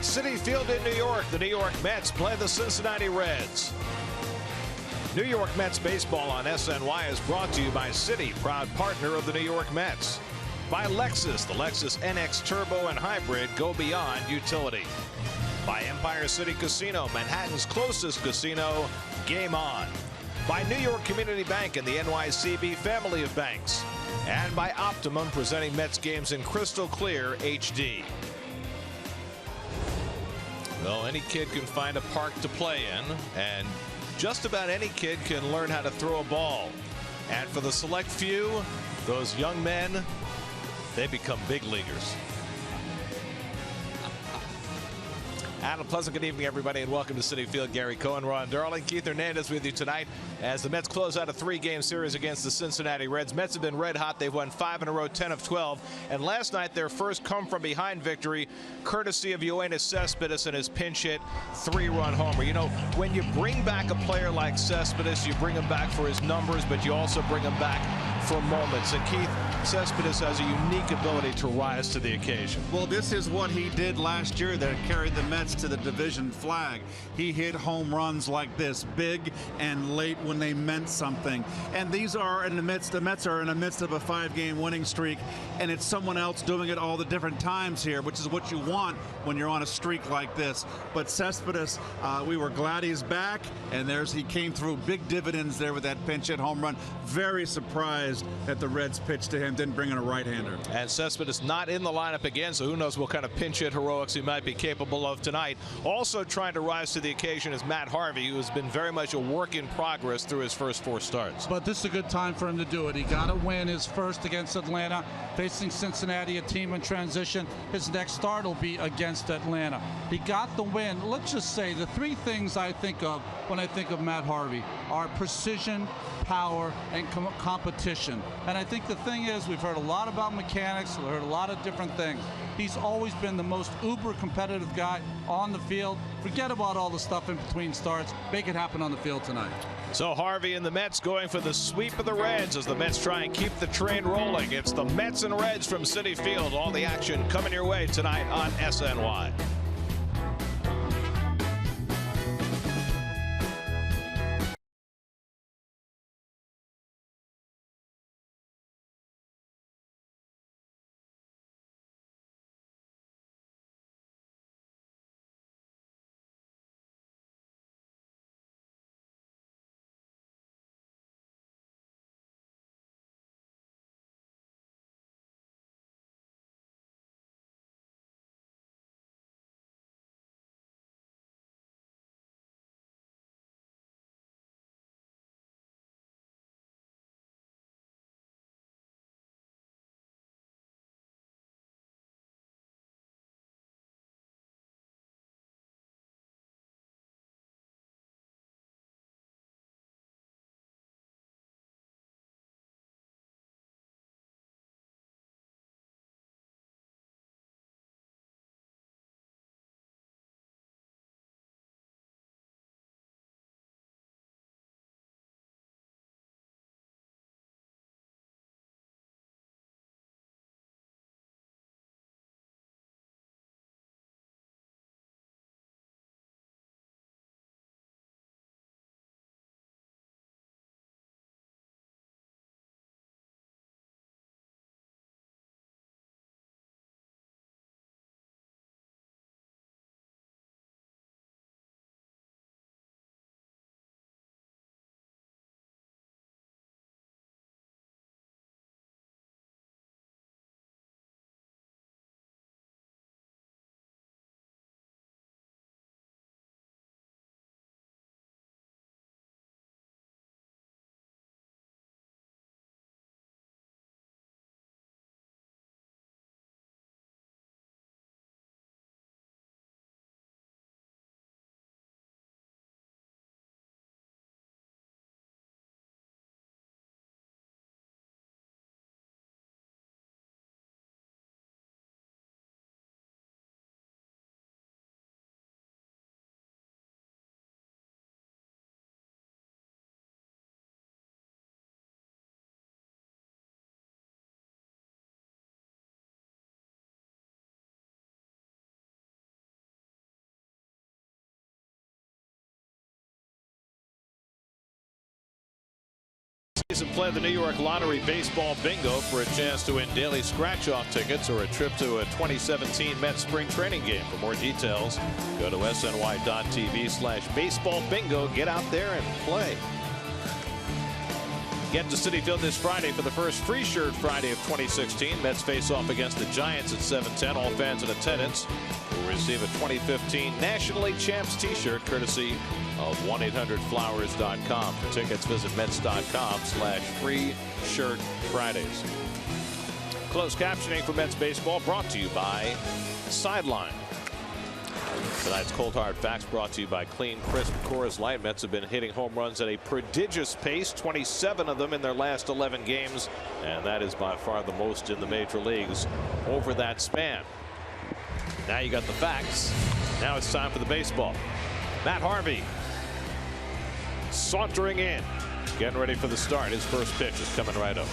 At Citi Field in New York, the New York Mets play the Cincinnati Reds. New York Mets baseball on SNY is brought to you by Citi, proud partner of the New York Mets. By Lexus, the Lexus NX Turbo and Hybrid go beyond utility. By Empire City Casino, Manhattan's closest casino, game on. By New York Community Bank and the NYCB family of banks. And by Optimum, presenting Mets games in crystal clear HD. Well, any kid can find a park to play in, and just about any kid can learn how to throw a ball. And for the select few, those young men, they become big leaguers. And a pleasant good evening, everybody, and welcome to Citi Field. Gary Cohen, Ron Darling, Keith Hernandez with you tonight as the Mets close out a three-game series against the Cincinnati Reds. Mets have been red hot. They've won 5 in a row, 10 of 12. And last night, their first come-from-behind victory, courtesy of Yoenis Cespedes and his pinch hit 3-run homer. You know, when you bring back a player like Cespedes, you bring him back for his numbers, but you also bring him back for moments. And Keith, Cespedes has a unique ability to rise to the occasion. Well, this is what he did last year that carried the Mets to the division flag. He hit home runs like this, big and late when they meant something. And these are in the midst, the Mets are in the midst of a 5-game winning streak, and it's someone else doing it all the different times here, which is what you want when you're on a streak like this. But Cespedes, we were glad he's back, and he came through big dividends there with that pinch hit home run. Very surprised that the Reds pitched to him, didn't bring in a right-hander. And Cespedes not in the lineup again, so who knows what kind of pinch hit heroics he might be capable of tonight. Also trying to rise to the occasion is Matt Harvey, who has been very much a work in progress through his first 4 starts. But this is a good time for him to do it. He got to win his first against Atlanta, facing Cincinnati, a team in transition. His next start will be against Atlanta. He got the win. Let's just say the 3 things I think of when I think of Matt Harvey are precision, power, and competition. And I think the thing is, we've heard a lot about mechanics, we've heard a lot of different things. He's always been the most uber competitive guy on the field. Forget about all the stuff in between starts. Make it happen on the field tonight. So Harvey and the Mets going for the sweep of the Reds as the Mets try and keep the train rolling. It's the Mets and Reds from Citi Field. All the action coming your way tonight on SNY. And play the New York Lottery Baseball Bingo for a chance to win daily scratch-off tickets or a trip to a 2017 Mets spring training game. For more details, go to sny.tv/baseball bingo. Get out there and play. Get to Citi Field this Friday for the first free shirt Friday of 2016. Mets face off against the Giants at 7:10. All fans in attendance will receive a 2015 National League Champs t-shirt courtesy of 1-800-Flowers.com. For tickets, visit Mets.com/free shirt Fridays. Closed captioning for Mets baseball brought to you by Sideline. Tonight's Cold Hard Facts brought to you by Clean Crisp Coors Light. Mets have been hitting home runs at a prodigious pace, 27 of them in their last 11 games, and that is by far the most in the major leagues over that span. Now you got the facts. Now it's time for the baseball. Matt Harvey sauntering in, getting ready for the start. His first pitch is coming right up.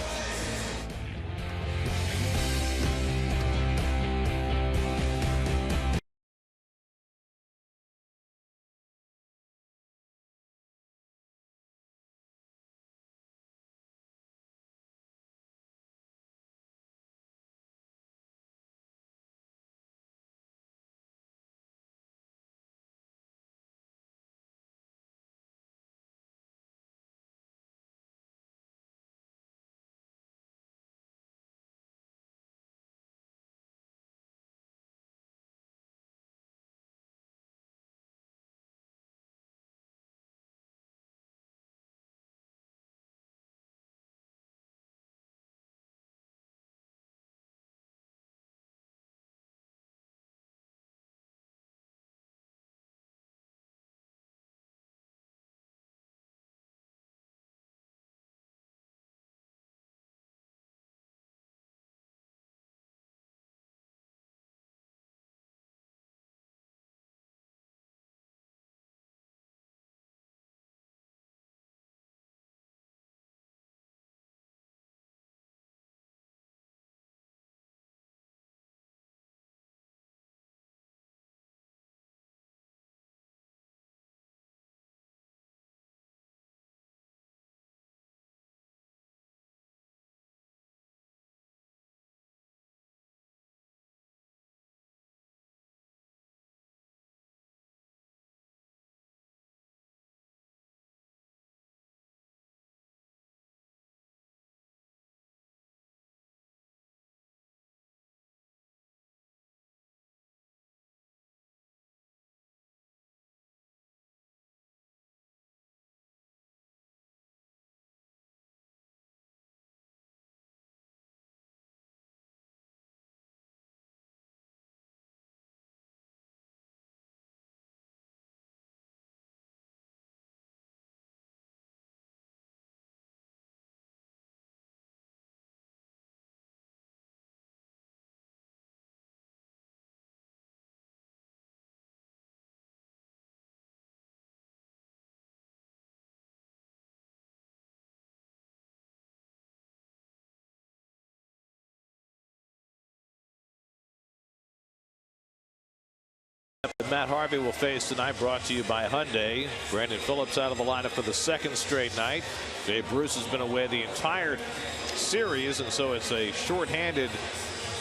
Matt Harvey will face tonight, brought to you by Hyundai. Brandon Phillips out of the lineup for the second straight night. Dave Bruce has been away the entire series, and so it's a shorthanded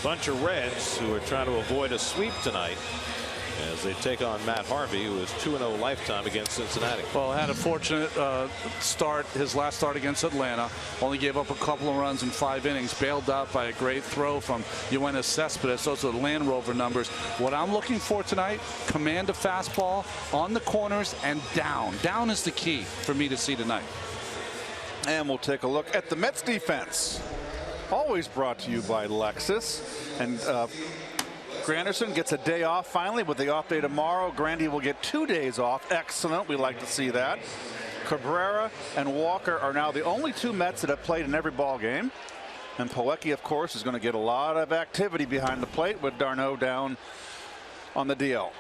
bunch of Reds who are trying to avoid a sweep tonight as they take on Matt Harvey, who is 2-0 lifetime against Cincinnati. Well, had a fortunate start. His last start against Atlanta, only gave up a couple of runs in 5 innings, bailed out by a great throw from Yoenis Cespedes. Those are the Land Rover numbers. What I'm looking for tonight, command a fastball on the corners and down. Down is the key for me to see tonight. And we'll take a look at the Mets defense. Always brought to you by Lexus. And Granderson gets a day off finally with the off day tomorrow. Grandy will get 2 days off. Excellent. We like to see that. Cabrera and Walker are now the only 2 Mets that have played in every ball game. And Poecki, of course, is going to get a lot of activity behind the plate with d'Arnaud down on the DL.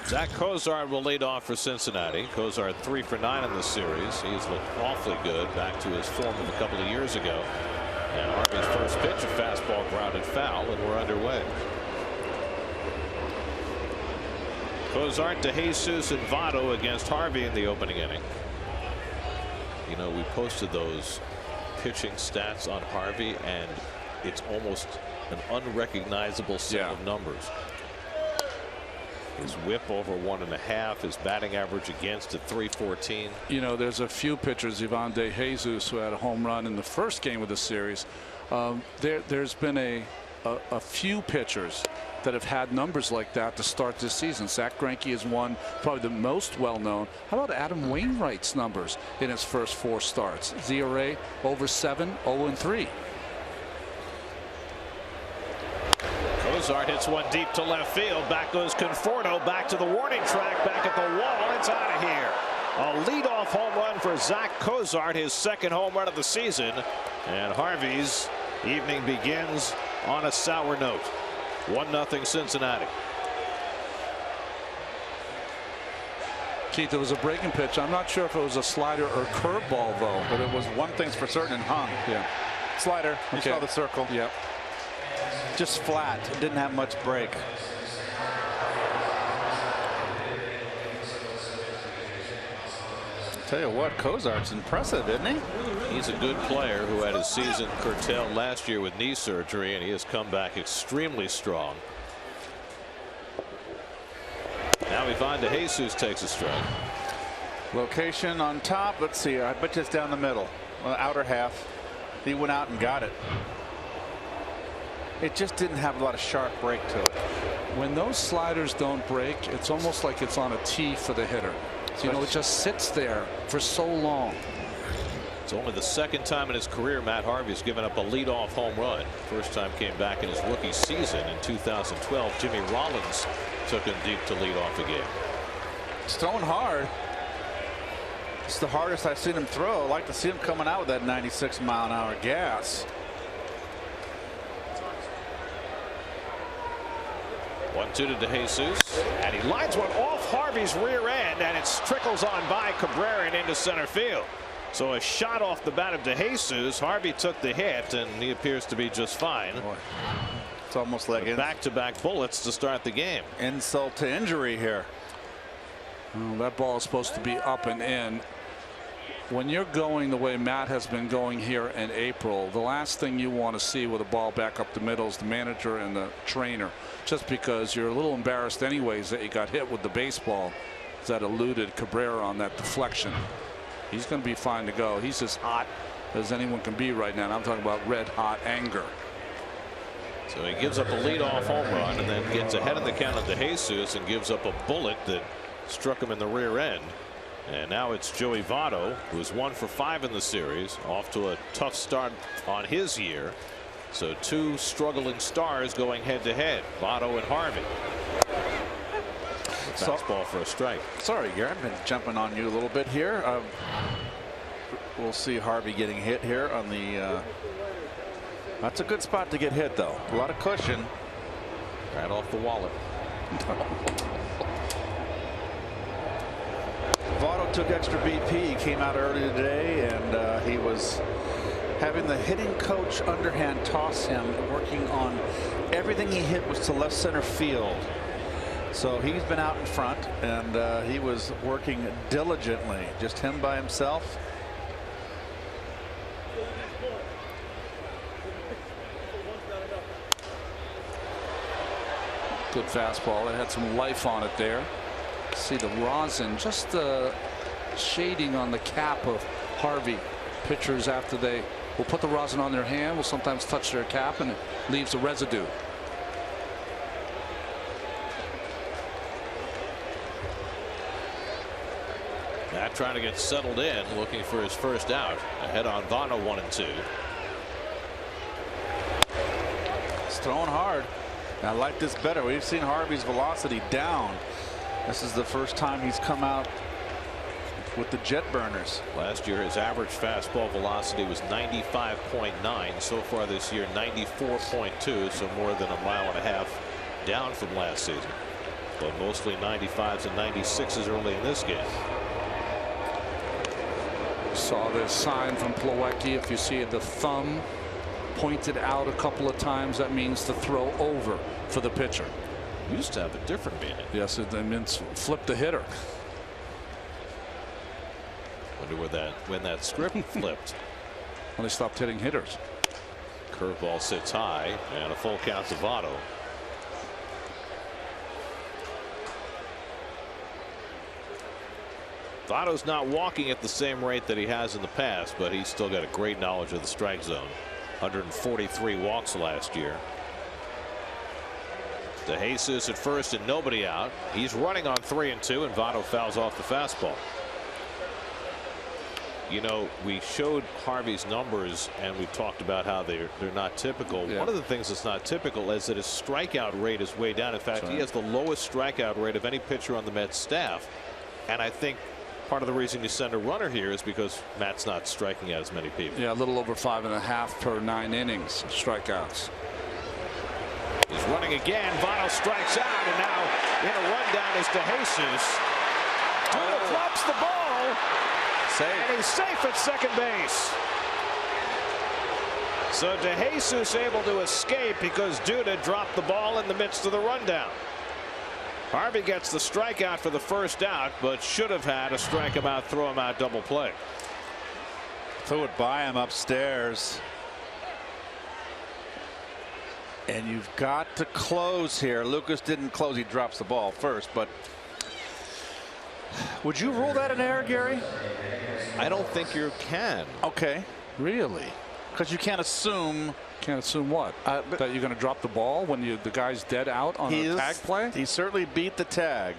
Zach Cozart will lead off for Cincinnati. Cozart 3 for 9 in this series. He's looked awfully good, back to his form of a couple of years ago. And Harvey's first pitch, a fastball grounded foul, and we're underway. Cozart to Jesus and Votto against Harvey in the opening inning. You know, we posted those pitching stats on Harvey, and it's almost an unrecognizable set of numbers. His whip over 1.5, his batting average against at 314. You know, there's a few pitchers, Ivan De Jesus, who had a home run in the first game of the series. There's been a few pitchers that have had numbers like that to start this season. Zach Greinke is one, probably the most well-known. How about Adam Wainwright's numbers in his first 4 starts? ZRA over 7, 0-3. Cozart hits one deep to left field. Back goes Conforto, back to the warning track, back at the wall. It's out of here. A leadoff home run for Zach Cozart, his second home run of the season. And Harvey's evening begins on a sour note. 1-0 Cincinnati. Keith, it was a breaking pitch. I'm not sure if it was a slider or curveball, though. But it was one thing's for certain and hung. Yeah. Slider. You saw the circle. Yep. Just flat. It didn't have much break. Tell you what, Cozart's impressive, isn't he? He's a good player who had his season curtailed last year with knee surgery, and he has come back extremely strong. Now Ivan De Jesus takes a strike. Location on top. Let's see. I bet you it's down the middle. Outer half. He went out and got it. It just didn't have a lot of sharp break to it. When those sliders don't break, it's almost like it's on a tee for the hitter. You know, it just sits there for so long. It's only the second time in his career Matt Harvey's given up a leadoff home run. First time came back in his rookie season in 2012. Jimmy Rollins took him deep to lead off a game. It's throwing hard. It's the hardest I've seen him throw. I like to see him coming out with that 96-mile-an-hour gas. 1-2 to De Jesus, and he lines one off Harvey's rear end, and it trickles on by Cabrera and into center field. So a shot off the bat of De Jesus. Harvey took the hit, and he appears to be just fine. Boy. It's almost like back-to-back bullets to start the game. Insult to injury here. Well, that ball is supposed to be up and in. When you're going the way Matt has been going here in April, the last thing you want to see with a ball back up the middle is the manager and the trainer, just because you're a little embarrassed anyways that you got hit with the baseball that eluded Cabrera on that deflection. He's going to be fine to go. He's as hot as anyone can be right now. And I'm talking about red hot anger. So he gives up a leadoff home run and then gets ahead of the count of De Jesus and gives up a bullet that struck him in the rear end. And now it's Joey Votto, who's 1 for 5 in the series, off to a tough start on his year. So 2 struggling stars going head to head, Votto and Harvey. Fastball for a strike. Sorry, Gary, I've been jumping on you a little bit here. We'll see Harvey getting hit here on the. That's a good spot to get hit, though. A lot of cushion. Right off the wallet. Votto took extra BP. He came out early today, and he was having the hitting coach underhand toss him, working on everything he hit was to left center field. So he's been out in front, and he was working diligently. Just him by himself. Good fastball. It had some life on it there. See the rosin, just the shading on the cap of Harvey. Pitchers, after they will put the rosin on their hand, will sometimes touch their cap, and it leaves a residue. Matt trying to get settled in, looking for his first out. Ahead on Votto, 1-2. It's throwing hard. I like this better. We've seen Harvey's velocity down. This is the first time he's come out with the jet burners. Last year his average fastball velocity was 95.9. So far this year 94.2, so more than 1.5 miles down from last season. But mostly 95s and 96s early in this game. Saw this sign from Plawecki. If you see the thumb pointed out a couple of times, that means to throw over for the pitcher. Used to have a different meaning. Yes, it means flip the hitter. Wonder when that script flipped. When they stopped hitting hitters. Curveball sits high and a full count to Votto. Votto's not walking at the same rate that he has in the past, but he's still got a great knowledge of the strike zone. 143 walks last year. DeJesus at first and nobody out. He's running on 3-2, and Votto fouls off the fastball. You know, we showed Harvey's numbers and we talked about how they're not typical. Yeah. One of the things that's not typical is that his strikeout rate is way down. In fact, he has the lowest strikeout rate of any pitcher on the Mets staff. And I think part of the reason you send a runner here is because Matt's not striking out as many people. Yeah, a little over 5.5 per 9 innings strikeouts. He's running again. Votto strikes out, and now in a rundown is DeJesus. Duda flops the ball. And he's safe at second base. So DeJesus able to escape because Duda dropped the ball in the midst of the rundown. Harvey gets the strikeout for the first out, but should have had a strike him out, throw him out double play. Threw it by him upstairs. And you've got to close here. Lucas didn't close. He drops the ball first, but would you rule that an error, Gary? I don't think you can. Okay. Really? Because you can't assume. Can't assume what? That you're going to drop the ball when the guy's dead out on a tag play? He certainly beat the tag.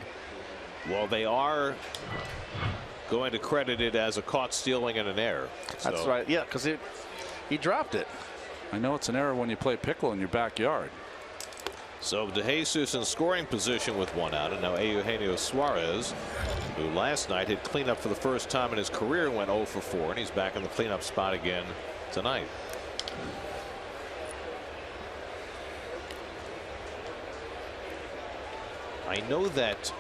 Well, they are going to credit it as a caught stealing and an error. That's right. Yeah, because he dropped it. I know it's an error when you play pickle in your backyard. So DeJesus in scoring position with one out, and now Eugenio Suarez, who last night hit cleanup for the first time in his career, went 0 for 4, and he's back in the cleanup spot again tonight. I know that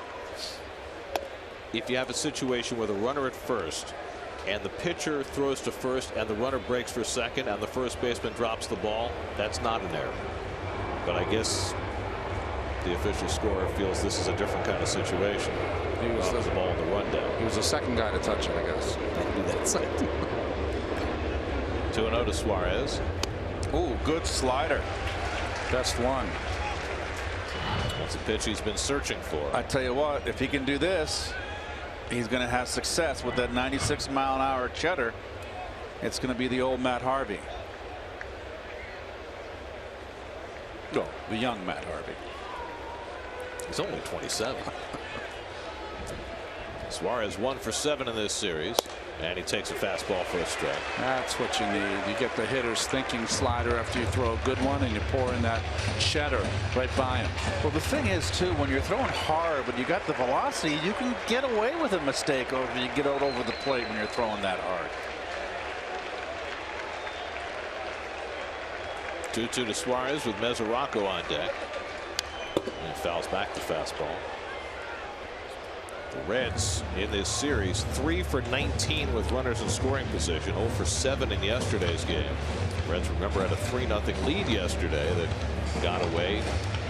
if you have a situation with a runner at first and the pitcher throws to first and the runner breaks for second and the first baseman drops the ball, that's not an error. But I guess the official scorer feels this is a different kind of situation. He was the ball in the rundown. He was the second guy to touch it, I guess. That's it. 2-0 to Suarez. Ooh, good slider. Best one. That's a pitch he's been searching for. I tell you what, if he can do this, he's going to have success with that 96-mile-an-hour cheddar. It's going to be the old Matt Harvey. No, the young Matt Harvey. He's only 27. Suarez 1 for 7 in this series, and he takes a fastball for a strike. That's what you need. You get the hitters thinking slider after you throw a good one, and you pour in that cheddar right by him. Well, the thing is, too, when you're throwing hard, when you got the velocity, you can get away with a mistake or you get out over the plate when you're throwing that hard. 2-2 to Suarez with Mesoraco on deck. And he fouls back the fastball. The Reds in this series 3 for 19 with runners in scoring position, 0 for 7 in yesterday's game. Reds, remember, had a 3-0 lead yesterday that got away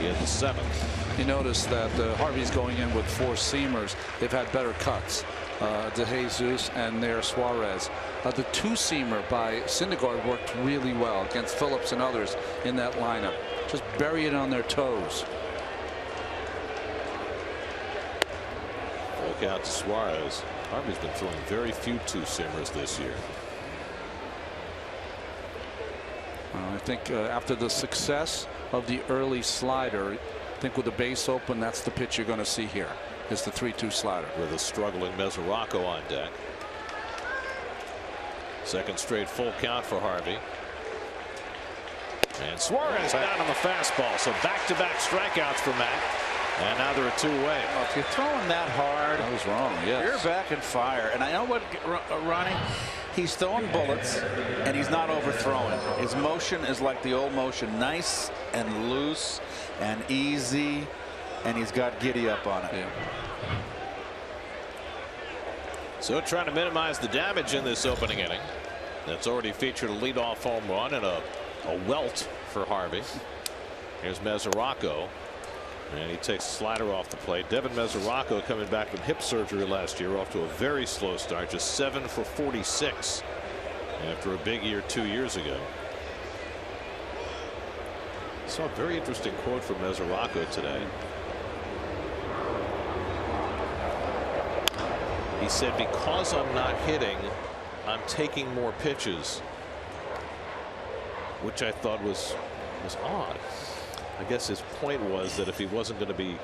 in the 7th. You notice that Harvey's going in with 4 seamers. They've had better cuts. DeJesus and there Suarez. The 2-seamer by Syndergaard worked really well against Phillips and others in that lineup. Just bury it on their toes. Look out to Suarez. Harvey's been throwing very few 2-seamers this year. I think after the success of the early slider, I think with the base open, that's the pitch you're going to see here. Is the 3-2 slider. With a struggling Mesoraco on deck. Second straight full count for Harvey. And Suarez down on the fastball. So back-to-back strikeouts for Matt. And now they're a 2-way. Well, if you're throwing that hard, That was wrong. Yes. you're back and fire. And I know what, Ronnie, he's throwing bullets and he's not overthrowing. His motion is like the old motion, nice and loose and easy, and he's got giddy up on it. Yeah. So trying to minimize the damage in this opening inning. That's already featured a leadoff home run and a welt for Harvey. Here's Mesoraco. And he takes slider off the plate. Devin Mesoraco coming back from hip surgery last year, off to a very slow start, just 7 for 46 after a big year 2 years ago. I saw a very interesting quote from Mesoraco today. He said, because I'm not hitting, I'm taking more pitches, which I thought was odd. I guess his point was that if he wasn't going to be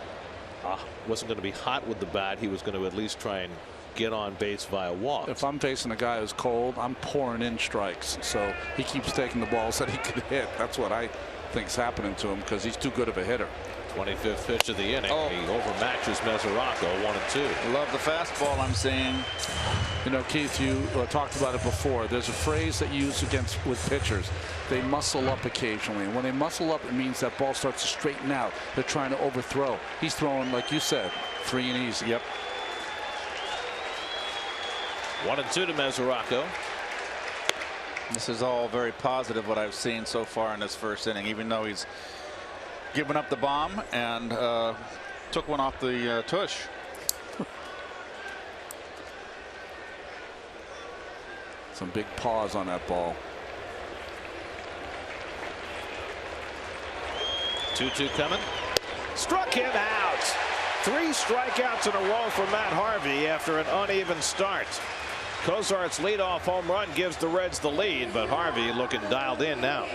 hot with the bat, he was going to at least try and get on base via walks. If I'm facing a guy who's cold, I'm pouring in strikes. So he keeps taking the balls that he could hit. That's what I think's happening to him, because he's too good of a hitter. 25th pitch of the inning. He overmatches Mesoraco, 1-2. Love the fastball I'm seeing. You know, Keith, you talked about it before. There's a phrase that you use with pitchers. They muscle up occasionally. And when they muscle up, it means that ball starts to straighten out. They're trying to overthrow. He's throwing, like you said, free and easy. Yep. 1-2 to Mesoraco. This is all very positive, what I've seen so far in this first inning, even though he's given up the bomb and took one off the tush. Some big paws on that ball. 2-2 coming. Struck him out. 3 strikeouts in a row for Matt Harvey after an uneven start. Cozart's leadoff home run gives the Reds the lead, but Harvey looking dialed in now.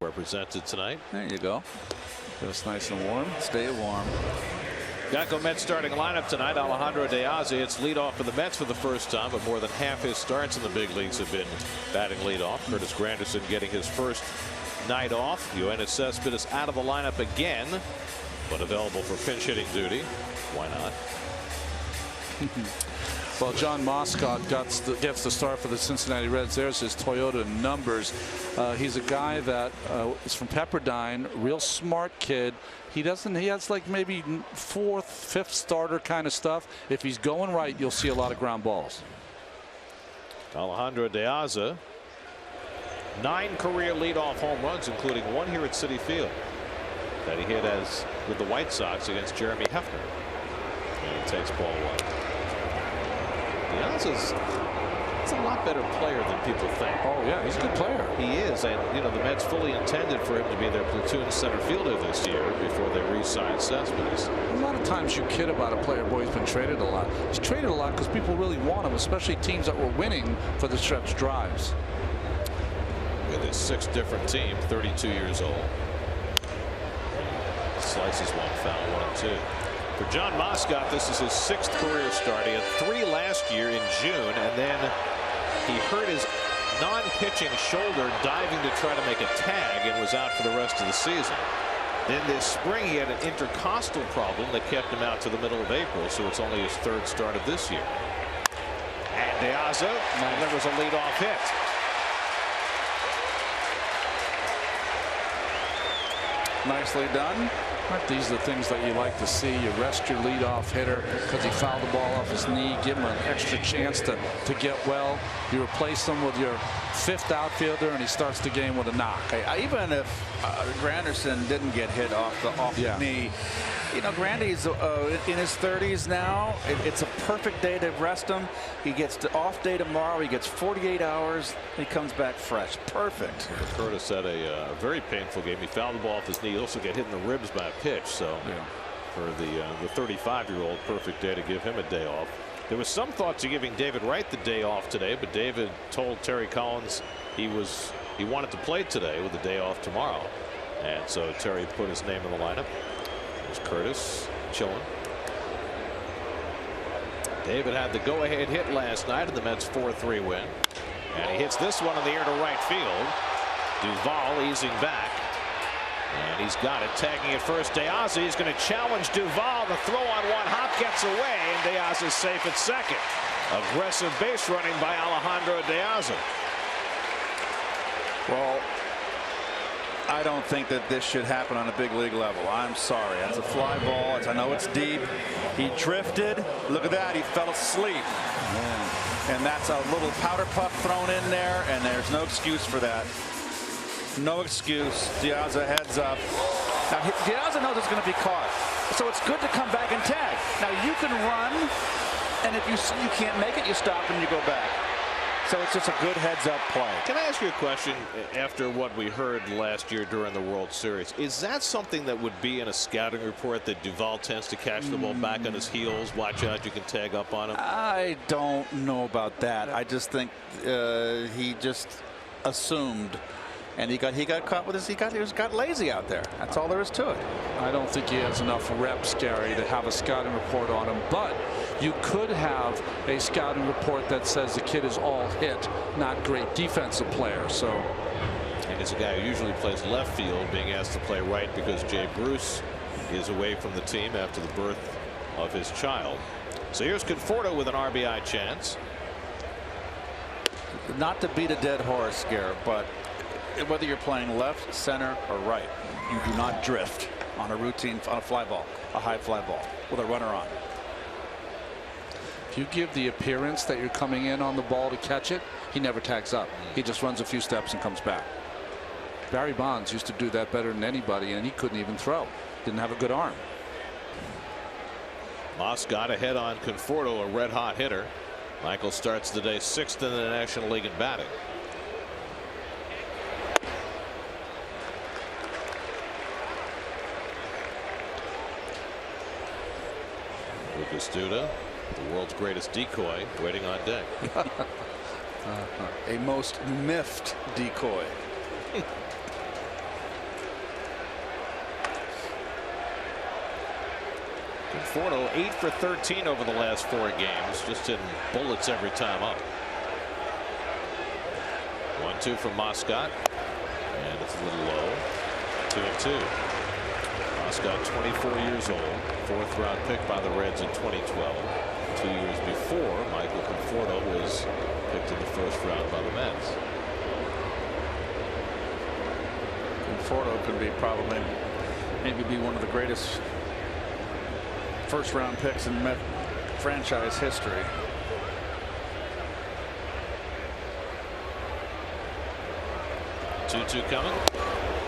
Represented tonight. There you go. Just nice and warm. Stay warm. Geico Mets starting lineup tonight. Alejandro De Aza. It's leadoff for the Mets for the first time, but more than half his starts in the big leagues have been batting leadoff. Curtis Granderson getting his first night off. Yoenis Cespedes out of the lineup again, but available for pinch hitting duty. Why not? Well, John Moscot gets the start for the Cincinnati Reds. There's his Toyota numbers. He's a guy that is from Pepperdine, real smart kid. He has like maybe 4th, 5th starter kind of stuff. If he's going right, you'll see a lot of ground balls. Alejandro De Aza, 9 career leadoff home runs, including 1 here at Citi Field that he hit with the White Sox against Jeremy Hefner. And he takes ball 1. De Aza's a lot better player than people think. Oh yeah, he's a good player. He is, and you know the Mets fully intended for him to be their platoon center fielder this year before they re-signed Cespedes. A lot of times you kid about a player, boy, he's been traded a lot. He's traded a lot because people really want him, especially teams that were winning for the stretch drives. With his 6th different team, 32 years old. Slices one foul, 1-2. For John Moscot, this is his 6th career start. He had 3 last year in June, and then he hurt his non-pitching shoulder diving to try to make a tag and was out for the rest of the season. Then this spring he had an intercostal problem that kept him out to the middle of April, so it's only his 3rd start of this year. And De Aza delivers a leadoff hit. Nicely done. These are the things that you like to see. You rest your leadoff hitter because he fouled the ball off his knee. Give him an extra chance to get well. You replace him with your 5th outfielder, and he starts the game with a knock. Hey, even if Granderson didn't get hit off the knee, you know, Grandy's in his 30s now. It's a perfect day to rest him. He gets the off day tomorrow. He gets 48 hours. And he comes back fresh. Perfect. Curtis had a very painful game. He fouled the ball off his knee. He also got hit in the ribs by a pitch. So for the 35-year-old, perfect day to give him a day off. There was some thought to giving David Wright the day off today, but David told Terry Collins he wanted to play today with the day off tomorrow, and so Terry put his name in the lineup. There's Curtis chilling. David had the go-ahead hit last night in the Mets' 4-3 win, and he hits this one in the air to right field. Duvall easing back, and he's got it, tagging at first. De Aza is going to challenge Duvall. The throw on one hop gets away, and De Aza is safe at second. Aggressive base running by Alejandro De Aza. Well, I don't think that this should happen on a big league level. I'm sorry. That's a fly ball. I know it's deep. He drifted. Look at that. He fell asleep. And that's a little powder puff thrown in there, and there's no excuse for that. No excuse. De Aza heads up. Now, De Aza knows it's going to be caught. So it's good to come back and tag. Now, you can run, and if you can't make it, you stop and you go back. So it's just a good heads-up play. Can I ask you a question after what we heard last year during the World Series? Is that something that would be in a scouting report, that Duvall tends to catch the ball back on his heels? Watch out, you can tag up on him. I don't know about that. I just think he just assumed. And he got caught with his. He got lazy out there. That's all there is to it. I don't think he has enough reps, Gary, to have a scouting report on him. But you could have a scouting report that says the kid is all hit, not great defensive player. So, and it's a guy who usually plays left field, being asked to play right because Jay Bruce is away from the team after the birth of his child. So here's Conforto with an RBI chance. Not to beat a dead horse, Garrett, but whether you're playing left, center, or right, you do not drift on a routine, on a fly ball, a high fly ball with a runner on. if you give the appearance that you're coming in on the ball to catch it, he never tags up. He just runs a few steps and comes back. Barry Bonds used to do that better than anybody, and he couldn't even throw. Didn't have a good arm. Moscot ahead on Conforto, a red hot hitter. Michael starts the day 6th in the National League in batting. Lucas Duda, the world's greatest decoy, waiting on deck. A most miffed decoy. Conforto 8 for 13 over the last 4 games, just hitting bullets every time up. 1-2 from Moscot, and it's a little low. 2-2. Moscot, 24 years old, 4th round pick by the Reds in 2012. 2 years before, Michael Conforto was picked in the 1st round by the Mets. Conforto could be probably maybe be one of the greatest 1st round picks in Met franchise history. Two coming,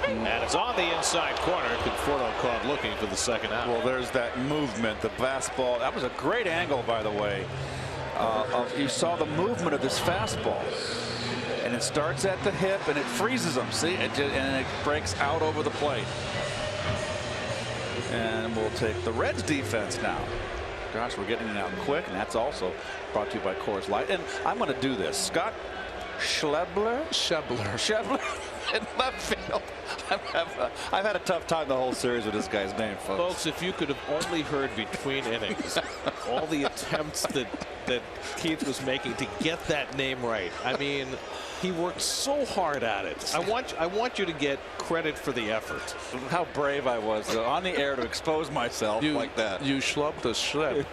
and it's on the inside corner. Conforto caught looking for the 2nd out. Well, there's that movement, the fastball. That was a great angle, by the way. You saw the movement of this fastball, and it starts at the hip and it freezes him. See, and it breaks out over the plate. And we'll take the Reds defense now. Gosh, we're getting it out quick, and that's also brought to you by Coors Light. And I'm going to do this. Scott Schebler. in left field. I've had a tough time the whole series with this guy's name, folks. Folks, if you could have only heard between innings all the attempts that Keith was making to get that name right. I mean, he worked so hard at it. I want you to get credit for the effort. How brave I was on the air to expose myself like that. You schlubbed the schlep.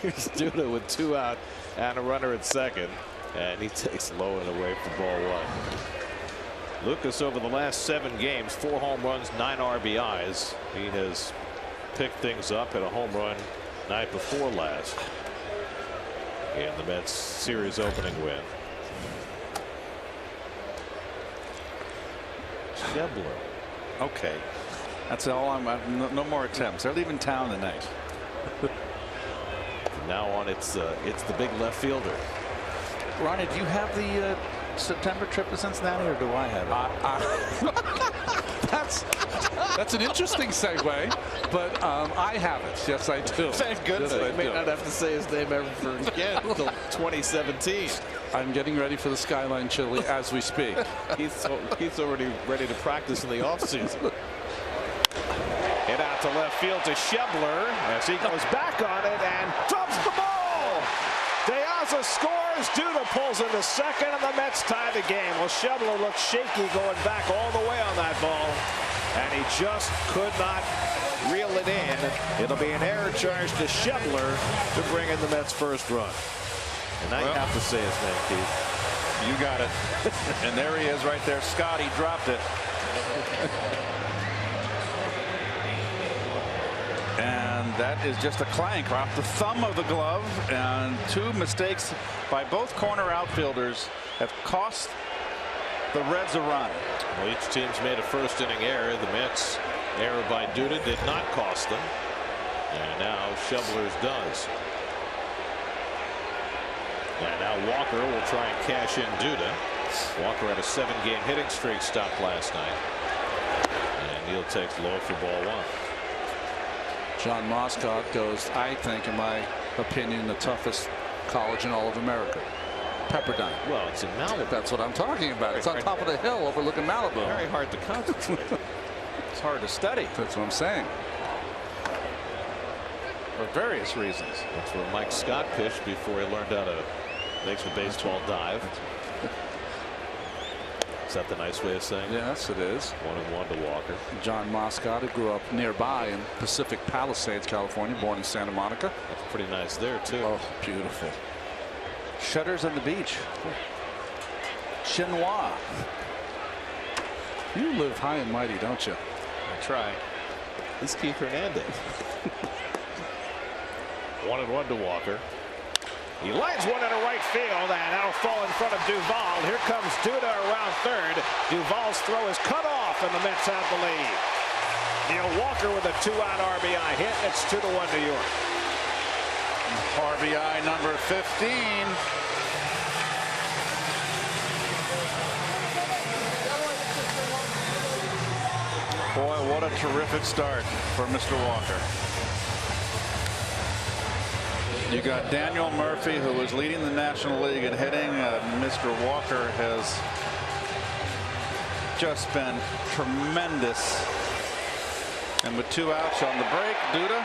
Here's Duda with 2 out and a runner at second, and he takes low and away for ball 1. Lucas, over the last 7 games, 4 home runs, 9 RBIs. He has picked things up at a home run night before last in the Mets series opening win. Schebler. Okay, that's all. No more attempts. They're leaving town tonight. From now on, it's the big left fielder. Ronnie, do you have the September trip to Cincinnati, or do I have it? That's an interesting segue, but I have it. Yes, I do. Thank goodness. I may not have to say his name ever again until 2017. I'm getting ready for the Skyline Chili as we speak. He's already ready to practice in the offseason. Hit out to left field to Schebler as he goes back on it and drops the ball. DeAza scores. Duda pulls into second, and the Mets tie the game. Well, Schebler looked shaky going back all the way on that ball, and he just could not reel it in. It'll be an error charge to Schebler to bring in the Mets' first run. And now you have to say his name, Keith. You got it. And there he is right there. Scotty dropped it. And that is just a clank off the thumb of the glove, and 2 mistakes by both corner outfielders have cost the Reds a run. Well, each team's made a first inning error. The Mets error by Duda did not cost them, and now Schebler's does. And now Walker will try and cash in Duda. Walker had a 7-game hitting streak stopped last night, and he'll take low for ball 1. John Moscot goes, I think, in my opinion, the toughest college in all of America. Pepperdine. Well, it's in Malibu. That's what I'm talking about. It's on top of the hill overlooking Malibu. Very hard to concentrate. It's hard to study. That's what I'm saying. For various reasons. That's where Mike Scott pitched before he learned how to make the baseball dive. Is that the nice way of saying it? Yes, it is. 1-1 to Walker. John Moscot, who grew up nearby in Pacific Palisades, California, born in Santa Monica. That's pretty nice there, too. Oh, beautiful. Shutters on the beach. Chinois. You live high and mighty, don't you? I try. This is Keith Hernandez. 1-1 to Walker. He lines one into right field, and that'll fall in front of Duvall. Here comes Duda around third. Duvall's throw is cut off, and the Mets have the lead. Neil Walker with a 2-out RBI hit. It's 2-1 New York. RBI number 15. Boy, what a terrific start for Mr. Walker. You got Daniel Murphy, who was leading the National League in hitting. Mr. Walker has just been tremendous. And with 2 outs on the break, Duda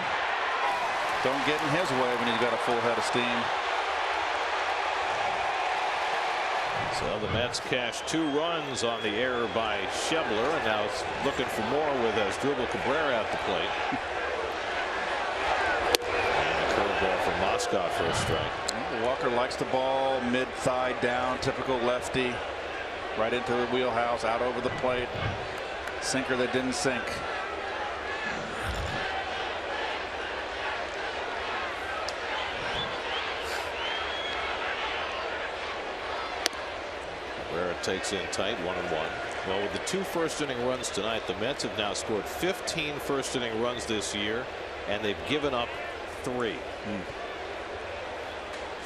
don't get in his way when he's got a full head of steam. So the Mets cash 2 runs on the error by Schebler, and now it's looking for more with Asdrubal Cabrera at the plate. Ball from Moscot for a strike. Walker likes the ball mid-thigh down, typical lefty, right into the wheelhouse, out over the plate. Sinker that didn't sink. Cabrera takes in tight, 1-1. Well, with the 2 first-inning runs tonight, the Mets have now scored 15 first-inning runs this year, and they've given up 3.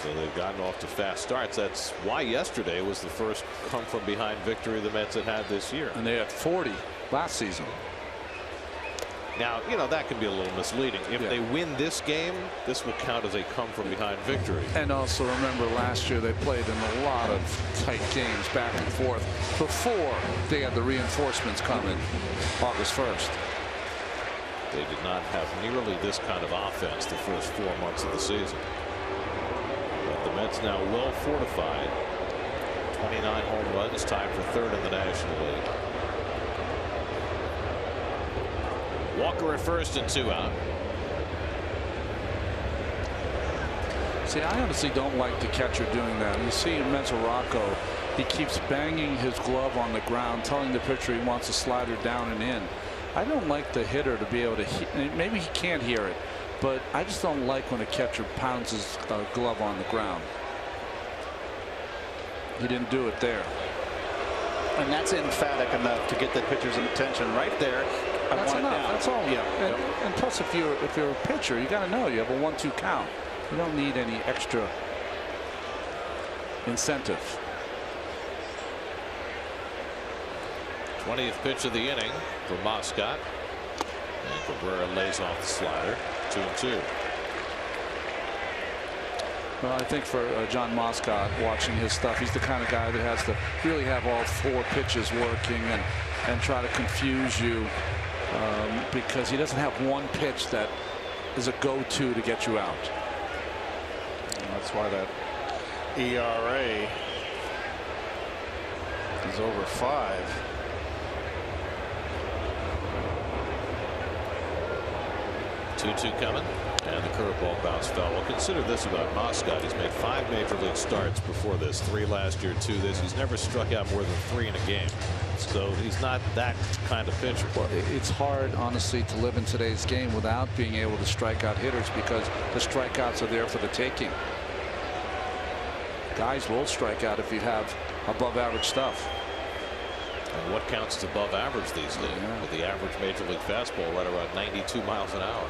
So they've gotten off to fast starts. That's why yesterday was the first come-from-behind victory the Mets had this year. And they had 40 last season. Now, you know, that can be a little misleading. If they win this game, this will count as a come-from-behind victory. And also remember, last year they played in a lot of tight games back and forth before they had the reinforcements coming August 1st. They did not have nearly this kind of offense the first 4 months of the season. But the Mets now well fortified. 29 home runs, tied for third in the National League. Walker at first and 2 out. See, I honestly don't like the catcher doing that. You see Mezzarocco, he keeps banging his glove on the ground, telling the pitcher he wants a slider down and in. I don't like the hitter to be able to, maybe he can't hear it, but I just don't like when a catcher pounds his glove on the ground. He didn't do it there. And that's emphatic enough to get the pitcher's attention right there. That's enough. Down. That's all. Yeah. And plus, if you're a pitcher, you got to know you have a 1-2 count. You don't need any extra incentive. 20th pitch of the inning for Moscot. And Cabrera lays off the slider. 2-2. Well, I think for John Moscot, watching his stuff, he's the kind of guy that has to really have all 4 pitches working and try to confuse you because he doesn't have one pitch that is a go-to to get you out. And that's why that ERA is over 5. Two coming, and the curveball bounce foul. Well, consider this about Moscot. He's made 5 major league starts before this. 3 last year, 2 this. He's never struck out more than 3 in a game. So he's not that kind of pitcher. Well, it's hard, honestly, to live in today's game without being able to strike out hitters because the strikeouts are there for the taking. Guys will strike out if you have above average stuff. And what counts as above average these days? Yeah. With the average major league fastball right around 92 miles an hour.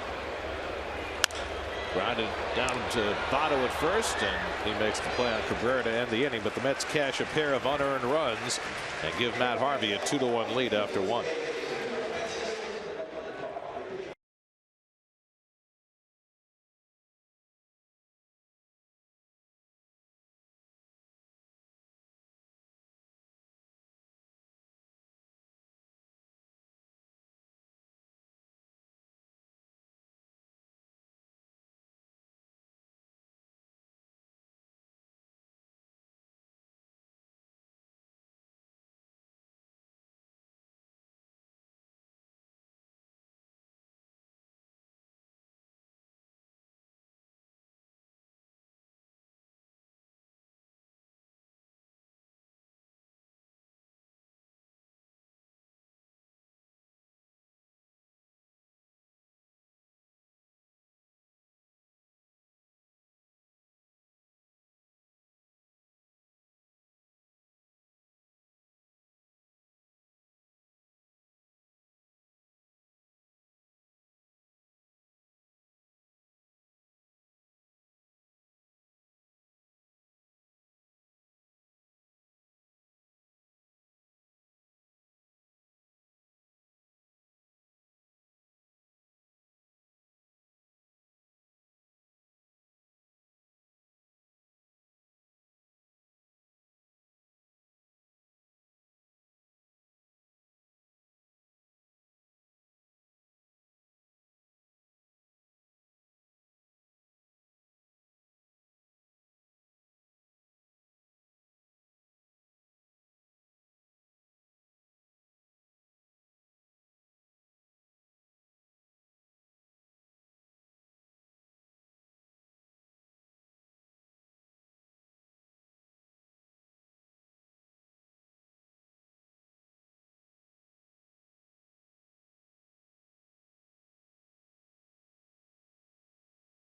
Grounded down to Votto at first, and he makes the play on Cabrera to end the inning. But the Mets cash a pair of unearned runs and give Matt Harvey a 2-1 lead after 1.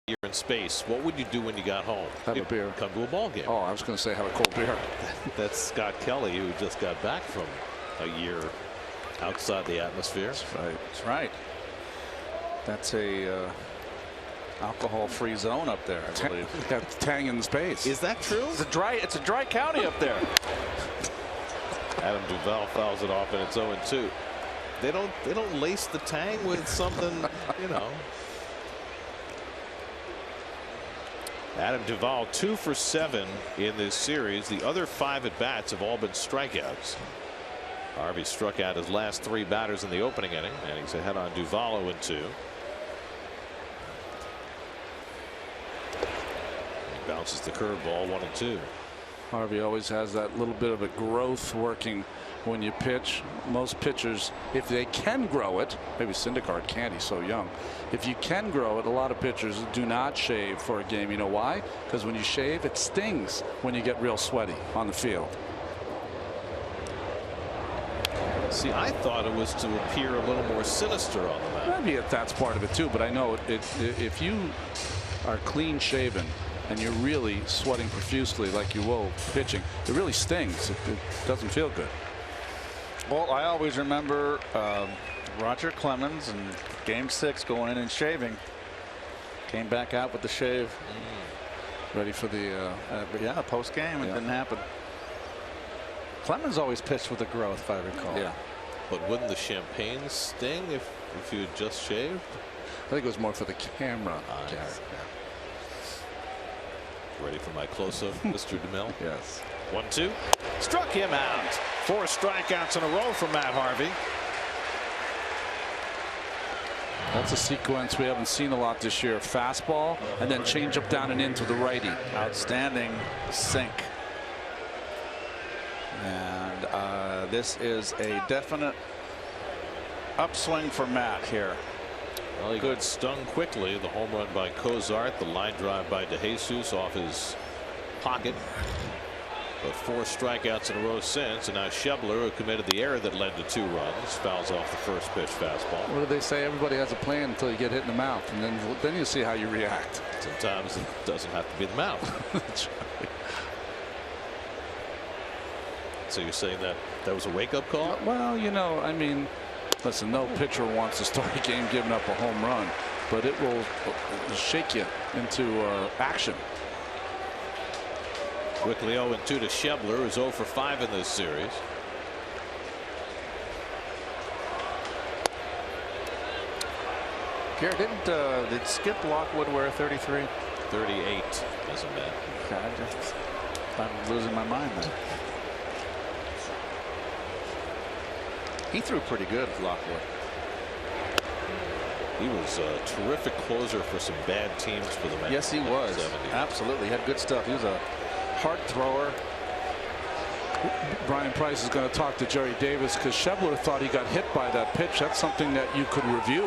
You're in space. What would you do when you got home? Have a beer. Come to a ball game. Oh, I was going to say have a cold beer. That's Scott Kelly, who just got back from a year outside the atmosphere. That's right. That's right. That's a alcohol-free zone up there, I believe. Got Tang in space. Is that true? It's a dry county up there. Adam Duvall fouls it off, and it's 0-2. They don't lace the tang with something, you know. Adam Duvall 2 for 7 in this series. The other 5 at bats have all been strikeouts. Harvey struck out his last 3 batters in the opening inning, and he's ahead on Duvall 0-2. He bounces the curveball 1-2. Harvey always has that little bit of a growth working when you pitch. Most pitchers, if they can grow it, maybe Syndergaard can't, he's so young. If you can grow it, a lot of pitchers do not shave for a game. You know why? Because when you shave, it stings when you get real sweaty on the field. See, I thought it was to appear a little more sinister on the mound. Maybe that's part of it too, but I know if you are clean shaven and you're really sweating profusely like you will pitching, it really stings. It doesn't feel good. Well, I always remember Roger Clemens in Game 6 going in and shaving. Came back out with the shave. Ready for the yeah, post game. It didn't happen. Clemens always pitched with a growth, if I recall. Yeah. But wouldn't the champagne sting if you had just shaved? I think it was more for the camera. Ready for my close-up, Mr. DeMille? Yes. 1-2. Struck him out. 4 strikeouts in a row for Matt Harvey. That's a sequence we haven't seen a lot this year. Fastball and then change up down and into the righty. Outstanding sink. And this is a definite upswing for Matt here. Well, he got stung quickly. The home run by Cozart, the line drive by DeJesus off his pocket. But 4 strikeouts in a row since, and now Schebler, who committed the error that led to 2 runs, fouls off the first pitch fastball. What do they say? Everybody has a plan until you get hit in the mouth, and then you see how you react. Sometimes it doesn't have to be the mouth. That's right. So you're saying that was a wake-up call? Well, you know, I mean, listen, no pitcher wants to start a game giving up a home run, but it will shake you into action. Quickly 0-2 to Schebler, who's 0 for 5 in this series. Garrett, did Skip Lockwood wear 33? 38 as a man. I'm losing my mind then. He threw pretty good, Lockwood. He was a terrific closer for some bad teams for the Mets. Yes, he was. 70s. Absolutely. He had good stuff. He was a hard thrower. Brian Price is going to talk to Jerry Davis because Schebler thought he got hit by that pitch. That's something that you could review.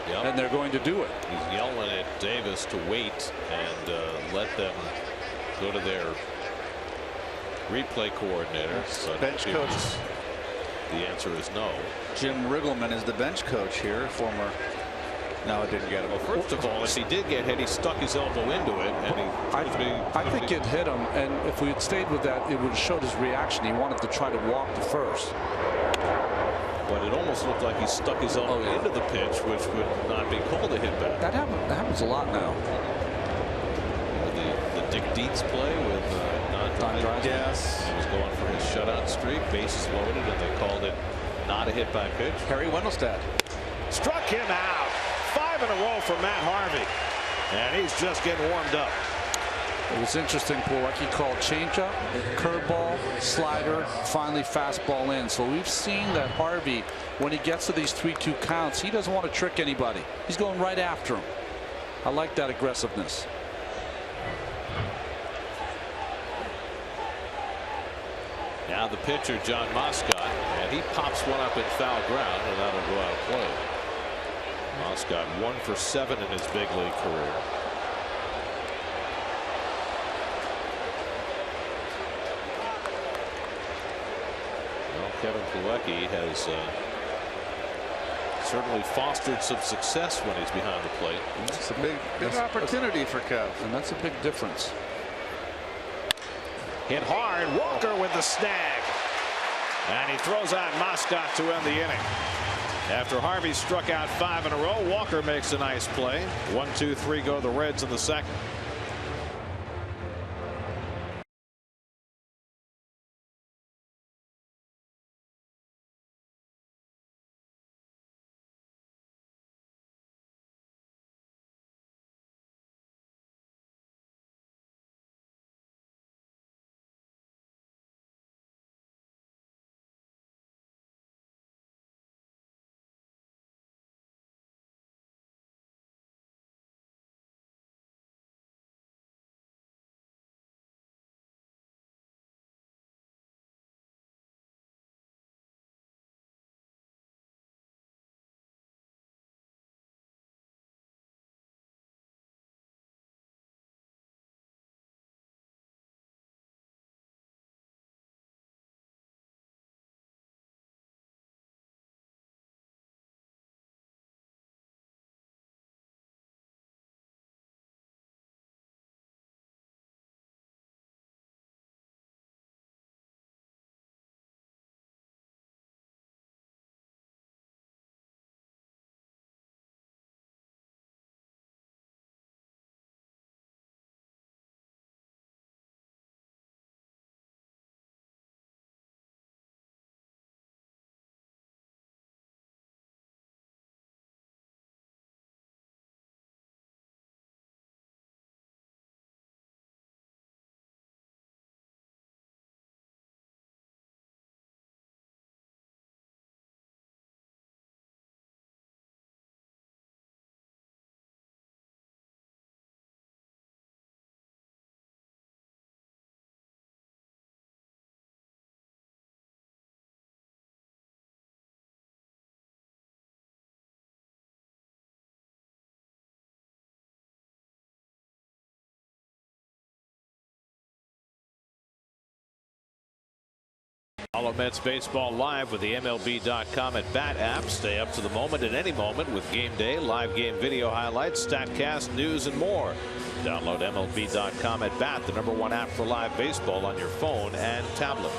Yep. And they're going to do it. He's yelling at Davis to wait and let them go to their replay coordinator. Bench coach. The answer is no. Jim Riggleman is the bench coach here. Former. No, it didn't get him. Well, first of all, if he did get hit, he stuck his elbow into it, and I think it hit him, and if we had stayed with that, it would have showed his reaction. He wanted to try to walk to first. But it almost looked like he stuck his elbow into the pitch, which would not be called a hit back. That happens a lot now. The Dick Dietz play with non-drive. Yes. He was going for his shutout streak, bases loaded, and they called it not a hit by pitch. Harry Wendelstedt struck him out. 5 in a row for Matt Harvey, and he's just getting warmed up. It was interesting, Plawecki called changeup, curveball, slider, finally fastball in. So we've seen that Harvey, when he gets to these 3-2 counts, he doesn't want to trick anybody. He's going right after him. I like that aggressiveness. Now the pitcher, John Moscot, and he pops one up in foul ground, and that'll go out of play. Moscot 1 for 7 in his big league career. Well, Kevin Plawecki has certainly fostered some success when he's behind the plate. It's a big opportunity for Kev. And that's a big difference. Hit hard. Walker with the snag. And he throws out Moscot to end the inning. After Harvey struck out 5 in a row, Walker makes a nice play. 1-2-3 go the Reds in the second. Follow Mets baseball live with the MLB.com at Bat app. Stay up to the moment at any moment with game day, live game video highlights, StatCast, news, and more. Download MLB.com at Bat, the #1 app for live baseball on your phone and tablet.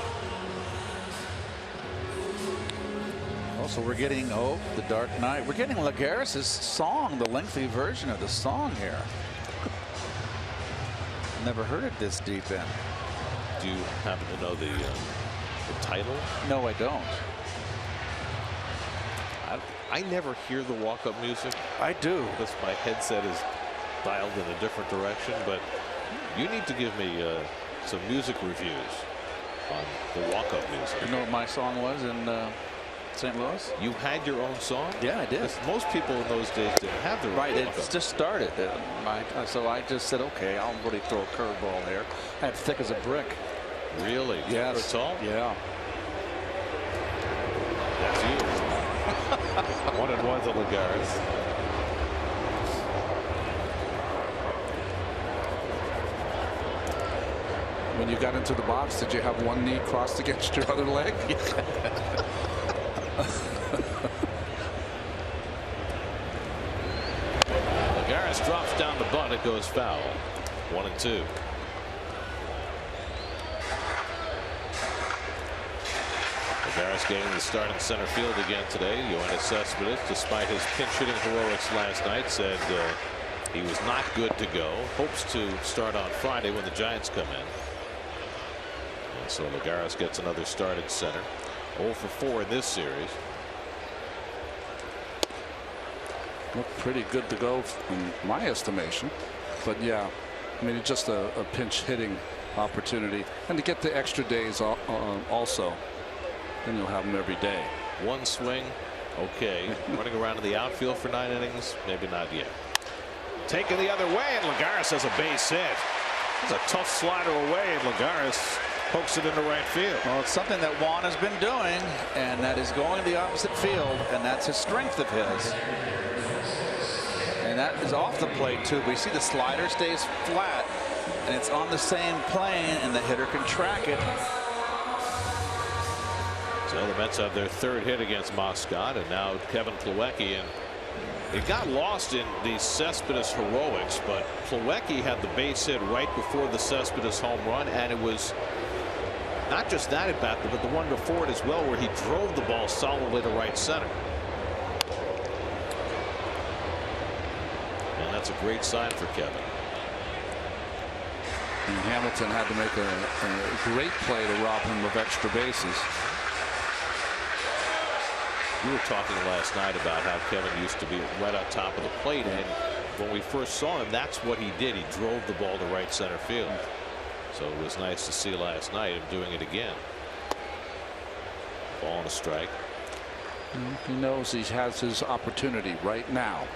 Also, we're getting The Dark Knight. We're getting Lagares' song, the lengthy version of the song here. Never heard it this deep in. Do you happen to know the title? No, I don't. I never hear the walk-up music. I do. Because my headset is dialed in a different direction. But you need to give me some music reviews on the walk-up music. You know what my song was in St. Louis? You had your own song? Yeah, I did. Most people in those days didn't have their own Right, walk-up. it just started. So I just said, okay, I'll really throw a curveball there. I had thick as a brick. Really? Yes. That's all? Yeah. That's you. 1-1 to Lagares. When you got into the box, did you have one knee crossed against your other leg? Lagares drops down the bunt. It goes foul. 1-2. Lagares getting the start in center field again today. Yoenis Cespedes, despite his pinch hitting heroics last night, said he was not good to go. Hopes to start on Friday when the Giants come in. And so Lagares gets another start at center. 0 for 4 in this series. Looked pretty good to go in my estimation. But yeah, I mean, it's just a pinch hitting opportunity. And to get the extra days also. Then you'll have them every day. One swing. Okay. Running around in the outfield for 9 innings. Maybe not yet. Taken the other way, and Lagares has a base hit. It's a tough slider away, and Lagares pokes it into right field. Well, it's something that Juan has been doing, and that is going to the opposite field, and that's a strength of his. And that is off the plate, too. But you see the slider stays flat, and it's on the same plane, and the hitter can track it. So the Mets have their 3rd hit against Moscot, and now Kevin Plawecki. And it got lost in the Cespedes heroics, but Plawecki had the base hit right before the Cespedes home run, and it was not just that at bat, but the one before it as well, where he drove the ball solidly to right center. And that's a great sign for Kevin. And Hamilton had to make a great play to rob him of extra bases. We were talking last night about how Kevin used to be right on top of the plate, and when we first saw him, that's what he did. He drove the ball to right center field. So it was nice to see last night him doing it again. Ball and a strike. He knows he has his opportunity right now.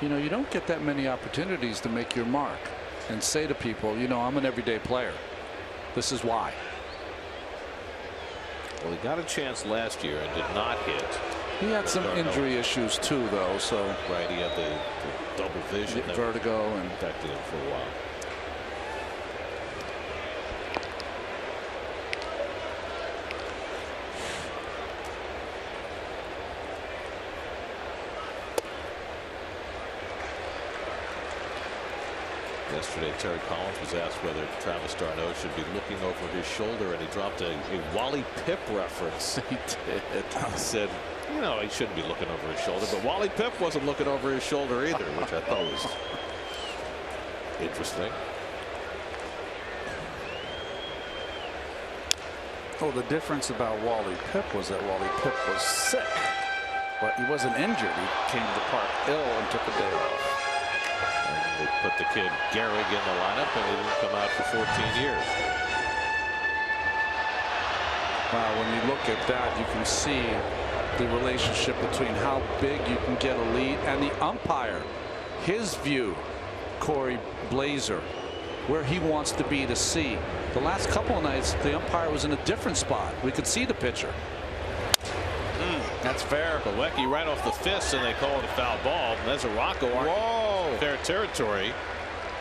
You know, you don't get that many opportunities to make your mark and say to people, you know, I'm an everyday player. This is why. Well, he got a chance last year and did not hit. He had some injury issues too, though. So right, he had the double vision, vertigo, and affected him for a while. Yesterday, Terry Collins was asked whether Travis d'Arnaud should be looking over his shoulder, and he dropped a Wally Pipp reference. He did. He said, you know, he shouldn't be looking over his shoulder, but Wally Pipp wasn't looking over his shoulder either, which I thought was interesting. Oh, the difference about Wally Pipp was that Wally Pipp was sick, but he wasn't injured. He came to the park ill and took a day off. They put the kid Gehrig in the lineup, and he didn't come out for 14 years. Wow, when you look at that, you can see the relationship between how big you can get a lead and the umpire. His view, Corey Blazer, where he wants to be to see. The last couple of nights, the umpire was in a different spot. We could see the pitcher. That's fair. Plawecki right off the fist, and they call it a foul ball. Mesoraco, fair territory.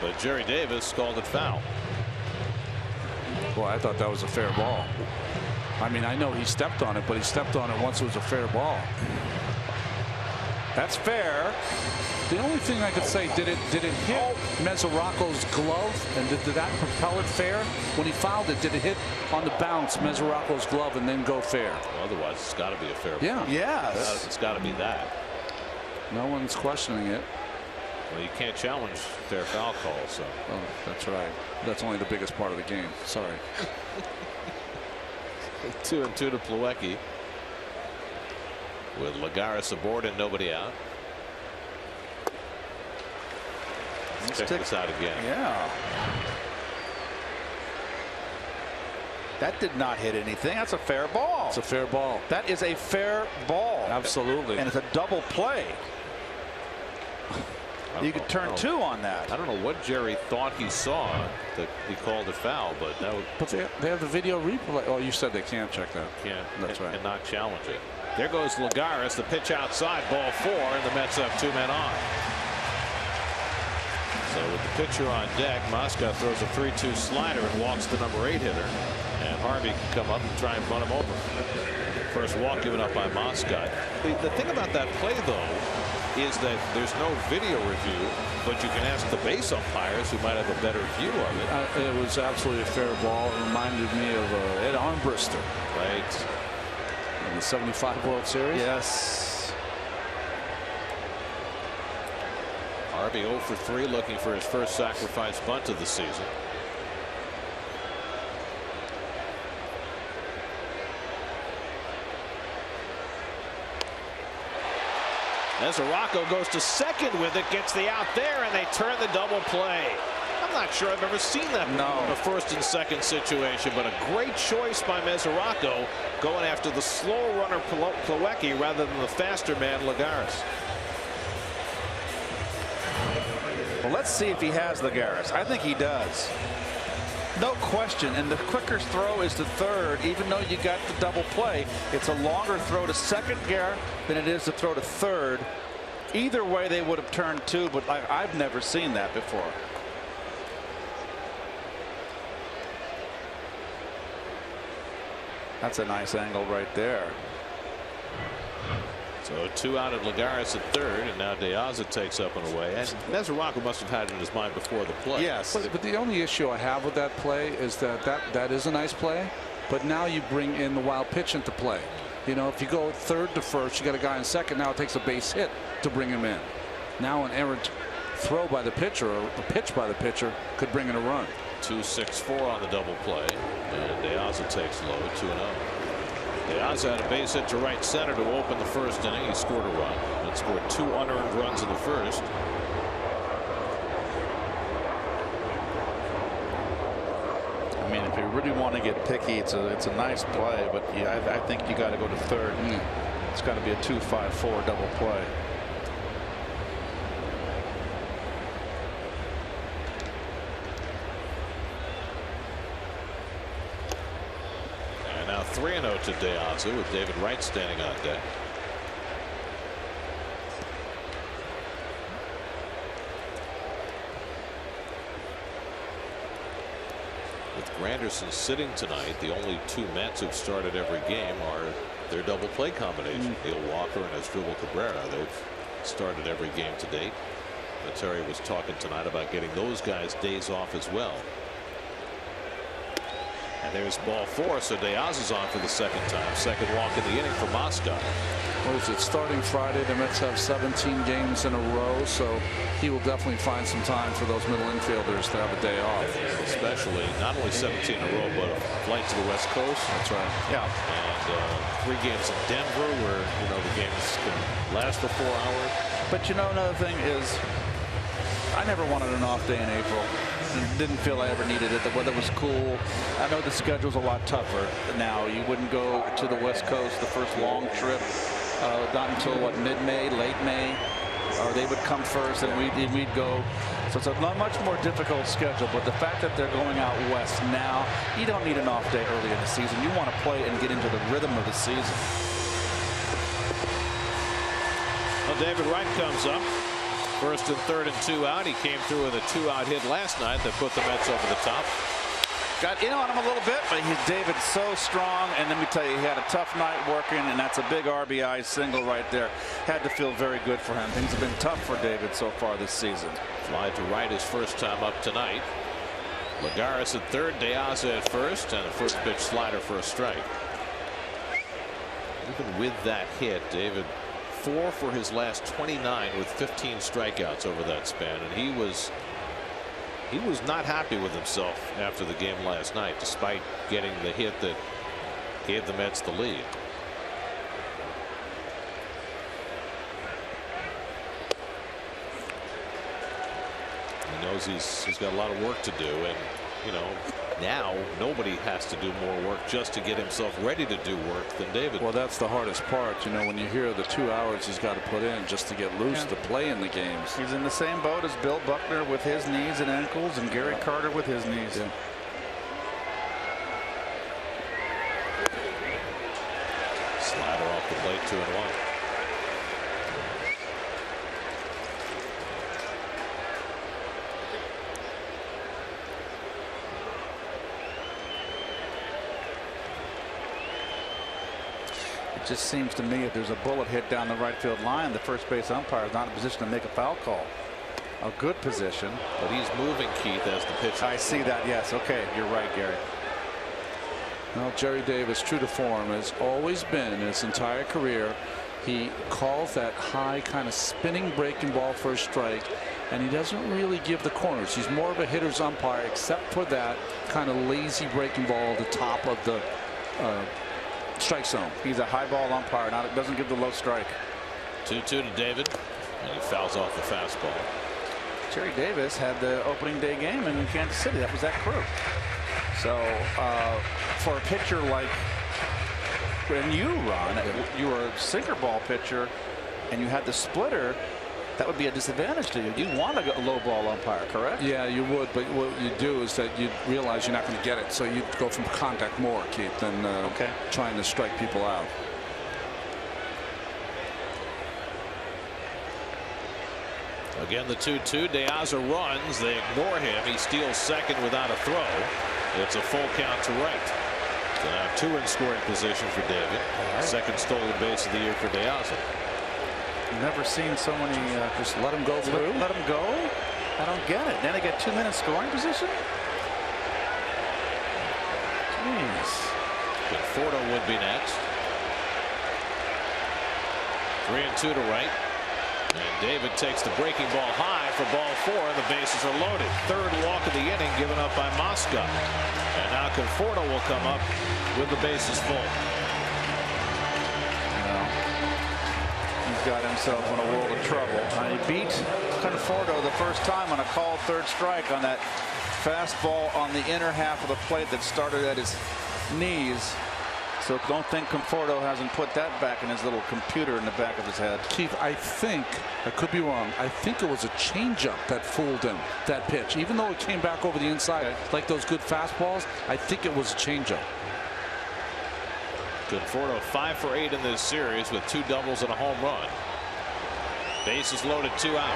But Jerry Davis called it foul. Boy, I thought that was a fair ball. I mean, I know he stepped on it, but he stepped on it once it was a fair ball. That's fair. The only thing I could say, did it hit Mesoraco's glove, and did that propel it fair? When he fouled it, did it hit on the bounce Mesoraco's glove and then go fair? Well, otherwise, it's got to be a fair ball. Yeah. Yes. It's got to be that. No one's questioning it. Well, you can't challenge fair foul calls. So. Oh, that's right. That's only the biggest part of the game. Sorry. 2-2 to Plawecki. With Lagares aboard and nobody out. Let's check this out again. Yeah. That did not hit anything. That's a fair ball. It's a fair ball. That is a fair ball. Absolutely. And it's a double play. You could turn 2 on that. I don't know what Jerry thought he saw that he called a foul, but that would. But they have the video replay. Oh, you said they can't check that. Can't. That's right. And not challenge it. There goes Lagares. The pitch outside. Ball 4, and the Mets have 2 men on. So with the pitcher on deck, Moscot throws a 3-2 slider and walks the number 8 hitter. And Harvey can come up and try and run him over. First walk given up by Moscot. The thing about that play, though, is that there's no video review, but you can ask the base umpires who might have a better view of it. It was absolutely a fair ball. It reminded me of Ed Armbrister. Right. In the '75 World Series. Yes. Harvey 0 for 3, looking for his first sacrifice bunt of the season. Mesoraco goes to second with it, gets the out there, and they turn the double play. I'm not sure I've ever seen that in a first and second situation, but a great choice by Mesoraco going after the slow runner Plawecki rather than the faster man Lagares. Well, let's see if he has Lagares. I think he does. No question. And the quicker throw is to third, even though you got the double play. It's a longer throw to second, Garrett, than it is to throw to third. Either way, they would have turned 2, but I've never seen that before. That's a nice angle right there. So 2 out of Lagares at third, and now De Aza takes up and away. And Mesoraco must have had it in his mind before the play. Yes. But the only issue I have with that play is that is a nice play, but now you bring in the wild pitch into play. You know, if you go third to first, you got a guy in second. Now it takes a base hit to bring him in. Now an errant throw by the pitcher or a pitch by the pitcher could bring in a run. 2-6-4 on the double play, and De Aza takes low 2-0. De Aza had a base hit to right center to open the first inning. He scored a run and scored 2 unearned runs in the first. I mean, if you really want to get picky, it's a nice play, but yeah, I think you got to go to third. It's got to be a 2-5-4 double play. And now 3-0 to De Aza with David Wright standing on deck. With Granderson sitting tonight, the only 2 Mets who've started every game are their double play combination. Neil Walker and Asdrubal Cabrera. They've started every game to date. But Terry was talking tonight about getting those guys days off as well. And there's ball 4, so De Aza's on for the second time. Second walk in the inning for Moscot. What is it, starting Friday? The Mets have 17 games in a row, so he will definitely find some time for those middle infielders to have a day off. Especially not only 17 in a row, but a flight to the West Coast. That's right. Yeah. And 3 games in Denver where, you know, the games can last for 4 hours. But you know, another thing is, I never wanted an off day in April. Didn't feel I ever needed it. The weather was cool. I know the schedule's a lot tougher now. You wouldn't go to the West Coast the first long trip not until what, mid-May, late May, or they would come first and we'd go. So it's a much more difficult schedule. But the fact that they're going out west now, you don't need an off day early in the season. You want to play and get into the rhythm of the season. Well, David Wright comes up. First and third and 2 out. He came through with a 2-out hit last night that put the Mets over the top. Got in on him a little bit, but David's so strong, and let me tell you, he had a tough night working, and that's a big RBI single right there. Had to feel very good for him. Things have been tough for David so far this season. Fly to right his first time up tonight. Lagares at third, De Aza at first, and a first pitch slider for a strike. Even with that hit, David 4 for his last 29 with 15 strikeouts over that span, and he was not happy with himself after the game last night, despite getting the hit that gave the Mets the lead. He knows he's got a lot of work to do, and you know, now nobody has to do more work just to get himself ready to do work than David. Well, that's the hardest part. You know, when you hear the 2 hours he's got to put in just to get loose to play in the games. He's in the same boat as Bill Buckner with his knees and ankles, and Gary Carter with his knees. Yeah. Slider off the plate, 2-1. It just seems to me if there's a bullet hit down the right field line, the first base umpire is not in a position to make a foul call. A good position. But he's moving, Keith, as the pitcher. I see that. Yes. Okay. You're right, Gary. Well, Jerry Davis, true to form, has always been in his entire career. He calls that high kind of spinning breaking ball for a strike, and he doesn't really give the corners. He's more of a hitter's umpire, except for that kind of lazy breaking ball at the top of the strike zone. He's a high ball umpire. Doesn't give the low strike. 2-2 to David, and he fouls off the fastball. Jerry Davis had the opening day game in Kansas City. That was that crew. So for a pitcher like when you, Ron, you were a sinker ball pitcher and you had the splitter, that would be a disadvantage to you. You want a low ball umpire, correct? Yeah, you would, but what you do is that you realize you're not going to get it, so you go from contact more, Keith, than trying to strike people out. Again, the 2-2. De Aza runs. They ignore him. He steals second without a throw. It's a full count to right. So now 2 in scoring position for David. Second stolen base of the year for De Aza. Never seen so many just let him go through. Let him go. I don't get it. Then they get 2 minutes scoring position. Jeez. Conforto would be next. 3-2 to right. And David takes the breaking ball high for ball 4. The bases are loaded. Third walk of the inning given up by Moscot. And now Conforto will come up with the bases full. He's got himself in a world of trouble. He beat Conforto the first time on a called third strike on that fastball on the inner half of the plate that started at his knees. So don't think Conforto hasn't put that back in his little computer in the back of his head. Keith, I think, I could be wrong, I think it was a changeup that fooled him, that pitch. Even though it came back over the inside, like those good fastballs, I think it was a changeup. Conforto 5 for 8 in this series with 2 doubles and a home run. Bases loaded, 2 out.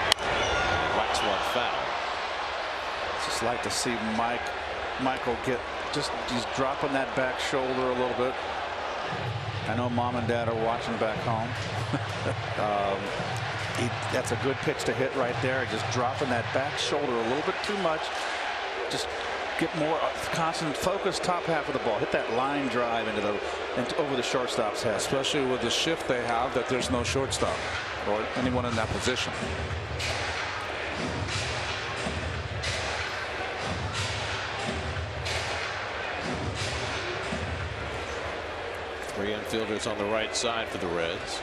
Whacks one foul. Just like to see Michael get he's dropping that back shoulder a little bit. I know mom and dad are watching back home. That's a good pitch to hit right there. Just dropping that back shoulder a little bit too much. Just get more constant focus top half of the ball. Hit that line drive over the shortstop's head. Especially with the shift they have, that there's no shortstop or anyone in that position. Three infielders on the right side for the Reds.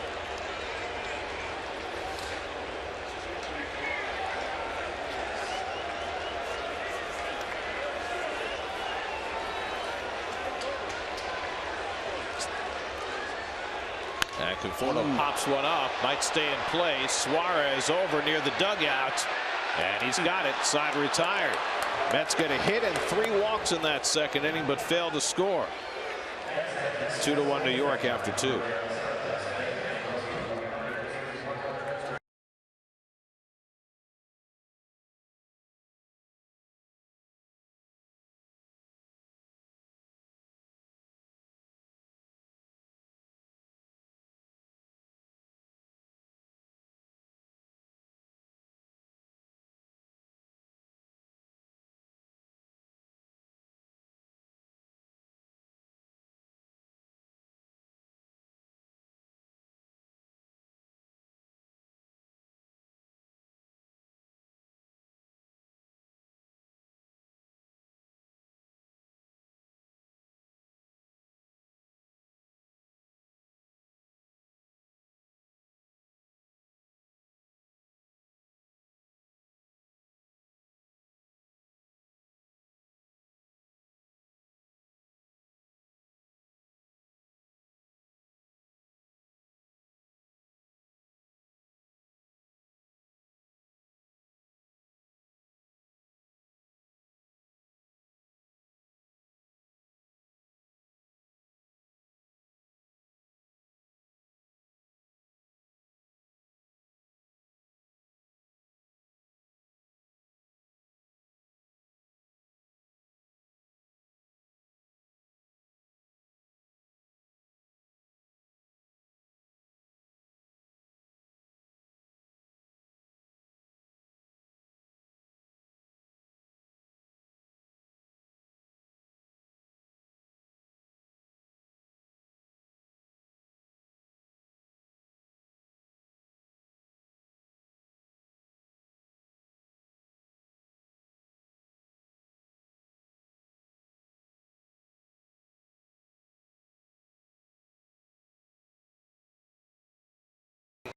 And Conforto pops one up, might stay in play. Suarez over near the dugout, and he's got it. Side retired. Mets get a hit and 3 walks in that second inning, but failed to score. 2-1 New York after 2.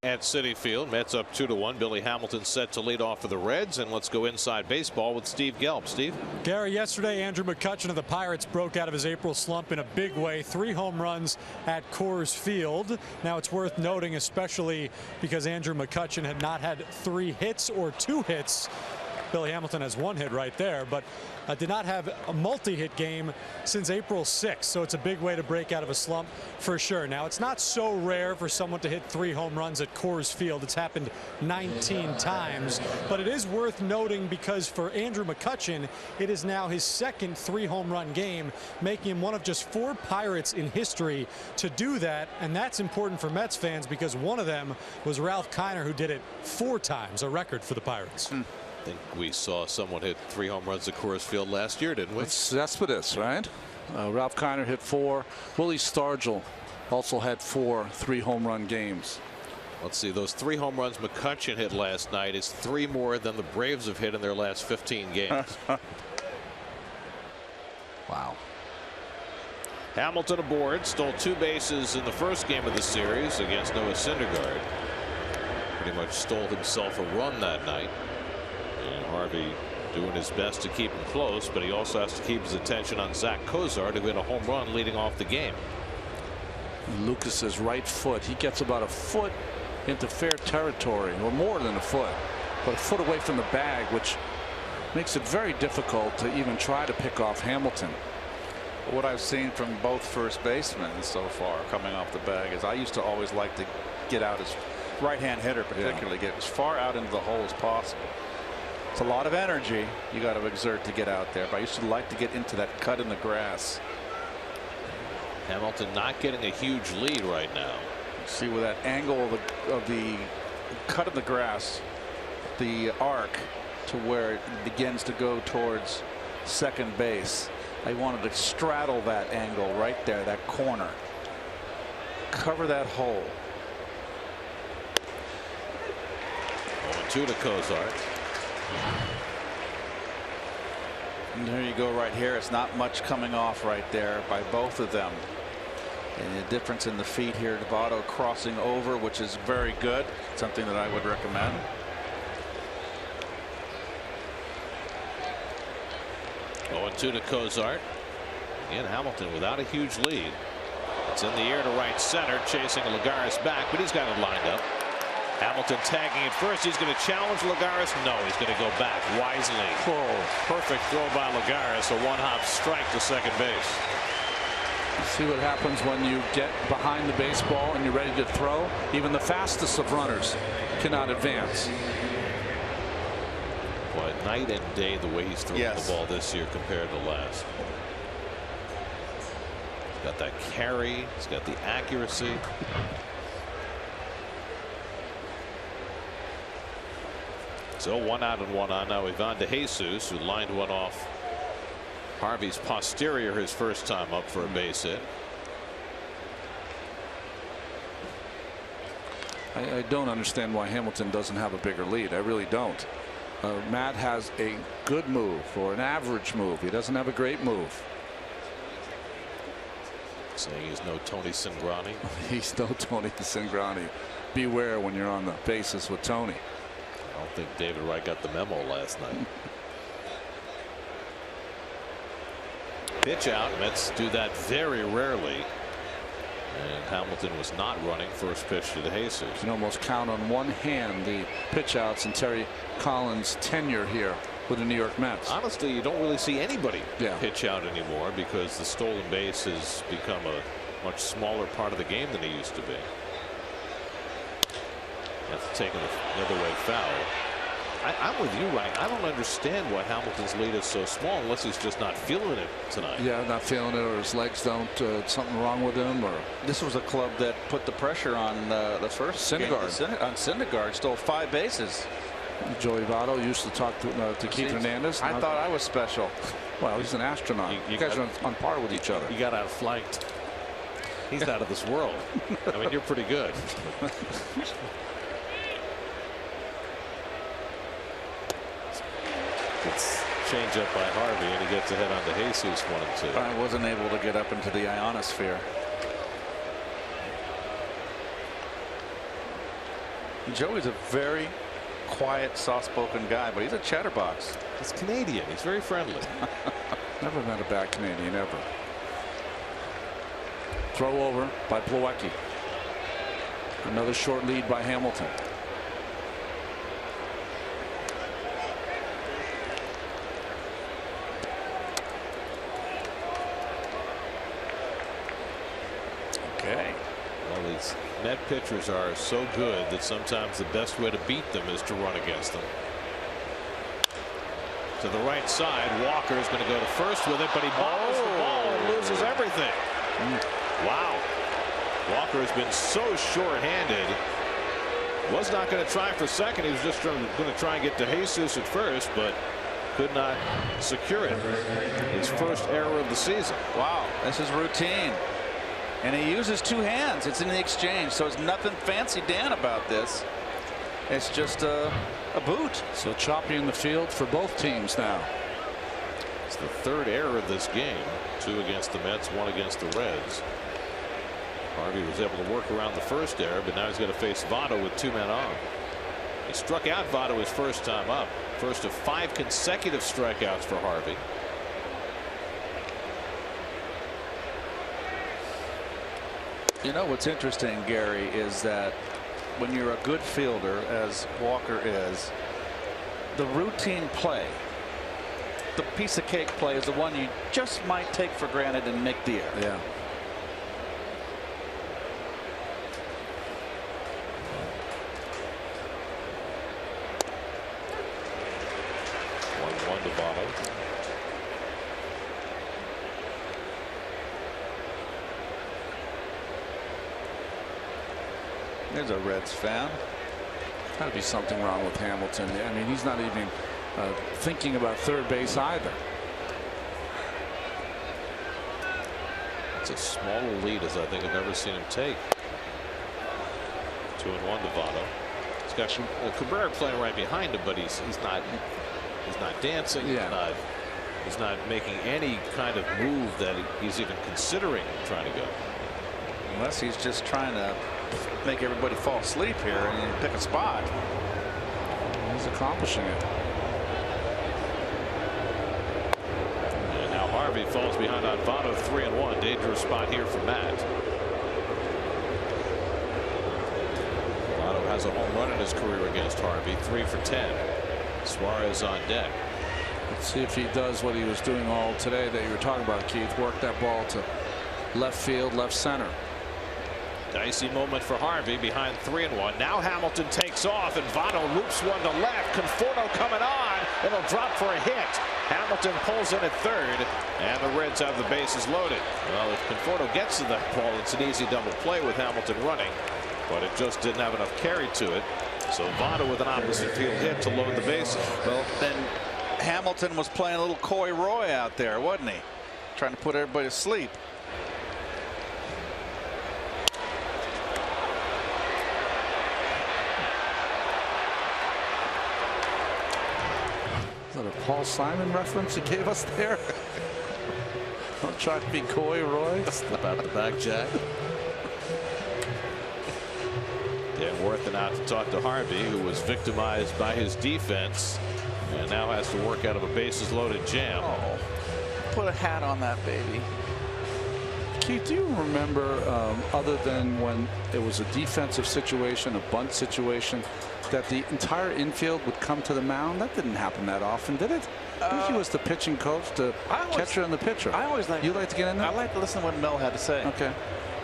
At Citi Field, Mets up 2-1. Billy Hamilton set to lead off for the Reds, and let's go inside baseball with Steve Gelb. Steve. Gary, yesterday Andrew McCutchen of the Pirates broke out of his April slump in a big way. 3 home runs at Coors Field. Now it's worth noting, especially because Andrew McCutchen had not had 3 hits or 2 hits. Billy Hamilton has 1 hit right there, but did not have a multi-hit game since April 6th. So it's a big way to break out of a slump for sure. Now, it's not so rare for someone to hit 3 home runs at Coors Field. It's happened 19 times. But it is worth noting because for Andrew McCutchen, it is now his second 3 home run game, making him one of just 4 Pirates in history to do that. And that's important for Mets fans because one of them was Ralph Kiner, who did it 4 times, a record for the Pirates. I think we saw someone hit 3 home runs at Coors Field last year, didn't we? It's Cespedes, right? Ralph Kiner hit 4. Willie Stargell also had 4 3 home run games. Let's see, those 3 home runs McCutchen hit last night is 3 more than the Braves have hit in their last 15 games. Wow. Hamilton aboard, stole 2 bases in the first game of the series against Noah Syndergaard. Pretty much stole himself a run that night. And Harvey doing his best to keep him close, but he also has to keep his attention on Zach Cozart, who hit a home run leading off the game. Lucas's right foot, he gets about a foot into fair territory, or more than a foot, but a foot away from the bag, which makes it very difficult to even try to pick off Hamilton. What I've seen from both first basemen so far coming off the bag is I used to always like to get out as right-hand hitter, particularly get as far out into the hole as possible. It's a lot of energy you got to exert to get out there, but I used to like to get into that cut in the grass. Hamilton not getting a huge lead right now. See where that angle of the cut of the grass, the arc to where it begins to go towards second base. I wanted to straddle that angle right there, that corner. Cover that hole. 0-2 to Cozart. And there you go right here. It's not much coming off right there by both of them. And the difference in the feet here, Votto crossing over, which is very good. Something that I would recommend. Going 2 to Cozart. Again, Hamilton without a huge lead. It's in the air to right center, chasing Lagares back, but he's got it lined up. Hamilton tagging it first. He's going to challenge Lagares. No, he's going to go back wisely. Perfect throw by Lagares. A 1-hop strike to second base. See what happens when you get behind the baseball and you're ready to throw. Even the fastest of runners cannot advance. Boy, night and day the way he's throwing the ball this year compared to last. He's got that carry. He's got the accuracy. So 1 out and 1 on. Now Ivan DeJesus, who lined one off Harvey's posterior his first time up for a base hit. I don't understand why Hamilton doesn't have a bigger lead. I really don't. Matt has a good move or an average move. He doesn't have a great move. Saying he's no Tony Cingrani. He's no Tony Cingrani. Beware when you're on the bases with Tony. I don't think David Wright got the memo last night. Pitch out. Mets do that very rarely. And Hamilton was not running. First pitch to DeJesus. You can almost count on one hand the pitch outs in Terry Collins' tenure here with the New York Mets. Honestly, you don't really see anybody pitch out anymore because the stolen base has become a much smaller part of the game than it used to be. That's taking another way foul. I'm with you, Ryan. I don't understand why Hamilton's lead is so small unless he's just not feeling it tonight. Yeah, not feeling it, or his legs don't. Something wrong with him, or this was a club that put the pressure on the first Syndergaard. On Syndergaard, stole 5 bases. Joey Votto used to talk to Keith Hernandez. I thought I was special. Well, he's an astronaut. You guys are on par with each other. You got outflanked. He's out of this world. I mean, you're pretty good. It's change up by Harvey, and he gets ahead on DeJesus 1-2. I wasn't able to get up into the ionosphere. Joey's a very quiet, soft-spoken guy, but he's a chatterbox. He's Canadian. He's very friendly. Never met a bad Canadian ever. Throw over by Plawecki. Another short lead by Hamilton. Okay. Well, these Met pitchers are so good that sometimes the best way to beat them is to run against them. To the right side, Walker is going to go to first with it, but he bobbles the ball and loses everything. Wow. Walker has been so short-handed. Was not going to try for second. He was just going to try and get to Jesus at first, but could not secure it. His first error of the season. Wow, this is routine. And he uses two hands. It's in the exchange, so it's nothing fancy Dan about this. It's just a boot. So choppy in the field for both teams now. It's the third error of this game. 2 against the Mets, 1 against the Reds. Harvey was able to work around the first error, but now he's got to face Votto with 2 men on. He struck out Votto his first time up. First of 5 consecutive strikeouts for Harvey. You know what's interesting, Gary, is that when you're a good fielder, as Walker is, the routine play, the piece of cake play, is the one you just might take for granted and make dear. Yeah. One to Votto. There's a Reds fan. Got to be something wrong with Hamilton. I mean, he's not even thinking about third base either. It's as small a lead as I think I've ever seen him take. 2-1 to Votto. He's got Cabrera playing right behind him, but he's not dancing. Yeah. He's not making any kind of move that he's even considering trying to go. Unless he's just trying to make everybody fall asleep here and pick a spot. He's accomplishing it. And now Harvey falls behind on Votto. 3-1. Dangerous spot here for Matt. Votto has a home run in his career against Harvey. 3 for 10. Suarez on deck. Let's see if he does what he was doing all today that you were talking about, Keith. Work that ball to left field, left center. Dicey moment for Harvey behind 3-1. Now Hamilton takes off and Votto loops one to left. Conforto coming on. It'll drop for a hit. Hamilton pulls in at third and the Reds have the bases loaded. Well, if Conforto gets to that ball, it's an easy double play with Hamilton running, but it just didn't have enough carry to it. So Votto with an opposite field hit to load the bases. Well, then Hamilton was playing a little Coy Roy out there, wasn't he? Trying to put everybody to sleep. Is that a Paul Simon reference he gave us there? Don't try to be Coy Roy. Slip out the back, Jack. Dan Worthen out to talk to Harvey, who was victimized by his defense and now has to work out of a bases loaded jam. Oh, put a hat on that baby. Keith, do you remember, other than when it was a defensive situation, a bunt situation, that the entire infield would come to the mound? That didn't happen that often, did it? I think he was the pitching coach, the catcher and the pitcher. I always like. You like to get in there? I like to listen to what Mel had to say. Okay.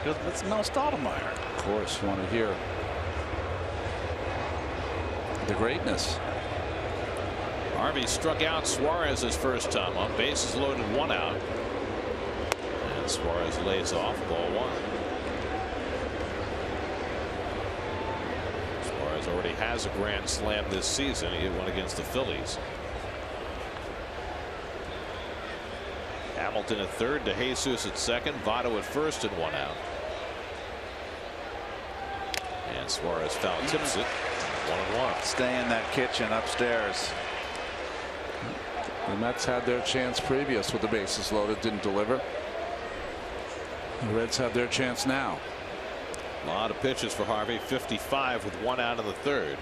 Because it's Mel Stottlemyre. Of course, you want to hear the greatness. Harvey struck out Suarez his first time up. Bases loaded, 1 out. And Suarez lays off, ball 1. Suarez already has a grand slam this season. He hit one against the Phillies. Hamilton at third to Jesus at second. Votto at first and 1 out. And Suarez foul tips it. 1-1. Stay in that kitchen upstairs. The Mets had their chance previous with the bases loaded, didn't deliver. The Reds have their chance now. A lot of pitches for Harvey. 55 with 1 out in the 3rd.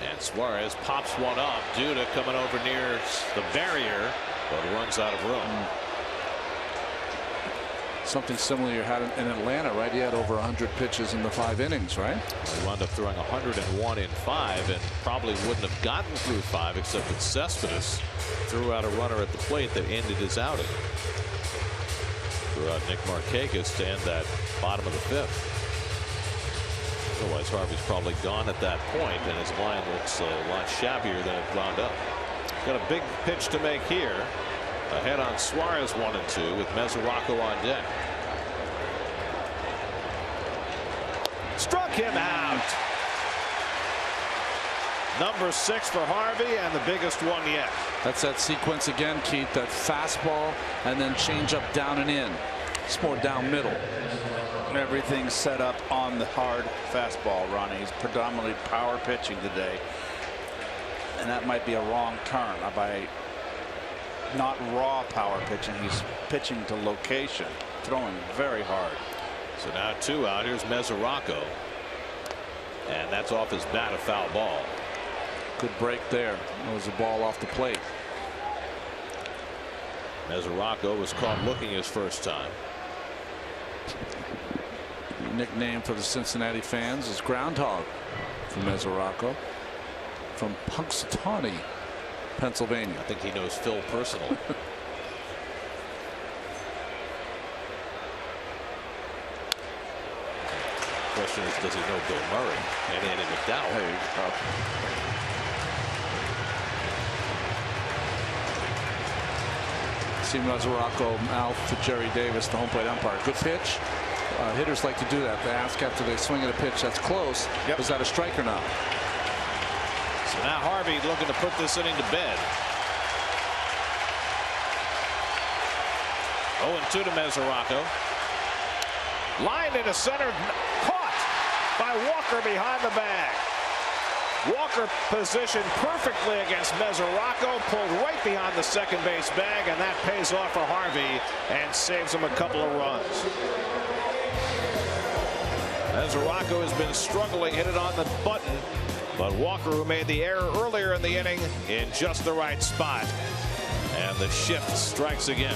And Suarez pops one up. Duda coming over near the barrier, but runs out of room. Something similar you had in Atlanta, right? He had over 100 pitches in the 5 innings, right? He wound up throwing 101 in 5 and probably wouldn't have gotten through 5 except that Cespedes threw out a runner at the plate that ended his outing. Threw out Nick Markakis to end that bottom of the 5th. Otherwise, Harvey's probably gone at that point, and his line looks a lot shabbier than it wound up. Got a big pitch to make here. Ahead on Suarez 1-2 with Mesoraco on deck. Struck him out. Number 6 for Harvey, and the biggest one yet. That's that sequence again, Keith. That fastball and then change up down and in. It's more down middle. Everything's set up on the hard fastball, Ronnie. He's predominantly power pitching today, and that might be a wrong turn by not raw power pitching. He's pitching to location, throwing very hard. So now 2 out. Here's Mesoraco, and that's off his bat, a foul ball. Good break there. That was a ball off the plate. Mesoraco was caught looking his first time. Nickname for the Cincinnati fans is Groundhog for Mesoraco from Punxsutawney, Pennsylvania. I think he knows Phil personally. Question is, does he know Bill Murray and Andy McDowell? There you go. See Mesoraco mouth to Jerry Davis, the home plate umpire. Good pitch. Hitters like to do that. They ask after they swing at a pitch that's close, is that a strike or not? So now Harvey looking to put this inning to bed. 0-2 to Mesoraco. Lined into center, caught by Walker behind the bag. Walker positioned perfectly against Mesoraco, pulled right behind the second base bag, and that pays off for Harvey and saves him a couple of runs. Mesoraco has been struggling, hit it on the button, but Walker, who made the error earlier in the inning, in just the right spot, and the shift strikes again.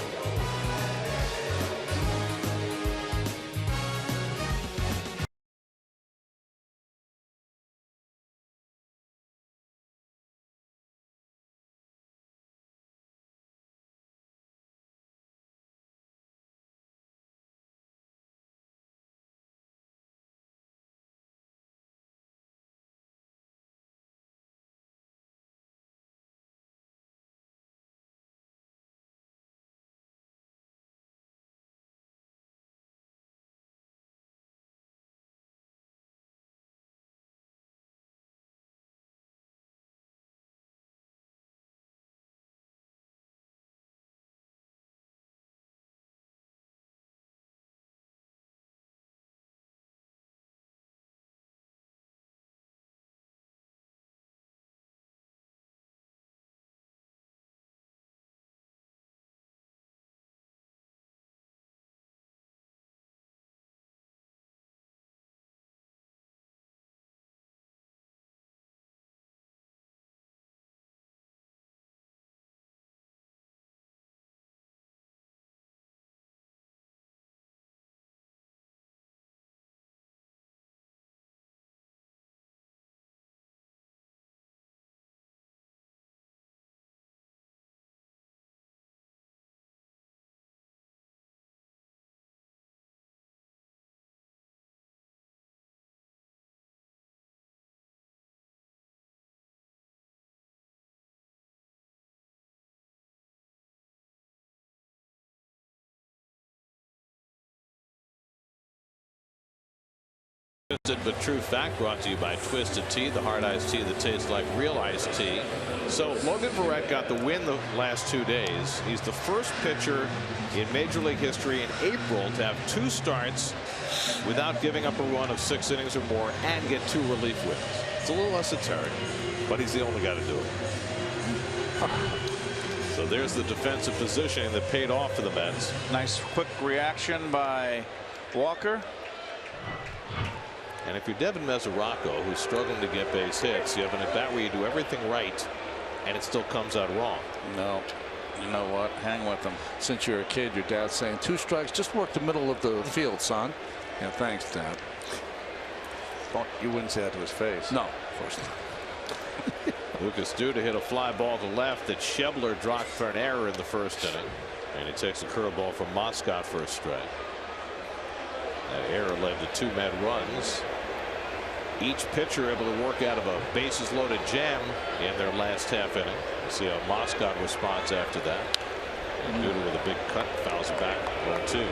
But true fact, brought to you by Twisted Tea, the hard iced tea that tastes like real iced tea. So Logan Verrett got the win the last 2 days. He's the first pitcher in Major League history in April to have 2 starts without giving up a run of 6 innings or more and get 2 relief wins. It's a little esoteric, but he's the only guy to do it. So there's the defensive positioning that paid off for the Mets. Nice quick reaction by Walker. And if you're Devin Mesoraco, who's struggling to get base hits, you have an at bat where you do everything right and it still comes out wrong. No. You know what? Hang with them. Since you're a kid, your dad's saying 2 strikes, just work the middle of the field, son. Yeah, thanks, Dad. You wouldn't say that to his face. No, of course not. Lucas Duda hit a fly ball to left that Schebler dropped for an error in the first inning. And he takes a curveball from Moscot for a strike. That error led to 2 Met runs. Each pitcher able to work out of a bases loaded jam in their last half inning. We'll see how Moscot responds after that. And Duda with a big cut fouls it back 1-2.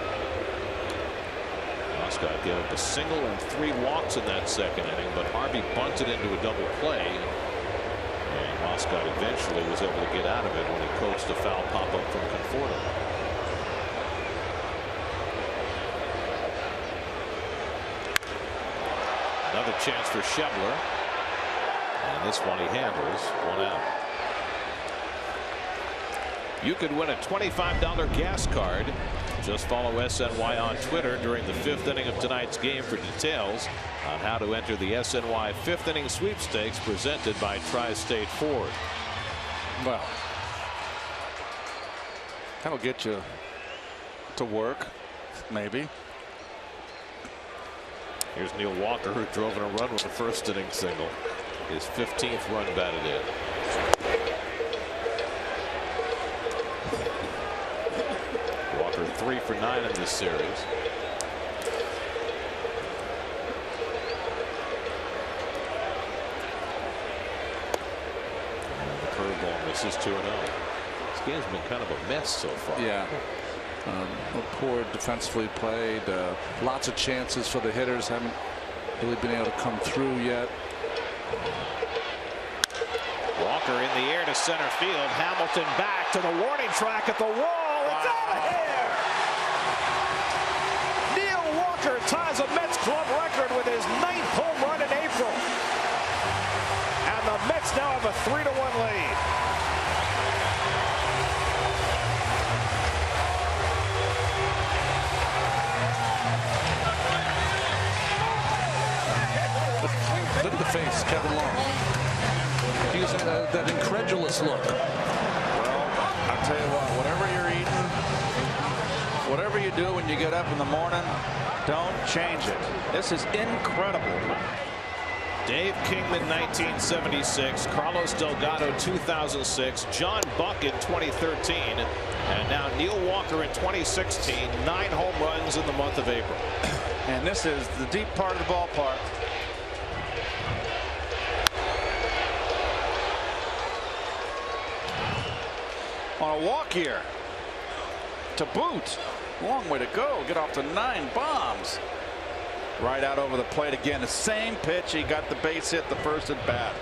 Moscot gave up a single and 3 walks in that second inning, but Harvey bunted into a double play. And Moscot eventually was able to get out of it when he coached a foul pop up from Conforto. Another chance for Schebler. And this one he handles. 1 out. You could win a $25 gas card. Just follow SNY on Twitter during the 5th inning of tonight's game for details on how to enter the SNY 5th inning sweepstakes presented by Tri-State Ford. Well, that'll get you to work, maybe. Here's Neil Walker, who drove in a run with the first inning single. His 15th run batted in. Walker 3 for 9 in this series. And the curveball misses 2-0. This game's been kind of a mess so far. Yeah. Poor defensively played. Lots of chances for the hitters. Haven't really been able to come through yet. Walker in the air to center field. Hamilton back to the warning track at the wall. It's out of here. Neil Walker ties a Mets club record with his 9th home run in April. And the Mets now have a 3-1 lead. Look at the face, Kevin Long. He's that incredulous look. Well, I'll tell you what, whatever you're eating, whatever you do when you get up in the morning, don't change it. This is incredible. Dave Kingman 1976, Carlos Delgado 2006, John Buck in 2013, and now Neil Walker in 2016. 9 home runs in the month of April. And this is the deep part of the ballpark. On a walk here to boot. Long way to go. Get off to 9 bombs. Right out over the plate again. The same pitch. He got the base hit the first at bat.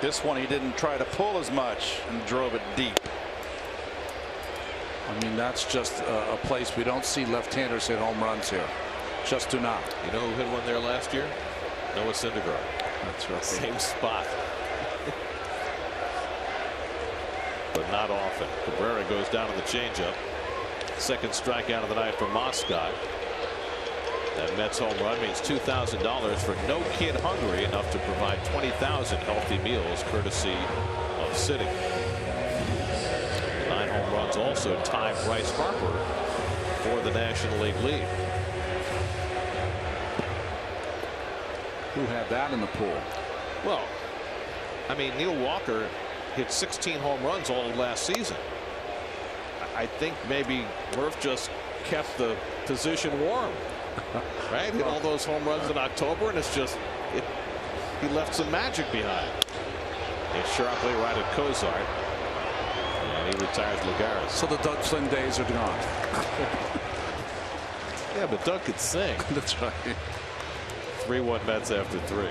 This one he didn't try to pull as much and drove it deep. I mean, that's just a place we don't see left-handers hit home runs here. Just do not. You know who hit one there last year? Noah Syndergaard. That's right. Same spot. But not often. Cabrera goes down to the changeup. Second strikeout of the night for Moscot. That Mets home run means $2,000 for No Kid Hungry, enough to provide 20,000 healthy meals courtesy of City. 9 home runs also tied Bryce Harper for the National League lead. Who had that in the pool? Well, I mean, Neil Walker hit 16 home runs all of last season. I think maybe Murph just kept the position warm. Right? Hit all those home runs in October, and it's just he left some magic behind. It's sharply right at Cozart, and he retires Lagares. So the Doug Flynn days are gone. Yeah, but Doug could sing. That's right. 3-1 Mets after 3.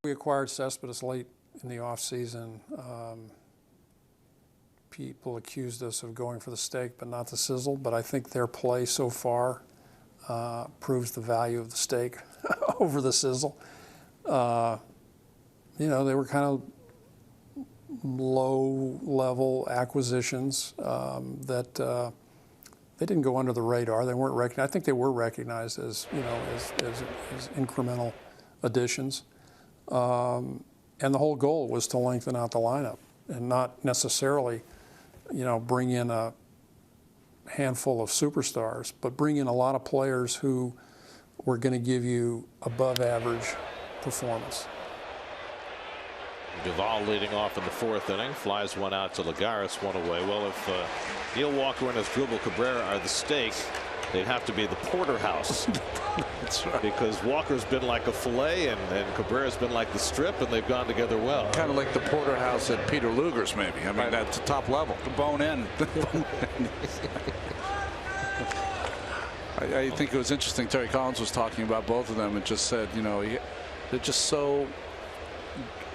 we acquired Cespedes late in the offseason, people accused us of going for the steak but not the sizzle. But I think their play so far proves the value of the steak over the sizzle. You know, they were kind of low-level acquisitions that they didn't go under the radar. They weren't recognized. I think they were recognized as, you know, as incremental additions. And the whole goal was to lengthen out the lineup and not necessarily, you know, bring in a handful of superstars, but bring in a lot of players who were going to give you above-average performance. Duvall leading off in the 4th inning, flies one out to Lagares, one away. Well, if Neil Walker and Asdrubal Cabrera are the steak, they'd have to be the porterhouse. That's right. Because Walker's been like a fillet and Cabrera's been like the strip, and they've gone together well. Kind of like the porterhouse at Peter Luger's, maybe. I mean, that's the top level. The bone in. I think it was interesting. Terry Collins was talking about both of them and just said, you know, they're just so.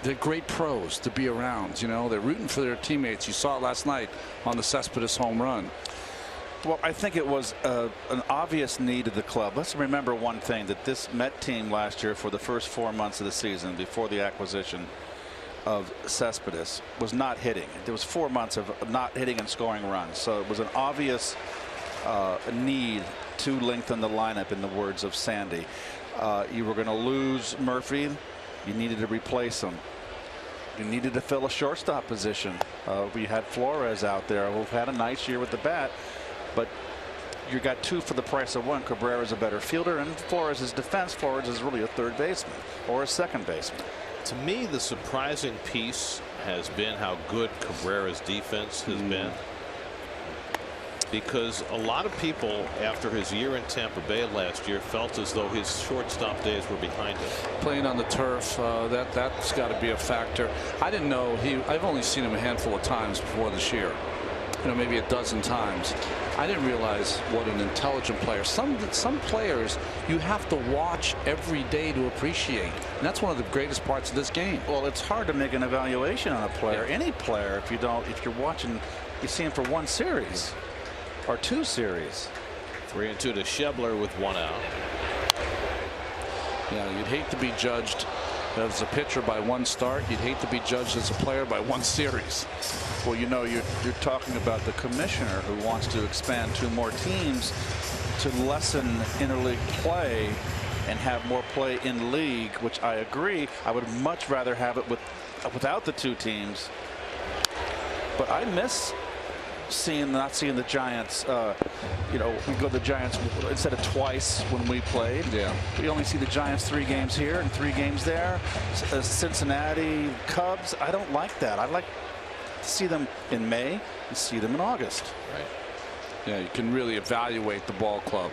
They're great pros to be around. You know, they're rooting for their teammates. You saw it last night on the Cespedes home run. Well, I think it was an obvious need of the club. Let's remember one thing, that this Met team last year, for the first 4 months of the season before the acquisition of Cespedes, was not hitting. There was 4 months of not hitting and scoring runs. So it was an obvious need to lengthen the lineup, in the words of Sandy. You were going to lose Murphy. You needed to replace him. You needed to fill a shortstop position. We had Flores out there, who've had a nice year with the bat, but you got 2 for the price of 1. Cabrera is a better fielder, and Flores is defense. Flores is really a third baseman or a second baseman. To me, the surprising piece has been how good Cabrera's defense has been. Because a lot of people, after his year in Tampa Bay last year, felt as though his shortstop days were behind him. Playing on the turf, that's got to be a factor. I didn't know I've only seen him a handful of times before this year. You know, maybe a dozen times. I didn't realize what an intelligent player. Some players you have to watch every day to appreciate, and that's one of the greatest parts of this game. Well, it's hard to make an evaluation on a player, any player, if you're watching, you see him for 1 series. Or 2 series. 3-2 to Schebler with 1 out. Yeah, you'd hate to be judged as a pitcher by 1 start. You'd hate to be judged as a player by 1 series. Well, you know, you're talking about the commissioner who wants to expand 2 more teams to lessen interleague play and have more play in league, which I agree. I would much rather have it without the 2 teams. But I miss not seeing the Giants. You know, we go to the Giants instead of twice when we played. Yeah. We only see the Giants 3 games here and 3 games there. Cincinnati, Cubs. I don't like that. I like to see them in May and see them in August. Right. Yeah, you can really evaluate the ball club.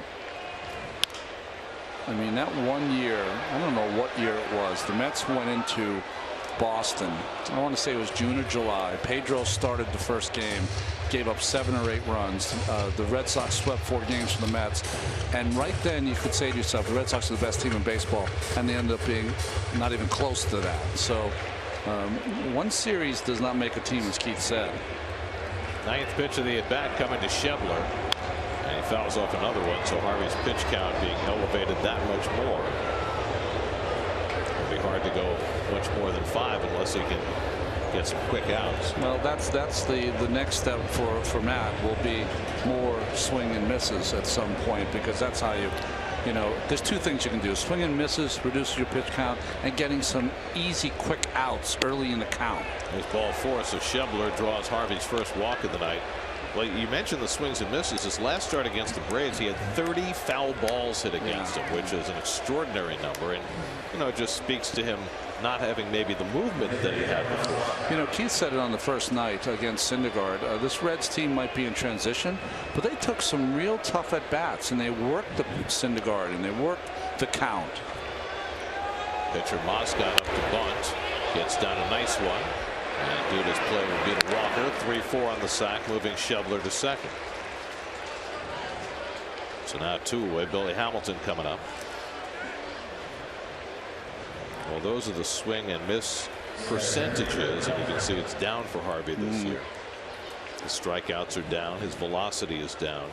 I mean, that 1 year, I don't know what year it was. The Mets went into Boston. I want to say it was June or July. Pedro started the first game, gave up 7 or 8 runs. The Red Sox swept 4 games from the Mets, and right then you could say to yourself, the Red Sox are the best team in baseball, and they ended up being not even close to that. So 1 series does not make a team, as Keith said. 9th pitch of the at-bat coming to Schebler, and he fouls off another one, so Harvey's pitch count being elevated that much more. It'll be hard to go much more than 5 unless he can get some quick outs. Well, that's the next step for Matt will be more swing and misses at some point, because that's how you know, there's 2 things you can do: swing and misses, reduce your pitch count, and getting some easy quick outs early in the count. There's ball 4, so Schebler draws Harvey's first walk of the night. Well, you mentioned the swings and misses. His last start against the Braves, he had 30 foul balls hit against him, which is an extraordinary number. And, you know, it just speaks to him not having maybe the movement that he had before. You know, Keith said it on the first night against Syndergaard. This Reds team might be in transition, but they took some real tough at-bats, and they worked the Syndergaard, and they worked the count. Pitcher Moscot up to bunt. Gets down a nice one. And Duda's play will be to Walker. 3-4 on the sack, moving Schebler to second. So now 2 away. Billy Hamilton coming up. Well, those are the swing and miss percentages, and you can see it's down for Harvey this year. His strikeouts are down. His velocity is down.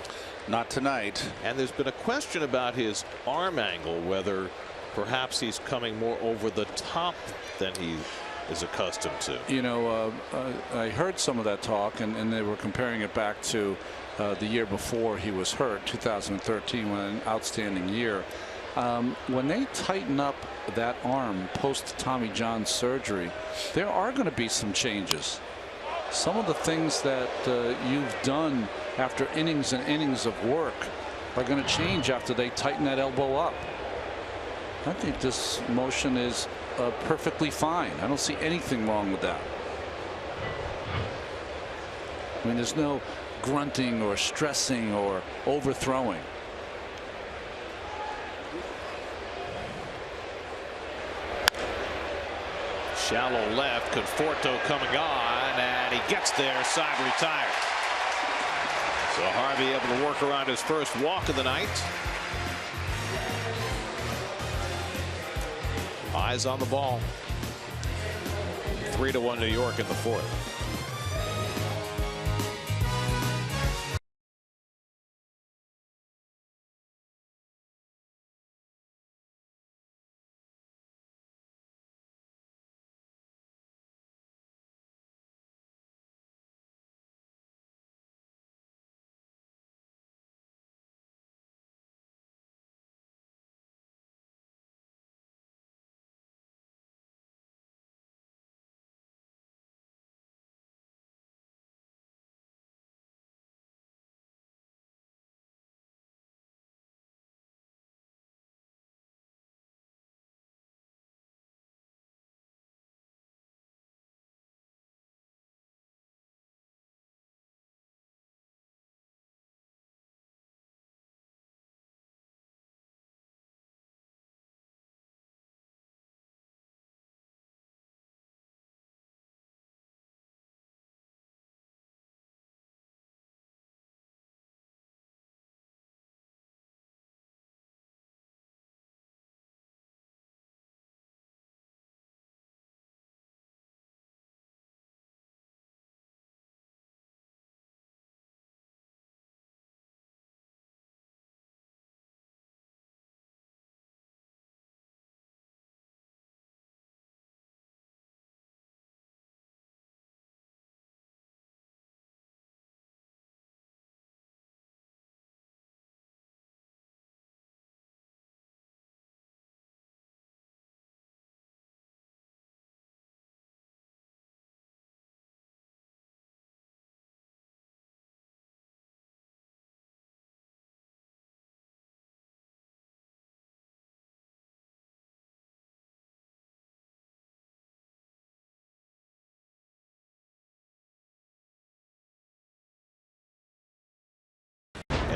Not tonight. And there's been a question about his arm angle, whether perhaps he's coming more over the top than he is accustomed to. You know, I heard some of that talk, and they were comparing it back to the year before he was hurt, 2013, when an outstanding year. When they tighten up that arm post Tommy John surgery, there are going to be some changes. Some of the things that you've done after innings and innings of work are going to change after they tighten that elbow up. I think this motion is perfectly fine. I don't see anything wrong with that. I mean, there's no grunting or stressing or overthrowing. Shallow left. Conforto coming on, and he gets there. Side retired. So Harvey able to work around his first walk of the night. Eyes on the ball. 3-1 New York in the fourth.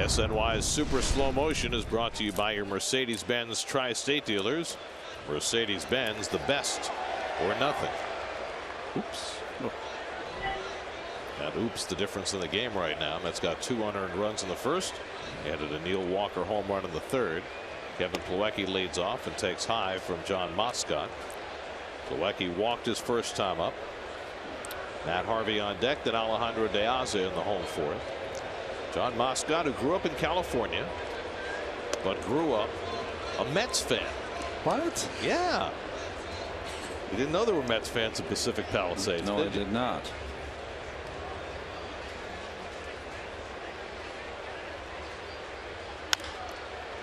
SNY's Super Slow Motion is brought to you by your Mercedes-Benz Tri-State dealers. Mercedes-Benz, the best or nothing. Oops. And oops, the difference in the game right now. Mets got 2 unearned runs in the first. Added a Neil Walker home run in the third. Kevin Plawecki leads off and takes high from John Moscot. Plawecki walked his first time up. Matt Harvey on deck, then Alejandro De Aza in the home fourth. John Moscot, who grew up in California, but grew up a Mets fan. What? Yeah. You didn't know there were Mets fans in Pacific Palisades? No, I did not.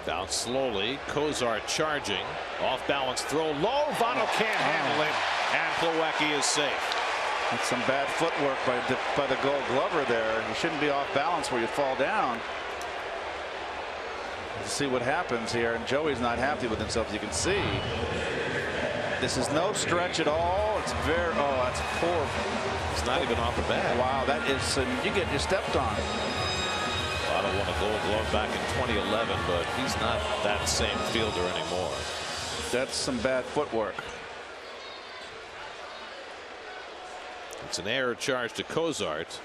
Down slowly. Cozart charging. Off balance throw low. Votto can't handle it. And Plawecki is safe. That's some bad footwork by the Gold Glover there. You shouldn't be off balance where you fall down. Let's see what happens here. And Joey's not happy with himself. You can see this is no stretch at all. It's very that's poor. It's not even off the bat. Wow, that is you stepped on. Votto won a Gold Glove back in 2011, but he's not that same fielder anymore. That's some bad footwork. It's an error charge to Cozart.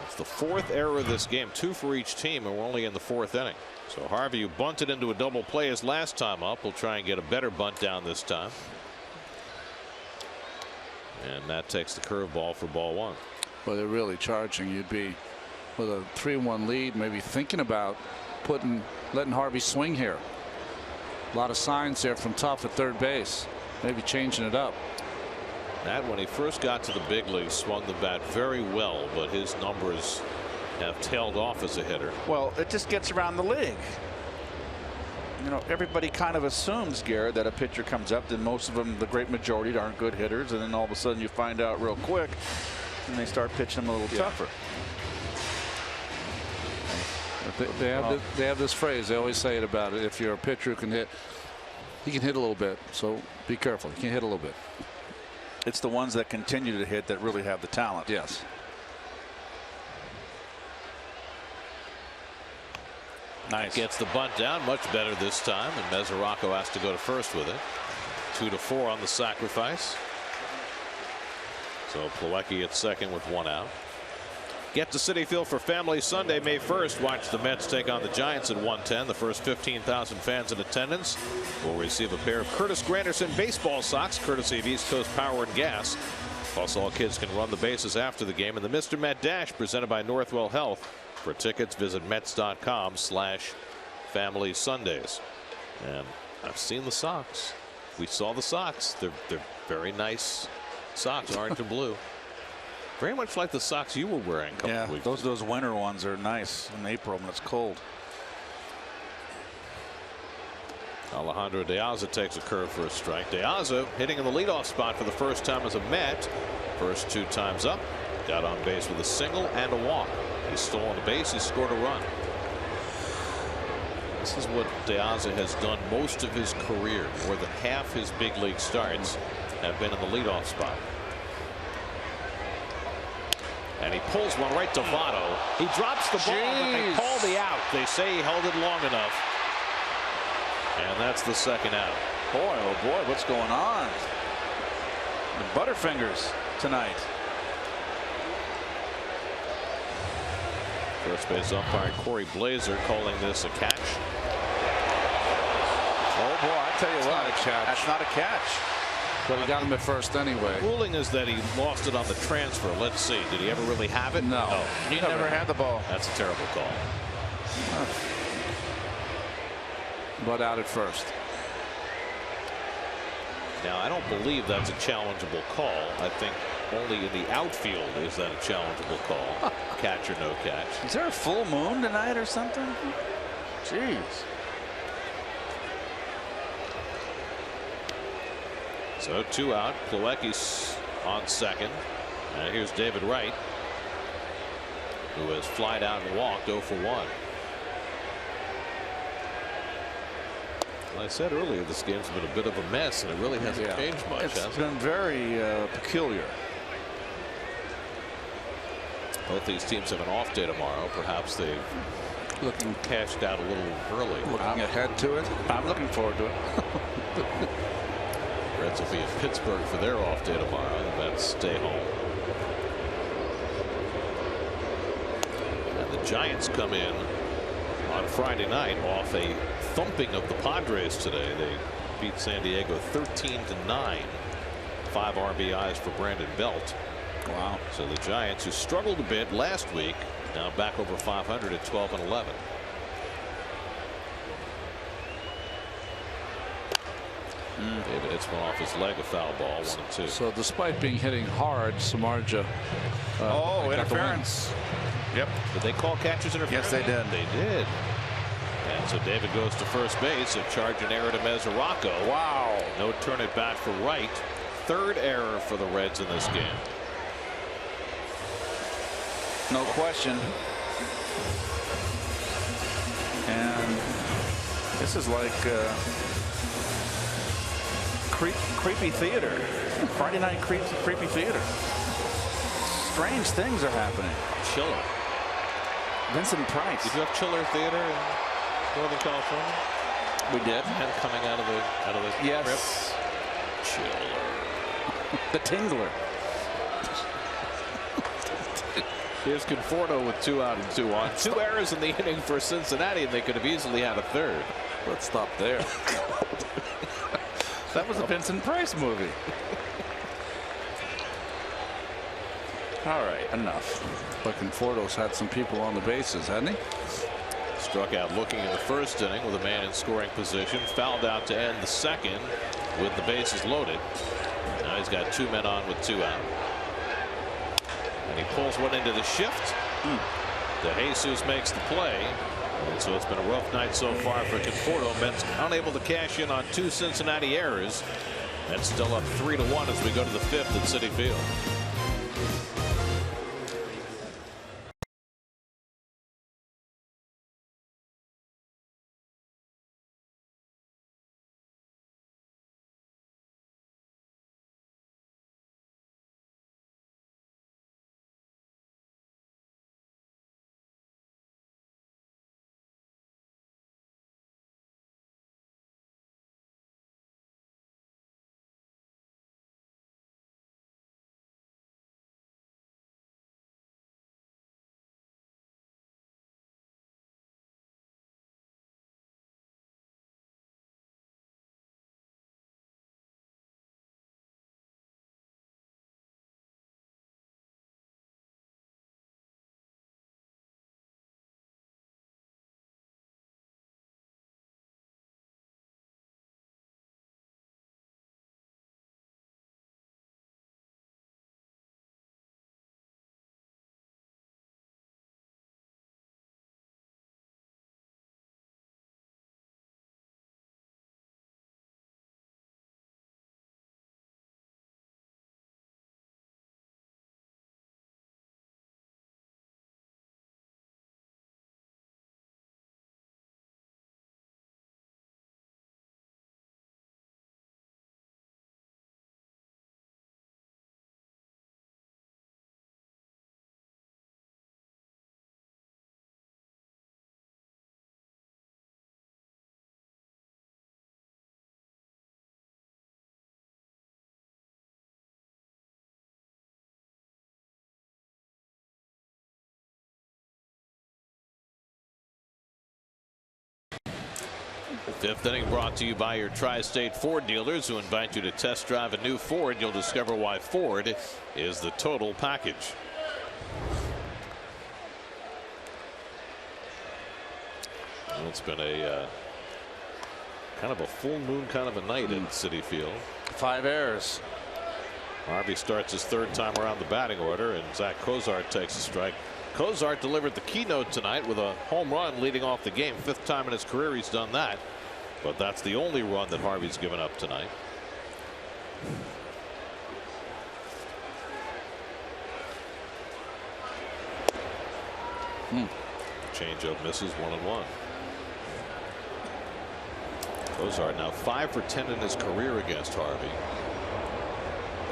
It's the fourth error of this game, 2 for each team, and we're only in the fourth inning. So Harvey, who bunted into a double play his last time up, will try and get a better bunt down this time. And that takes the curveball for ball one. Well, they're really charging. You'd be with a 3-1 lead, maybe thinking about letting Harvey swing here. A lot of signs there from Tough at third base. Maybe changing it up. Matt, when he first got to the big leagues, swung the bat very well, but his numbers have tailed off as a hitter. Well, it just gets around the league. You know, everybody kind of assumes, Garrett, that a pitcher comes up, then most of them, the great majority, aren't good hitters, and then all of a sudden you find out real quick, and they start pitching them a little tougher. They have this phrase. They always say it about it. If you're a pitcher who can hit, he can hit a little bit. So be careful. He can hit a little bit. It's the ones that continue to hit that really have the talent. Yes. Nice. Gets the bunt down much better this time, and Mesoraco has to go to first with it. 2-4 on the sacrifice. So Plawecki at second with one out. Get to Citi Field for Family Sunday, May 1st. Watch the Mets take on the Giants at 1:10. The first 15,000 fans in attendance will receive a pair of Curtis Granderson baseball socks, courtesy of East Coast Power and Gas. Plus, all kids can run the bases after the game. And the Mr. Met Dash presented by Northwell Health. For tickets, visit Mets.com/Family Sundays. And I've seen the socks. We saw the socks. They're very nice socks, orange and blue. Very much like the socks you were wearing a couple of weeks ago. Those winter ones are nice in April when it's cold. Alejandro De Aza takes a curve for a strike. De Aza hitting in the leadoff spot for the first time as a Met. First 2 times up. Got on base with a single and a walk. He stole on the base. He scored a run. This is what De Aza has done most of his career. More than half his big league starts have been in the leadoff spot. And he pulls one right to Votto. He drops the ball, but they call the out. They say he held it long enough. And that's the second out. Boy, oh boy, what's going on? The Butterfingers tonight. First base umpire Corey Blazer calling this a catch. Oh boy, I tell you what, that's not a catch. But he got him at first anyway. Ruling is that he lost it on the transfer. Let's see. Did he ever really have it? No. He never had the ball. That's a terrible call. But out at first. Now, I don't believe that's a challengeable call. I think only in the outfield is that a challengeable call. Catch or no catch. Is there a full moon tonight or something? Jeez. So 2 out. Plawecki's on second. And here's David Wright, who has flied out and walked 0 for 1. Well, I said earlier this game's been a bit of a mess, and it really hasn't changed much. It's been very peculiar. Both these teams have an off day tomorrow. Perhaps they've cashed out a little early. Looking ahead to it. I'm looking forward to it. Reds will be in Pittsburgh for their off day tomorrow. The Mets stay home. And the Giants come in on Friday night off a thumping of the Padres today. They beat San Diego 13-9. 5 RBIs for Brandon Belt. Wow. So the Giants, who struggled a bit last week, now back over 500 at 12-11. David hits one off his leg, a foul ball, 1-2. So despite being hitting hard, Samardzija. Interference. Yep. Did they call catcher's interference? Yes, they did. They did. And so David goes to first base, a charge and error to Mesoraco. Wow. No turn at bat for Wright. 3rd error for the Reds in this game. No question. And this is like creepy theater. Friday night creepy theater. Strange things are happening. Chiller. Vincent Price. Did you have Chiller Theater in Northern California? We did. And coming out of the yes. Crypt? Chiller. The Tingler. Here's Conforto with 2 out and 2 on. 2 errors in the inning for Cincinnati, and they could have easily had a third. Let's stop there. That was a Vincent Price movie. All right, enough. But Conforto's had some people on the bases, hasn't he? Struck out looking in the first inning with a man in scoring position. Fouled out to end the second with the bases loaded. Now he's got 2 men on with 2 out. And he pulls one into the shift. De Jesus makes the play. And so it's been a rough night so far for Conforto. Mets unable to cash in on 2 Cincinnati errors. That's still up 3-1 as we go to the 5th at Citi Field. Fifth inning brought to you by your Tri-State Ford dealers, who invite you to test drive a new Ford. You'll discover why Ford is the total package. Well, it's been a kind of a full moon kind of a night at Citi Field. 5 errors. Harvey starts his 3rd time around the batting order, and Zach Cozart takes a strike. Cozart delivered the keynote tonight with a home run leading off the game. 5th time in his career he's done that. But that's the only run that Harvey's given up tonight. Changeup misses, 1-1. Cozart now 5 for 10 in his career against Harvey.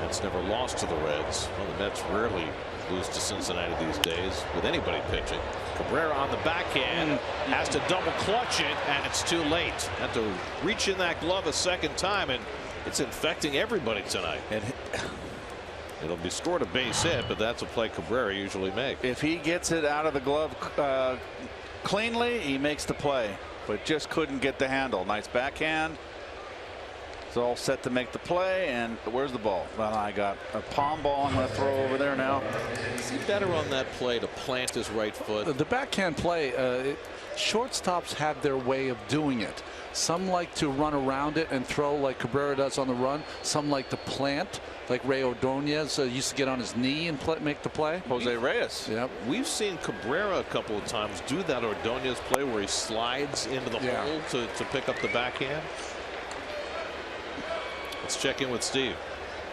That's never lost to the Reds. Well, the Mets rarely lose to Cincinnati these days with anybody pitching. Cabrera on the backhand has to double clutch it, and it's too late. Had to reach in that glove a second time, and it's infecting everybody tonight. And it'll be scored a base hit, but that's a play Cabrera usually makes. If he gets it out of the glove cleanly, he makes the play, but just couldn't get the handle. Nice backhand. It's all set to make the play, and where's the ball? Well, I got a palm ball I'm going to throw over there now. Is he better on that play to plant his right foot? The backhand play, shortstops have their way of doing it. Some like to run around it and throw like Cabrera does on the run. Some like to plant, like Ray Ordonez used to get on his knee and make the play. Jose Reyes. Yep. We've seen Cabrera a couple of times do that Ordonez play where he slides into the hole to pick up the backhand. Let's check in with Steve.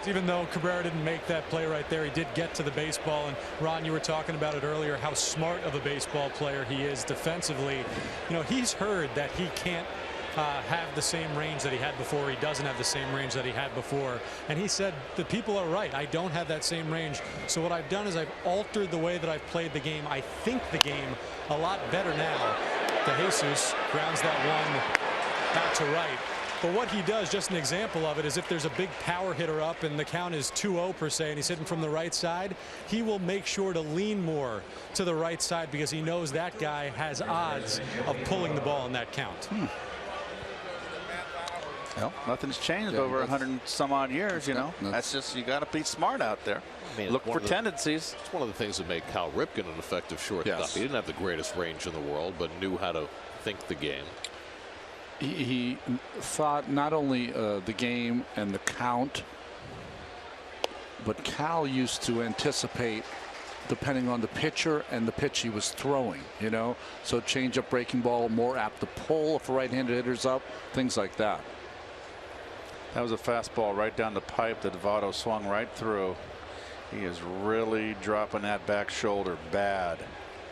Even though Cabrera didn't make that play right there, he did get to the baseball. And Ron, you were talking about it earlier, how smart of a baseball player he is defensively. You know, he's heard that he can't have the same range that he had before. He doesn't have the same range that he had before. And he said, the people are right. I don't have that same range. So what I've done is I've altered the way that I've played the game. I think the game a lot better now. De Jesus grounds that one out to right. But what he does, just an example of it, is if there's a big power hitter up and the count is 2-0 per se, and he's hitting from the right side, he will make sure to lean more to the right side because he knows that guy has odds of pulling the ball in that count. Well, nothing's changed over 100 and some odd years, you know. That's just, you got to be smart out there. I mean, look for tendencies. It's one of the things that made Cal Ripken an effective shortstop. Yes. He didn't have the greatest range in the world, but knew how to think the game. He thought not only the game and the count, but Cal used to anticipate depending on the pitcher and the pitch he was throwing, you know. So change up, breaking ball, more apt to pull if a right-handed hitter's up, things like that. That was a fastball right down the pipe that Votto swung right through. He is really dropping that back shoulder bad.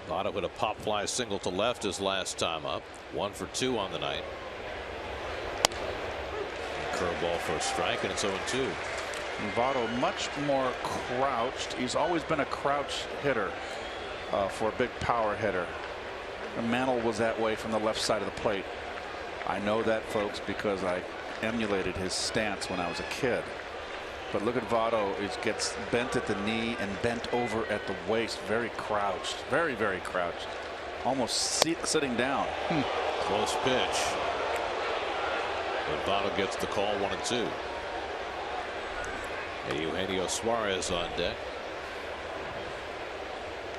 Votto with a pop fly single to left his last time up. 1 for 2 on the night. Curveball for a strike, and it's 0-2. Votto much more crouched. He's always been a crouch hitter for a big power hitter. Mantle was that way from the left side of the plate. I know that, folks, because I emulated his stance when I was a kid. But look at Votto. He gets bent at the knee and bent over at the waist. Very crouched. Very, very crouched. Almost sitting down. Close pitch. But Votto gets the call. 1-2. Eugenio Suarez on deck.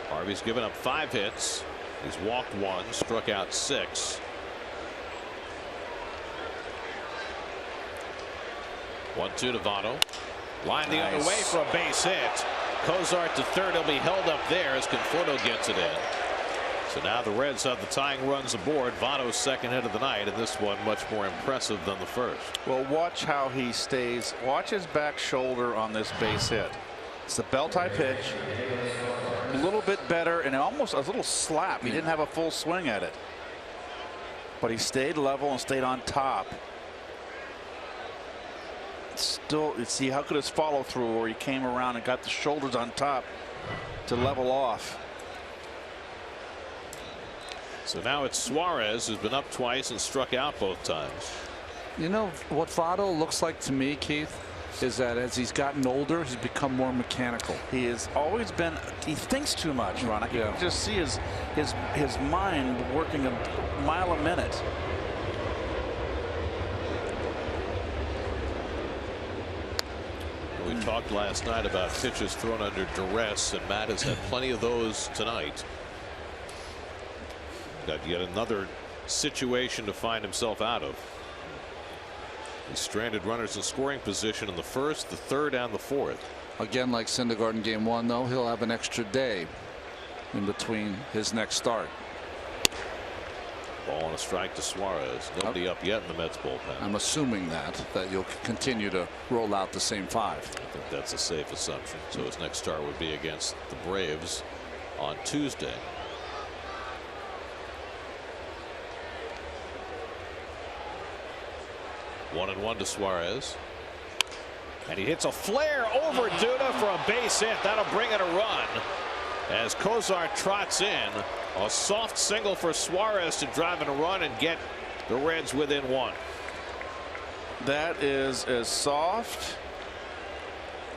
Harvey's given up 5 hits. He's walked 1, struck out 6. 1-2 to Votto. Line the other way for a base hit. Cozart to third. He'll be held up there as Conforto gets it in. So now the Reds have the tying runs aboard. Votto's second hit of the night, and this one much more impressive than the first. Well, watch how he stays. Watch his back shoulder on this base hit. It's the belt-high pitch. A little bit better and almost a little slap. He didn't have a full swing at it. But he stayed level and stayed on top. Still, see, how could his follow through where he came around and got the shoulders on top to level off. So now it's Suarez, who's been up twice and struck out both times. You know what Votto looks like to me, Keith, is that as he's gotten older, he's become more mechanical. He has always been. He thinks too much, Ron. I can just see his mind working a mile a minute. We talked last night about pitches thrown under duress, and Matt has had plenty of those tonight. Got yet another situation to find himself out of. He stranded runners in scoring position in the first, the third, and the fourth. Again, like Syndergaard in game 1, though, he'll have an extra day in between his next start. Ball and a strike to Suarez. Nobody up yet in the Mets bullpen. I'm assuming that you'll continue to roll out the same 5. I think that's a safe assumption. So his next start would be against the Braves on Tuesday. One and 1 to Suarez. And he hits a flare over Duda for a base hit. That'll bring in a run as Cozart trots in. A soft single for Suarez to drive in a run and get the Reds within 1. That is as soft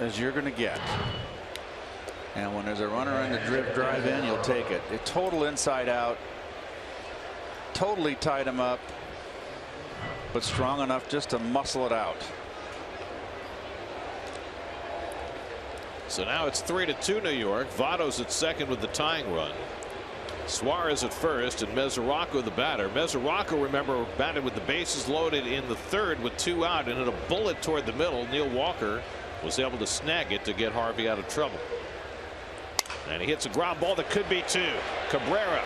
as you're going to get. And when there's a runner in the drive in, you'll take it. A total inside out. Totally tied him up, but strong enough just to muscle it out. So now it's 3-2 New York. Votto's at second with the tying run. Suarez at first and Mesoraco the batter. Mesoraco, remember, batted with the bases loaded in the third with 2 out and hit a bullet toward the middle. Neil Walker was able to snag it to get Harvey out of trouble. And he hits a ground ball that could be 2. Cabrera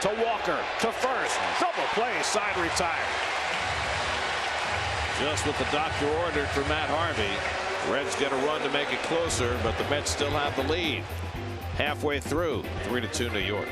to Walker to first. Double play, side retired. Just what the doctor ordered for Matt Harvey. Reds get a run to make it closer, but the Mets still have the lead. Halfway through, 3-2 New York.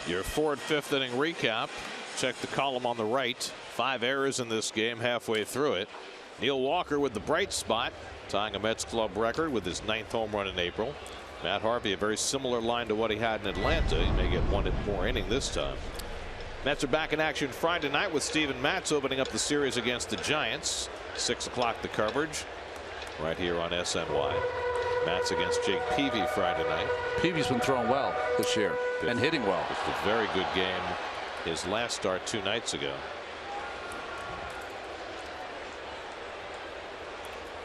Your 4th, 5th inning recap. Check the column on the right. 5 errors in this game halfway through it. Neil Walker with the bright spot, tying a Mets club record with his 9th home run in April. Matt Harvey, a very similar line to what he had in Atlanta. He may get one more inning this time. Mets are back in action Friday night with Steven Matz opening up the series against the Giants. 6 o'clock the coverage right here on SNY. Matz against Jake Peavy Friday night. Peavy's been throwing well this year and hitting well. It's a very good game. His last start 2 nights ago.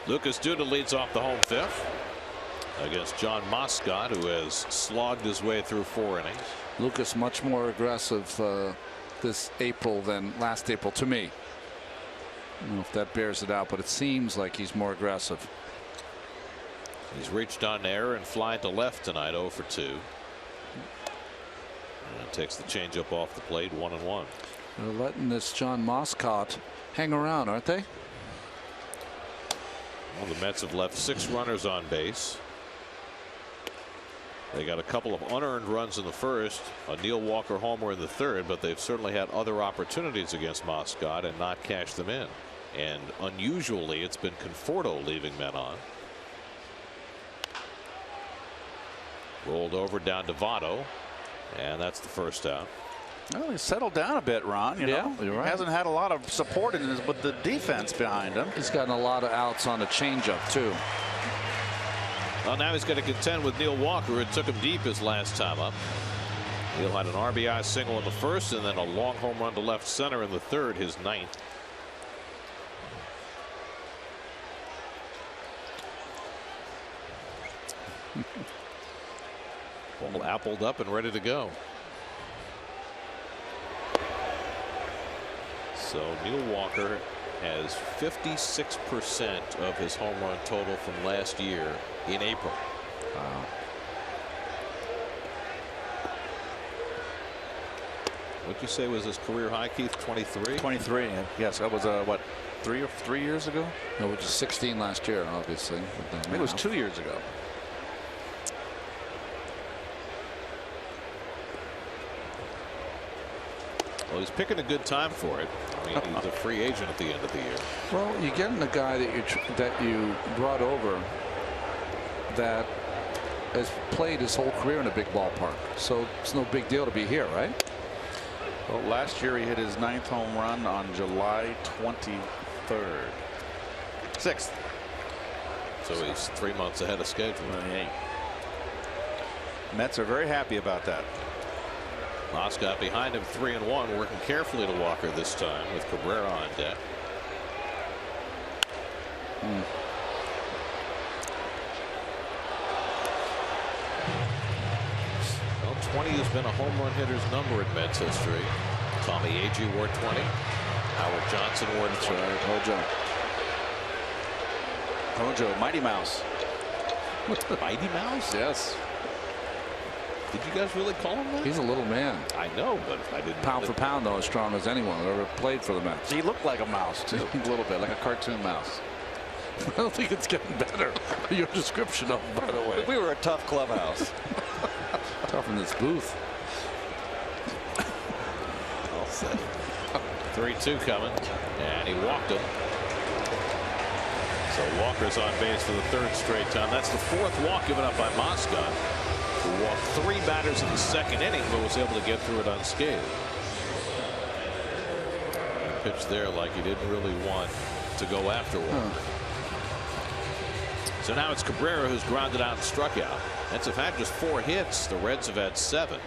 Lucas Duda leads off the home 5th against John Moscot, who has slogged his way through 4 innings. Lucas much more aggressive this April than last April to me. I don't know if that bears it out, but it seems like he's more aggressive. He's reached on air and flying to left tonight, 0 for 2. And takes the changeup off the plate, 1-1. They're letting this John Moscot hang around, aren't they? Well, the Mets have left 6 runners on base. They got a couple of unearned runs in the 1st, a Neil Walker homer in the 3rd, but they've certainly had other opportunities against Moscot and not cashed them in. And unusually, it's been Conforto leaving men on. Rolled over down to Votto, and that's the 1st out. Well, he's settled down a bit, Ron. You know, you're right. He hasn't had a lot of support in his, with the defense behind him. He's gotten a lot of outs on the changeup too. Well, now he's going to contend with Neil Walker. It took him deep his last time up. Neil had an RBI single in the 1st and then a long home run to left center in the 3rd, his 9th. All appled up and ready to go. So Neil Walker has 56% of his home run total from last year in April. Wow. What'd you say was his career high, Keith? 23? 23. Yes, that was what, 3 years ago? No, which is 16 last year, obviously. I think it was 2 years ago. Well, he's picking a good time for it. I mean, he's a free agent at the end of the year. Well, you're getting a guy that you brought over that has played his whole career in a big ballpark, so it's no big deal to be here, right? Well, last year he hit his 9th home run on July 23rd. 6th. So he's 3 months ahead of schedule. Mets are very happy about that. Moscot behind him, 3-1, working carefully to Walker this time with Cabrera on deck. Well, 20 has been a home run hitter's number in Mets history. Tommy Agee wore 20. Howard Johnson wore 20. Hojo, Mighty Mouse. Mighty Mouse? Yes. Did you guys really call him that? He's a little man. I know, but I didn't. Pound for pound, though, as strong as anyone that ever played for the Mets. He looked like a mouse, too. A little bit, like a cartoon mouse. I don't think it's getting better. Your description of him, by the way. We were a tough clubhouse. Tough in this booth. All set. 3-2 coming, and he walked him. So Walker's on base for the 3rd straight time. That's the 4th walk given up by Moscot, who walked 3 batters in the 2nd inning, but was able to get through it unscathed. He pitched there like he didn't really want to go after Walker. So now it's Cabrera who's grounded out and struck out. Mets have had just 4 hits. The Reds have had 7.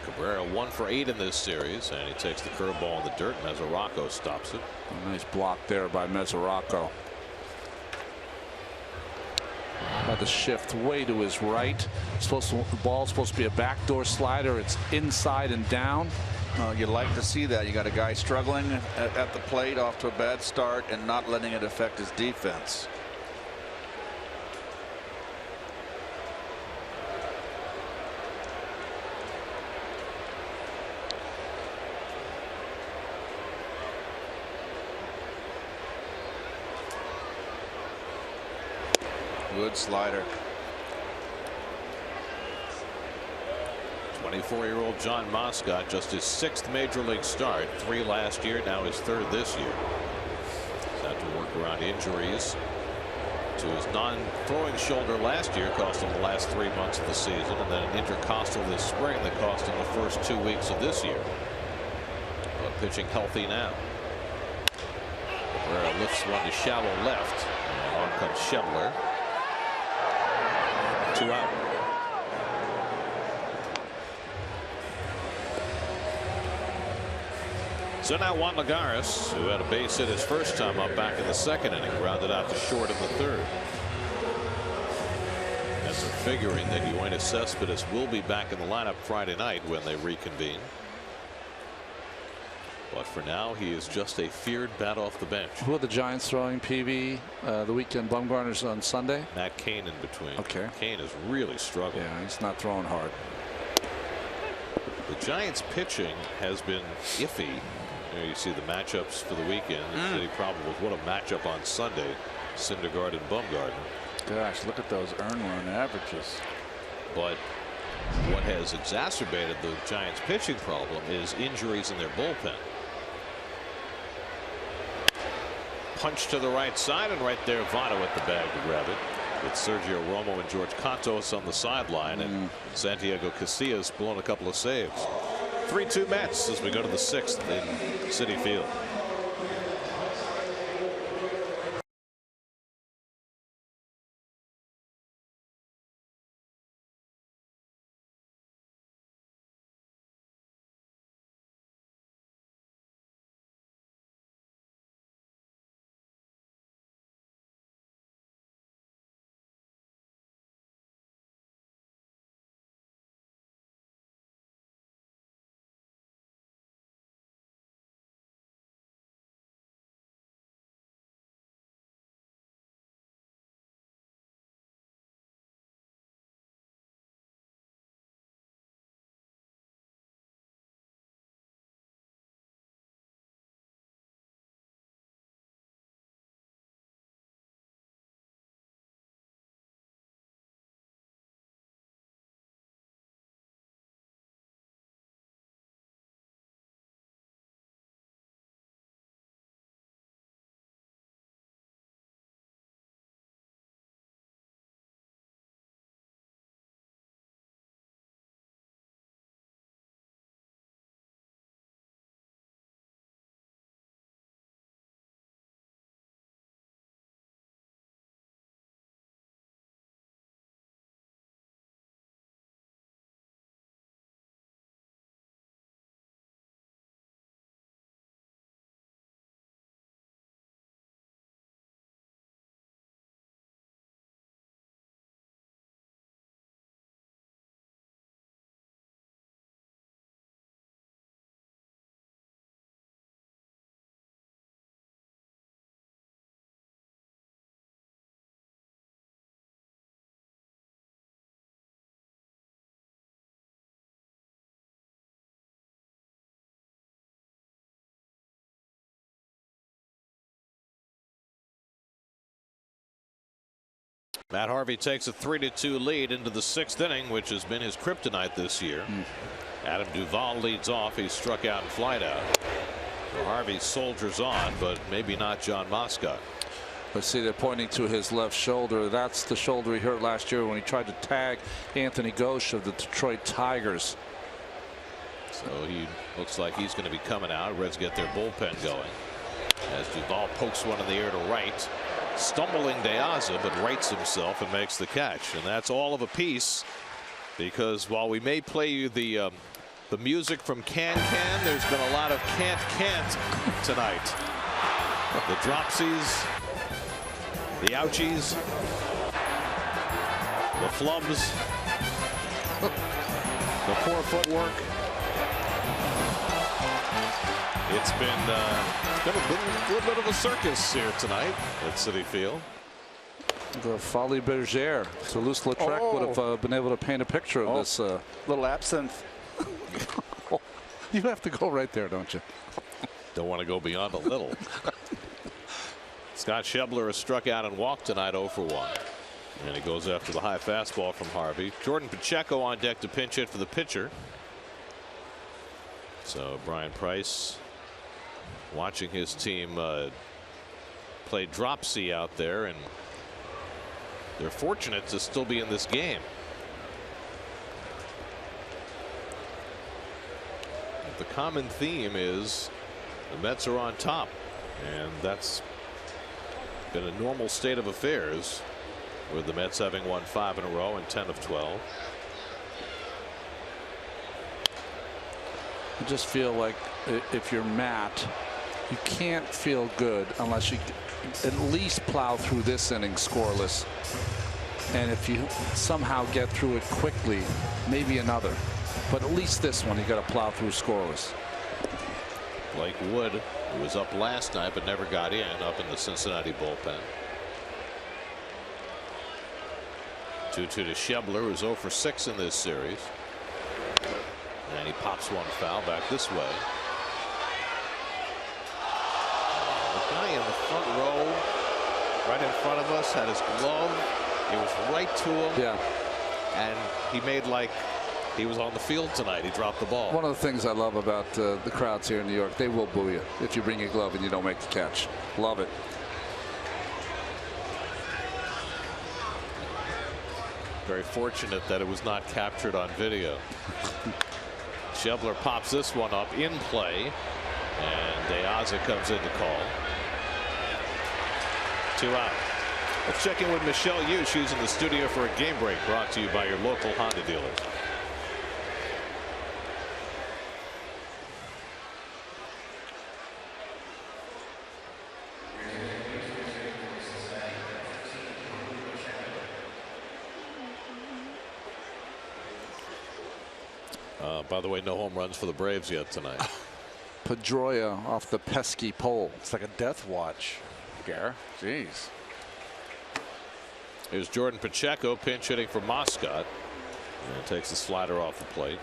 Cabrera 1 for 8 in this series, and he takes the curveball in the dirt. Mesoraco stops it. A nice block there by Mesoraco. Had to shift way to his right. The ball's supposed to be a backdoor slider. It's inside and down. You'd like to see that. You got a guy struggling at the plate, off to a bad start, and not letting it affect his defense. Good slider. 24-year-old John Moscot, just his 6th major league start, 3 last year, now his 3rd this year. He's had to work around injuries to his non-throwing shoulder last year, cost him the last 3 months of the season, and then an intercostal this spring that cost him the first 2 weeks of this year. But pitching healthy now. Cabrera lifts one to shallow left, and on comes Schebler. 2 out. So now Juan Lagares, who had a base hit his first time up back in the 2nd inning, grounded out to short in the 3rd. As they're figuring that Yoenis Cespedes will be back in the lineup Friday night when they reconvene. But for now, he is just a feared bat off the bench. Who are the Giants throwing, PB, the weekend? Bumgarner's on Sunday? Matt Cain in between. Okay. Cain is really struggling. Yeah, he's not throwing hard. The Giants pitching has been iffy. There you see the matchups for the weekend. City Probables. What a matchup on Sunday. Syndergaard and Bumgarner. Gosh, look at those earned run averages. But what has exacerbated the Giants pitching problem is injuries in their bullpen. Punch to the right side, and right there Votto at the bag to grab it. With Sergio Romo and George Cantos on the sideline, and Santiago Casillas blowing a couple of saves. 3-2 Mets as we go to the 6th in Citi Field. Matt Harvey takes a 3-2 lead into the 6th inning, which has been his kryptonite this year. Adam Duvall leads off. He's struck out and flied out. So Harvey soldiers on, but maybe not John Moscot. But see, they're pointing to his left shoulder. That's the shoulder he hurt last year when he tried to tag Anthony Ghosh of the Detroit Tigers. So he looks like he's going to be coming out. Reds get their bullpen going as Duvall pokes one in the air to right. Stumbling De Aza, but rights himself and makes the catch. And that's all of a piece, because while we may play you the music from Can Can, there's been a lot of can't tonight. The dropsies, the ouchies, the flubs, the poor footwork. It's been a little bit of a circus here tonight at Citi Field. The Folie Bergère. Toulouse-Lautrec would have been able to paint a picture of this. Little absinthe. You have to go right there, don't you? Don't want to go beyond a little. Scott Schebler has struck out and walked tonight 0 for 1. And he goes after the high fastball from Harvey. Jordan Pacheco on deck to pinch hit for the pitcher. So Brian Price watching his team play drop C out there, and they're fortunate to still be in this game. But the common theme is the Mets are on top, and that's been a normal state of affairs, with the Mets having won 5 in a row and 10 of 12. I just feel like if you're Matt, you can't feel good unless you at least plow through this inning scoreless. And if you somehow get through it quickly, maybe another. But at least this one, you got to plow through scoreless. Blake Wood, who was up last night but never got in, up in the Cincinnati bullpen. 2-2 to Schebler, who's 0 for 6 in this series. And he pops one foul back this way. The guy in the front row, right in front of us, had his glove. It was right to him. Yeah. And he made like he was on the field tonight. He dropped the ball. One of the things I love about the crowds here in New York, they will boo you if you bring your glove and you don't make the catch. Love it. Very fortunate that it was not captured on video. Schebler pops this one up in play, and De Aza comes in to call. 2 out. Let's check in with Michelle Yu. She's in the studio for a game break brought to you by your local Honda dealers. By the way, no home runs for the Braves yet tonight. Pedroia off the pesky pole. It's like a death watch, Gare. Jeez. Here's Jordan Pacheco pinch hitting for Moscot. And takes the slider off the plate.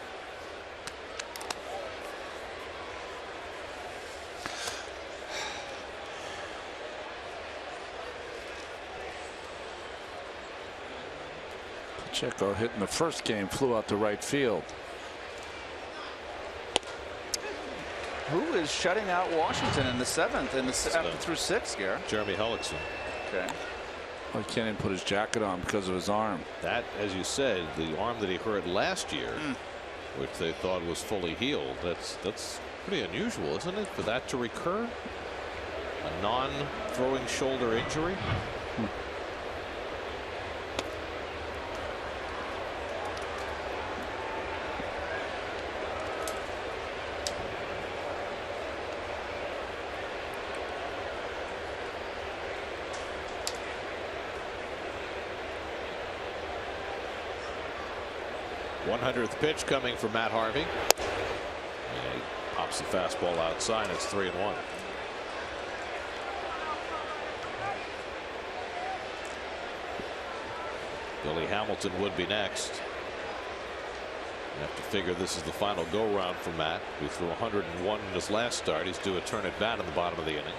Pacheco hit in the first game, flew out to right field. Who is shutting out Washington in the 7th and after through 6, Gare? Jeremy Hellickson. Okay. Well, he can't even put his jacket on because of his arm. That, as you said, the arm that he hurt last year, which they thought was fully healed. That's pretty unusual, isn't it, for that to recur? A non-throwing shoulder injury. th pitch coming from Matt Harvey. And he pops the fastball outside. It's 3-1. Billy Hamilton would be next. You have to figure this is the final go round for Matt, who threw 101 in his last start. He's due a turn at bat in the bottom of the inning.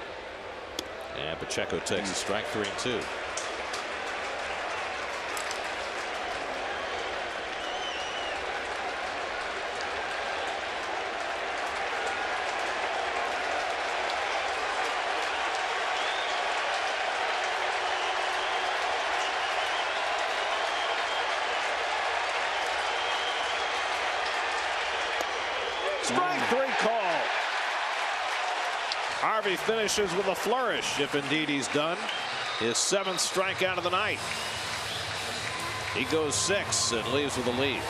And Pacheco takes a strike, 3-2. Strike 3 call. Harvey finishes with a flourish, if indeed he's done. His 7th strikeout of the night. He goes 6 and leaves with a lead.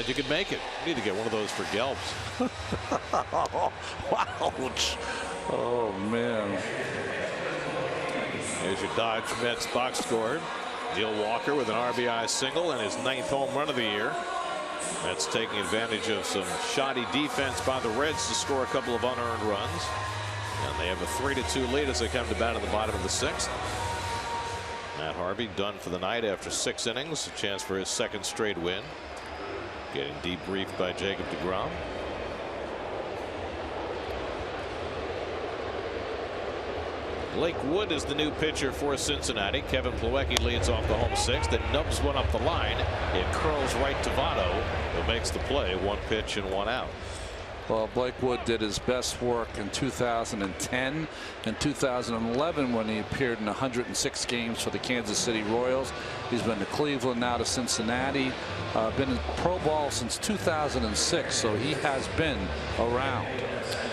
glad you could make it. You need to get one of those for Gelbs. Ouch. Oh, man. Here's your Dodge Mets box score. Neil Walker with an RBI single and his 9th home run of the year. Mets taking advantage of some shoddy defense by the Reds to score a couple of unearned runs. And they have a 3-2 lead as they come to bat in the bottom of the 6th. Matt Harvey done for the night after 6 innings. A chance for his 2nd straight win. Getting debriefed by Jacob deGrom. Blake Wood is the new pitcher for Cincinnati. Kevin Plawecki leads off the home 6th and nubs one up the line. It curls right to Votto, who makes the play. 1 pitch and 1 out. Well, Blake Wood did his best work in 2010 and 2011 when he appeared in 106 games for the Kansas City Royals. He's been to Cleveland, now to Cincinnati. Been in pro ball since 2006, so he has been around.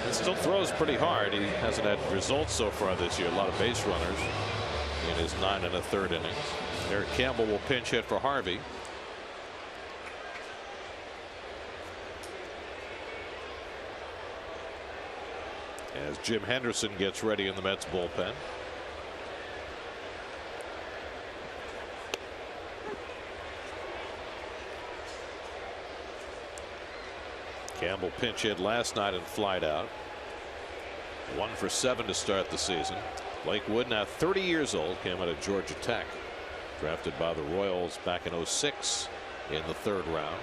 He still throws pretty hard. He hasn't had results so far this year. A lot of base runners in his 9 1/3 innings. Eric Campbell will pinch hit for Harvey. As Jim Henderson gets ready in the Mets bullpen. Campbell pinch hit last night and flied out. 1 for 7 to start the season. Blake Wood, now 30 years old, came out of Georgia Tech. Drafted by the Royals back in 06 in the 3rd round.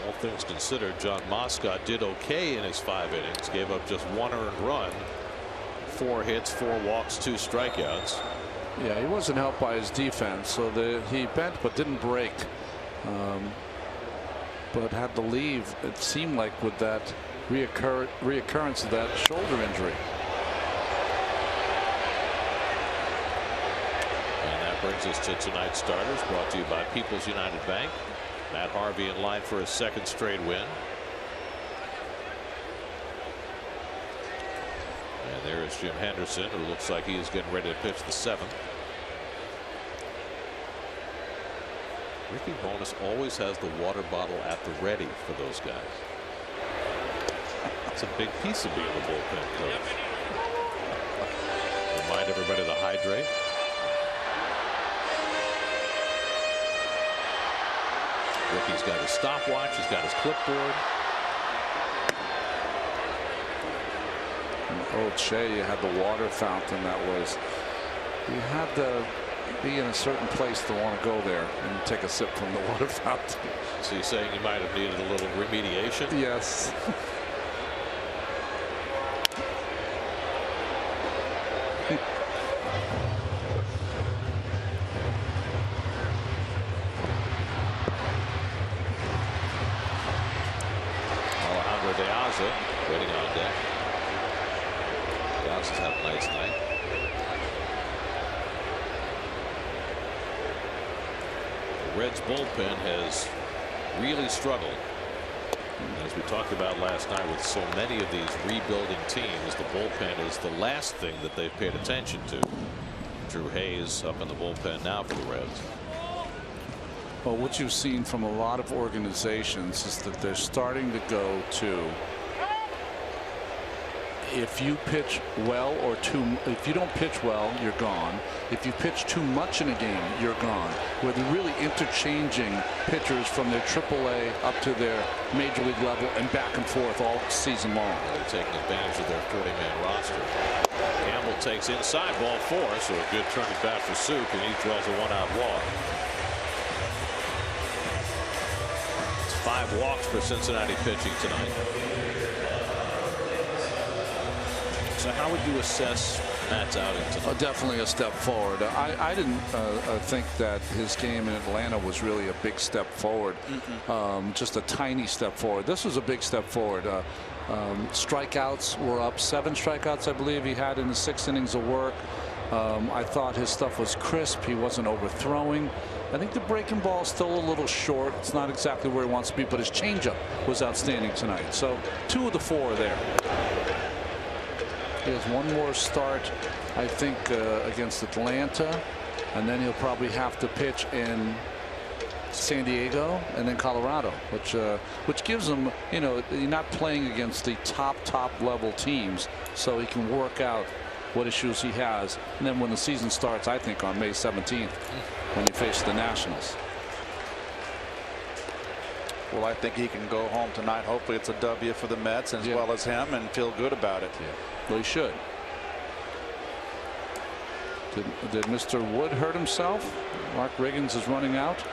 All things considered, John Moscot did okay in his 5 innings. Gave up just 1 earned run. 4 hits, 4 walks, 2 strikeouts. Yeah, he wasn't helped by his defense, so he bent but didn't break. But had to leave, it seemed like, with that reoccurrence of that shoulder injury. And that brings us to tonight's starters, brought to you by People's United Bank. Matt Harvey in line for his 2nd straight win. And there is Jim Henderson, who looks like he is getting ready to pitch the 7th. Ricky Bonas always has the water bottle at the ready for those guys. It's a big piece of being the bullpen coach. Remind everybody to hydrate. Ricky's got his stopwatch. He's got his clipboard. Old Shea, you had the water fountain. That was, you had to be in a certain place to want to go there and take a sip from the water fountain. So you're saying you might have needed a little remediation? Yes. Waiting on deck. Johnson's had a nice night. The Reds bullpen has really struggled. As we talked about last night, with so many of these rebuilding teams, the bullpen is the last thing that they've paid attention to. Drew Hayes up in the bullpen now for the Reds. Well, what you've seen from a lot of organizations is that they're starting to go to, if you pitch well or if you don't pitch well, you're gone. If you pitch too much in a game, you're gone. Where they're really interchanging pitchers from their AAA up to their major league level and back and forth all season long. They're taking advantage of their 40-man roster. Campbell takes inside, ball 4, so a good turn at bat for Suk, and he draws a 1-out walk. 5 walks for Cincinnati pitching tonight. So how would you assess Matt's outing tonight? Definitely a step forward. I didn't think that his game in Atlanta was really a big step forward. Just a tiny step forward. This was a big step forward. Strikeouts were up. 7 strikeouts, I believe, he had in the 6 innings of work. I thought his stuff was crisp. He wasn't overthrowing. I think the breaking ball is still a little short. It's not exactly where he wants to be, but his changeup was outstanding tonight. So 2 of the 4 are there. He has 1 more start I think, against Atlanta, and then he'll probably have to pitch in San Diego and then Colorado, which gives him, you know, you're not playing against the top level teams, so he can work out what issues he has. And then when the season starts, I think on May 17th, when you face the Nationals. Well, I think he can go home tonight. Hopefully it's a W for the Mets as well as him, and feel good about it. Yeah. Well, he should. Did Mr. Wood hurt himself? Mark Riggins is running out.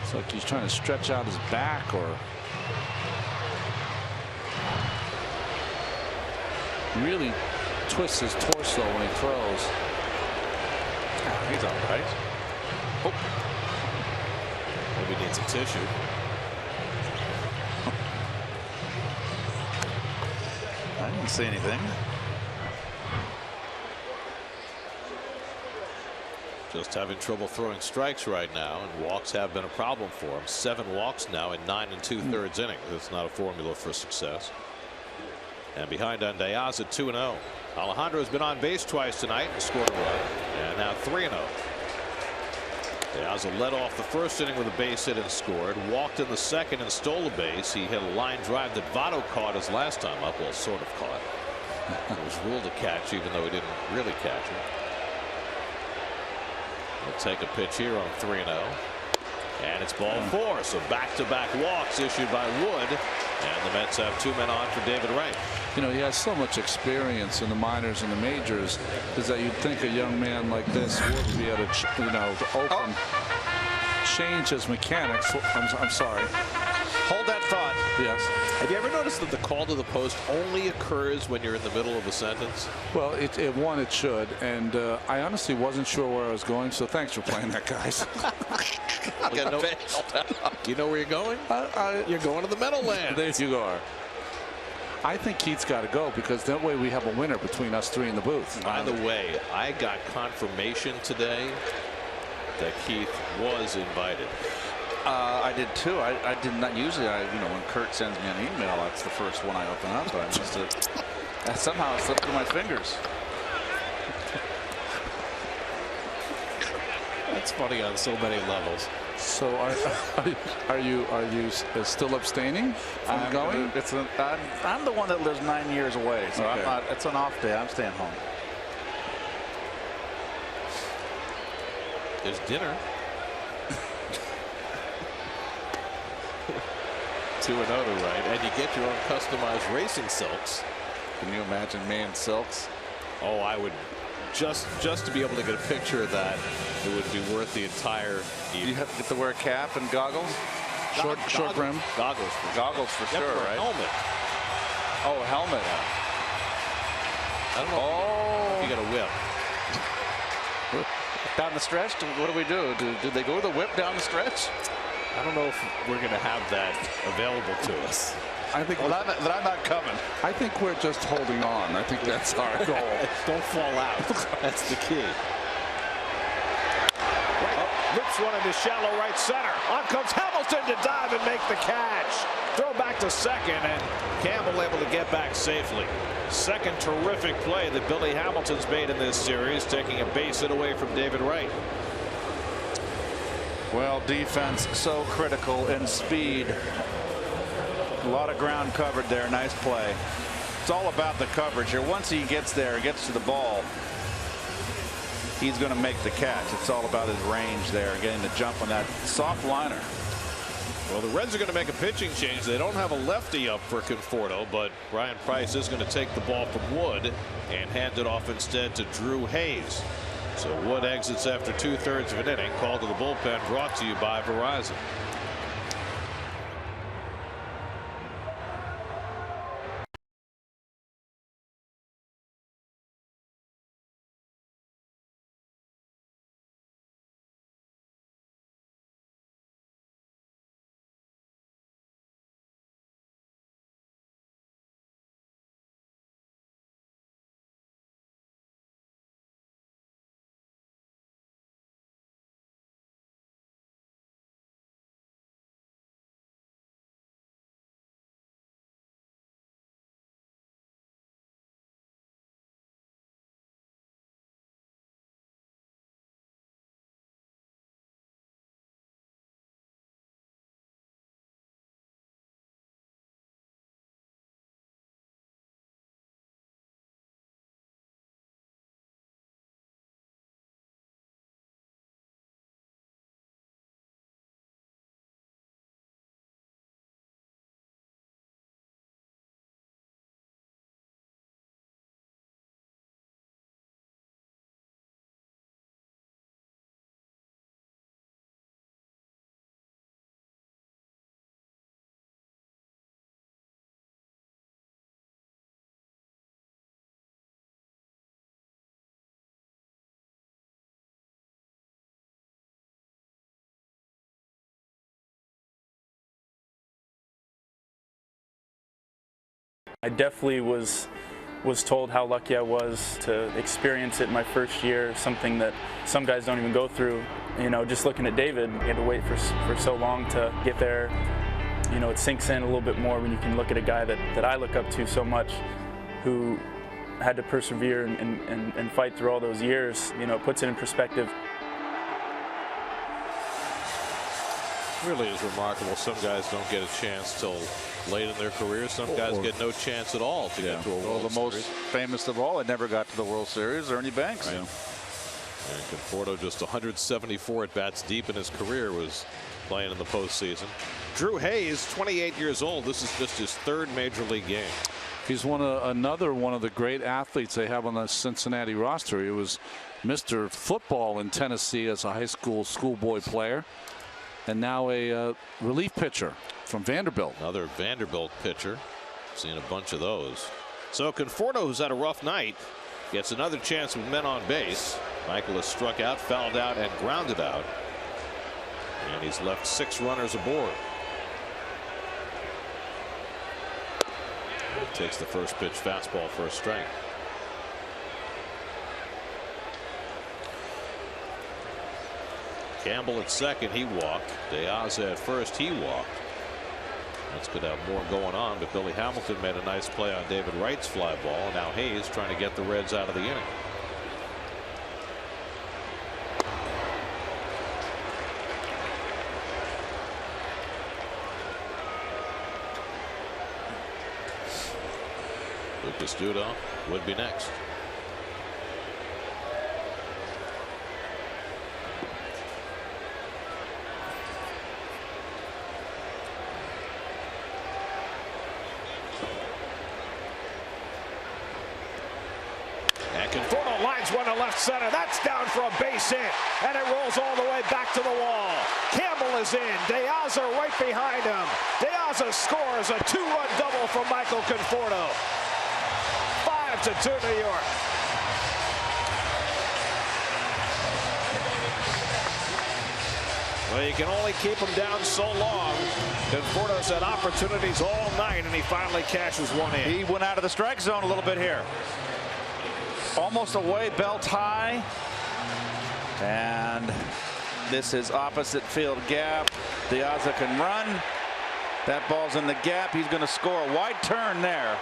It's like he's trying to stretch out his back, or really twists his torso when he throws. He's all right. Oh. Maybe needs a tissue. I didn't see anything. Just having trouble throwing strikes right now, and walks have been a problem for him. 7 walks now in 9 2/3 innings. That's not a formula for success. And behind on Diaz at 2-0. Alejandro's been on base twice tonight and scored a run, and now 3-0. Diaz led off the first inning with a base hit and scored. Walked in the second and stole a base. He hit a line drive that Votto caught his last time up. Well, sort of caught. It was ruled a catch, even though he didn't really catch it. We'll take a pitch here on 3-0. And it's ball 4. So back-to-back walks issued by Wood. And the Mets have 2 men on for David Wright. You know, he has so much experience in the minors and the majors, is that you'd think a young man like this would be able to, you know, to open, change his mechanics. I'm sorry. Hold that thought. Yes. Have you ever noticed that the call to the post only occurs when you're in the middle of a sentence? Well, it should, and I honestly wasn't sure where I was going, so thanks for playing that, guys. You know where you're going? You're going to the Meadowlands. There you are. I think Keith's got to go, because that way we have a winner between us 3 in the booth. By the way, I got confirmation today that Keith was invited. I did too. I did not usually. You know, when Kurt sends me an email, that's the first one I open up. But I must have somehow it slipped through my fingers. That's funny on so many levels. So are you still abstaining from going? I'm the one that lives 9 years away, so okay. I'm not. It's an off day. I'm staying home. There's dinner. 2-0 to Wright, and you get your own customized racing silks. Can you imagine me in silks? Oh, I would. Just to be able to get a picture of that, it would be worth the entire evening. You have to get to wear a cap and goggles. Short brim. Goggles for sure, right? Helmet. Oh, helmet. I don't know. You got a whip. Down the stretch. What do we do? Do they go with a whip down the stretch? I don't know if we're going to have that available to us. I think I'm not coming. I think we're just holding on. I think that's our goal. Don't fall out. That's the key. Rips one into shallow right center. On comes Hamilton to dive and make the catch. Throw back to second, and Campbell able to get back safely. Second terrific play that Billy Hamilton's made in this series, taking a base hit away from David Wright. Well, defense so critical, and speed. A lot of ground covered there. Nice play. It's all about the coverage here. Once he gets there, gets to the ball, he's going to make the catch. It's all about his range there, getting the jump on that soft liner. Well, the Reds are going to make a pitching change. They don't have a lefty up for Conforto, but Brian Price is going to take the ball from Wood and hand it off instead to Drew Hayes. So Wood exits after 2/3 of an inning. Call to the bullpen brought to you by Verizon. I definitely was told how lucky I was to experience it my first year, something that some guys don't even go through. You know, just looking at David, he had to wait for so long to get there. You know, it sinks in a little bit more when you can look at a guy that I look up to so much, who had to persevere and fight through all those years. You know, it puts it in perspective. Really is remarkable. Some guys don't get a chance till late in their career. Some guys get no chance at all to get to a World The most Series. famous of all, it never got to the World Series, Ernie Banks. Right. And Conforto, just 174 at bats deep in his career, was playing in the postseason. Drew Hayes, 28 years old. This is just his third major league game. He's another one of the great athletes they have on the Cincinnati roster. He was Mr. Football in Tennessee as a high schoolboy player, and now a relief pitcher from Vanderbilt. Another Vanderbilt pitcher. Seen a bunch of those. So Conforto, who's had a rough night, gets another chance with men on base. Michael has struck out, fouled out, and grounded out. And he's left 6 runners aboard. Takes the first pitch fastball for a strike. Campbell at second, he walked. Diaz at first, he walked. Mets could have more going on, but Billy Hamilton made a nice play on David Wright's fly ball. Now Hayes trying to get the Reds out of the inning. Lucas Duda would be next. And Conforto lines one to left center. That's down for a base hit, and it rolls all the way back to the wall. Campbell is in. Diaza right behind him. Diaza scores a 2-run double from Michael Conforto. 5-2 New York. Well, you can only keep him down so long. Conforto's had opportunities all night, and he finally cashes one in. He went out of the strike zone a little bit here. Almost away, belt high. And this is opposite field gap. Diaza can run. That ball's in the gap. He's going to score a wide turn there.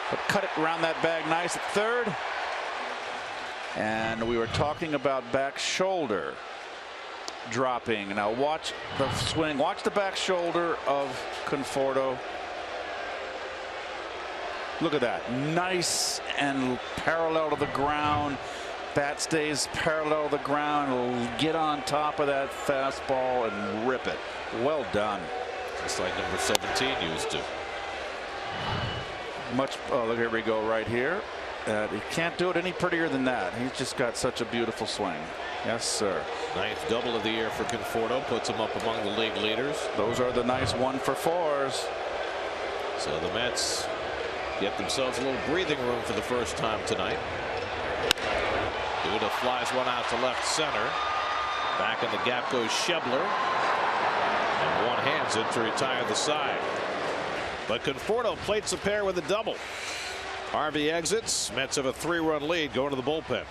But cut it around that bag nice at third. And we were talking about back shoulder dropping. Now watch the swing. Watch the back shoulder of Conforto. Look at that. Nice and parallel to the ground. Bat stays parallel to the ground. Will get on top of that fastball and rip it. Well done. Just like number 17 used to. Look, here we go right here. He can't do it any prettier than that. He's just got such a beautiful swing. Yes, sir. 9th double of the year for Conforto, puts him up among the league leaders. Those are the nice 1-for-4s. So the Mets get themselves a little breathing room for the first time tonight. Duda flies one out to left center. Back in the gap goes Schebler. And one hands it to retire the side. But Conforto plates a pair with a double. Harvey exits. Mets have a 3-run lead going to the bullpen.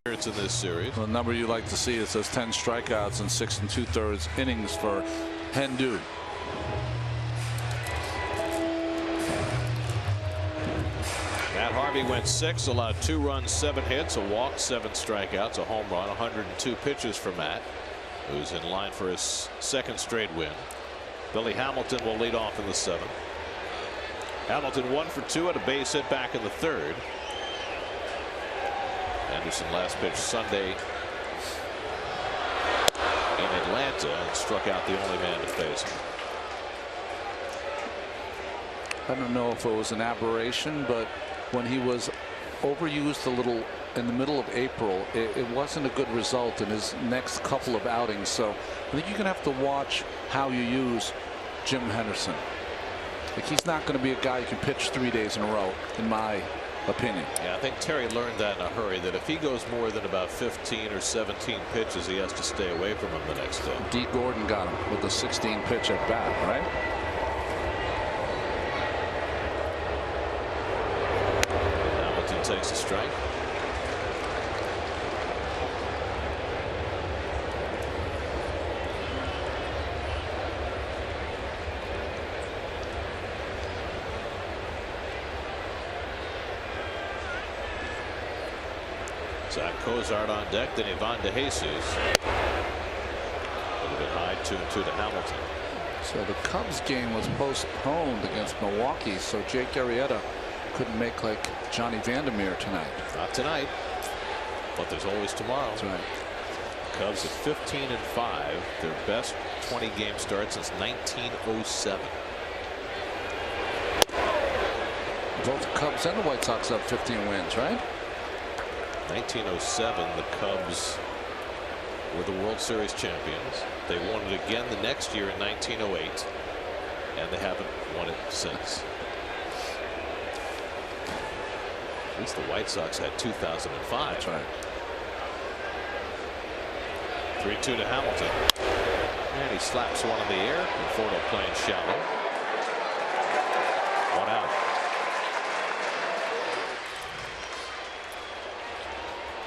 in this series. The number you like to see, it says 10 strikeouts in 6 2/3 innings for Hendu. Matt Harvey went 6, allowed 2 runs, 7 hits, a walk, 7 strikeouts, a home run, 102 pitches for Matt, who's in line for his 2nd straight win. Billy Hamilton will lead off in the 7th. Hamilton 1 for 2 at a base hit back in the 3rd. Anderson last pitch Sunday in Atlanta and struck out the only man to face him. I don't know if it was an aberration, but when he was overused a little in the middle of April, it wasn't a good result in his next couple of outings. So I think you're going to have to watch how you use Jim Henderson. Like, he's not going to be a guy you can pitch 3 days in a row, in my opinion. Yeah, I think Terry learned that in a hurry, that if he goes more than about 15 or 17 pitches, he has to stay away from him the next day. Dee Gordon got him with a 16 pitch at bat, right? Hamilton takes a strike. Zach Cozart on deck, then Ivan DeJesus. A little bit high, 2-2 to Hamilton. So the Cubs game was postponed against Milwaukee, so Jake Arrieta couldn't make like Johnny Vandermeer tonight. Not tonight, but there's always tomorrow. That's right. Cubs at 15-5, their best 20-game start since 1907. Both the Cubs and the White Sox have 15 wins, right? 1907, the Cubs were the World Series champions. They won it again the next year in 1908, and they haven't won it since. At least the White Sox had 2005. That's right. 3-2 to Hamilton, and he slaps one in the air. Conforto playing shallow. 1 out.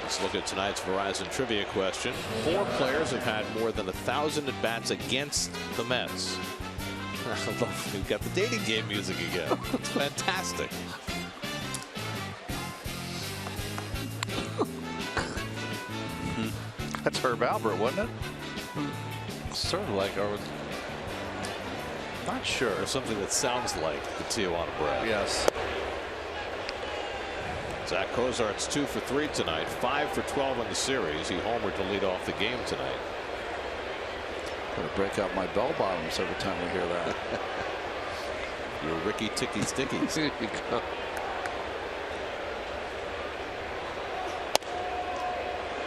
Let's look at tonight's Verizon trivia question. 4 players have had more than 1,000 at-bats against the Mets. We've got the dating game music again. It's fantastic. That's Herb Albert, wasn't it? Sort of like, or Not sure. Or something that sounds like the Tijuana Brad. Yes. Zach Cozart's 2 for 3 tonight, 5 for 12 in the series. He homered to lead off the game tonight. Gotta break out my bell bottoms every time we hear that. Your Ricky Ticky Stickies. There you go.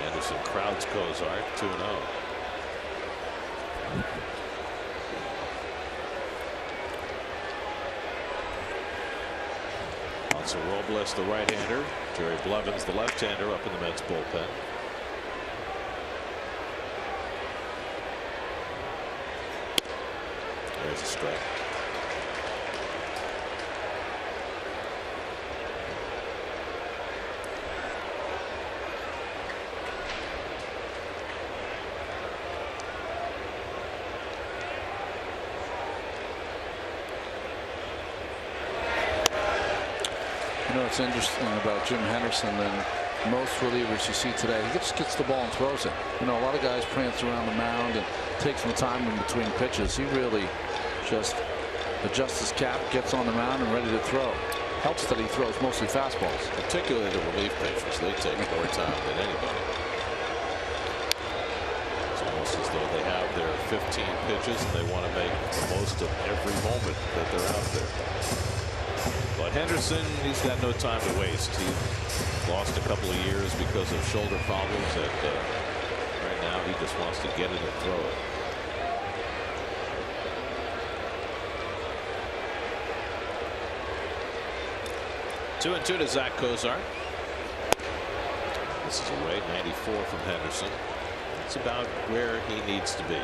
Anderson crowds Cozart 2-0. Alonso Robles, the right-hander. Jerry Blevins, the left-hander, up in the Mets bullpen. There's a strike. You know, it's interesting about Jim Henderson than most relievers you see today. He just gets the ball and throws it. You know, a lot of guys prance around the mound and take some time in between pitches. He really just adjusts his cap, gets on the mound, and ready to throw. Helps that he throws mostly fastballs. Particularly the relief pitchers, they take more time than anybody. It's almost as though they have their 15 pitches and they want to make the most of every moment that they're out there. But Henderson, he's got no time to waste. He lost a couple of years because of shoulder problems, and right now he just wants to get it and throw it. Two and 2 to Zach Cozart. This is away, 94 from Henderson. That's about where he needs to be.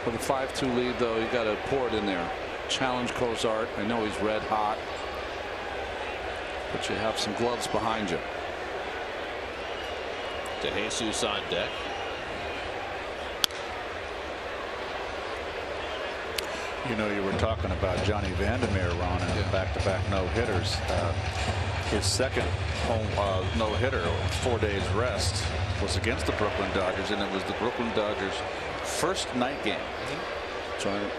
With a 5-2 lead, though, you got to pour it in there. Challenge Cozart. I know he's red hot, but you have some gloves behind you. DeJesus on deck. You know, you were talking about Johnny Vandermeer, Ron, and back-to-back no-hitters. His second home no-hitter, 4 days rest, was against the Brooklyn Dodgers, and it was the Brooklyn Dodgers' first night game. That's right.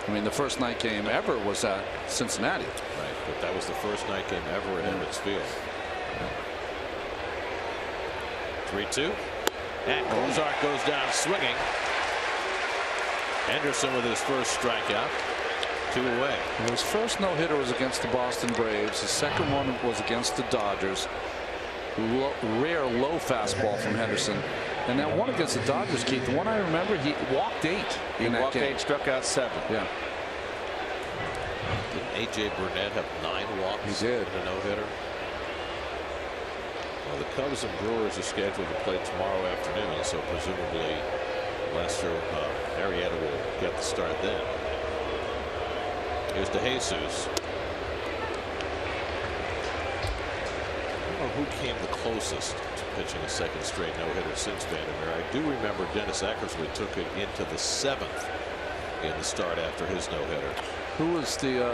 I mean, the first night game ever was at Cincinnati. Right, but that was the first night game ever at Emirates Field. 3-2. And Ozark goes down swinging. Henderson with his first strikeout. 2 away. Well, his first no-hitter was against the Boston Braves. His second one was against the Dodgers. Rare low fastball from Henderson. And that one against the Dodgers, Keith, the one I remember, he walked 8 in that game. 8, struck out 7. Yeah. Didn't A.J. Burnett have 9 walks? He did. In a no-hitter? Well, the Cubs and Brewers are scheduled to play tomorrow afternoon, so presumably Lester Arrieta will get the start then. Here's DeJesus. I don't know who came the closest to pitching a second straight no-hitter since Vandermeer. I do remember Dennis Eckersley took it into the 7th in the start after his no-hitter. Who was the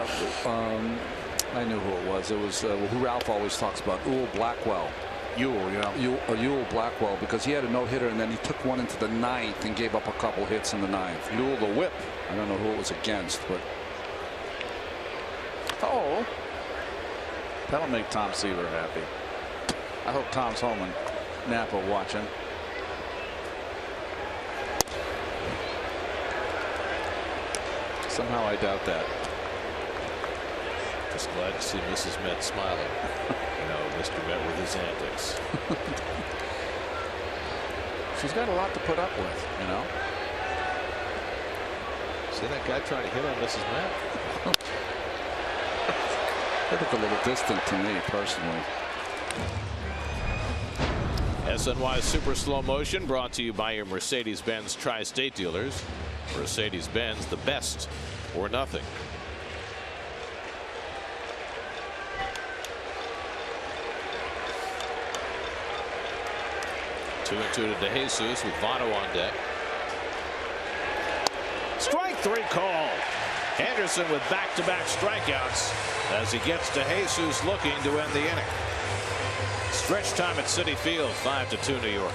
I knew who it was. It was who Ralph always talks about, Ewell Blackwell. Ewell Blackwell, because he had a no-hitter and then he took one into the 9th and gave up a couple hits in the 9th. Ewell the Whip. I don't know who it was against, but That'll make Tom Seaver happy. I hope Tom's home in Napa watching. Somehow I doubt that. Just glad to see Mrs. Met smiling. You know, Mr. Met with his antics. She's got a lot to put up with, you know. See that guy trying to hit on Mrs. Met? they look a little distant to me personally. SNY Super Slow Motion brought to you by your Mercedes-Benz Tri-State dealers. Mercedes-Benz, the best or nothing. Two and two to DeJesus with Votto on deck. Strike 3 call. Henderson with back-to-back strikeouts as he gets DeJesus looking to end the inning. Stretch time at Citi Field, 5-2 New York.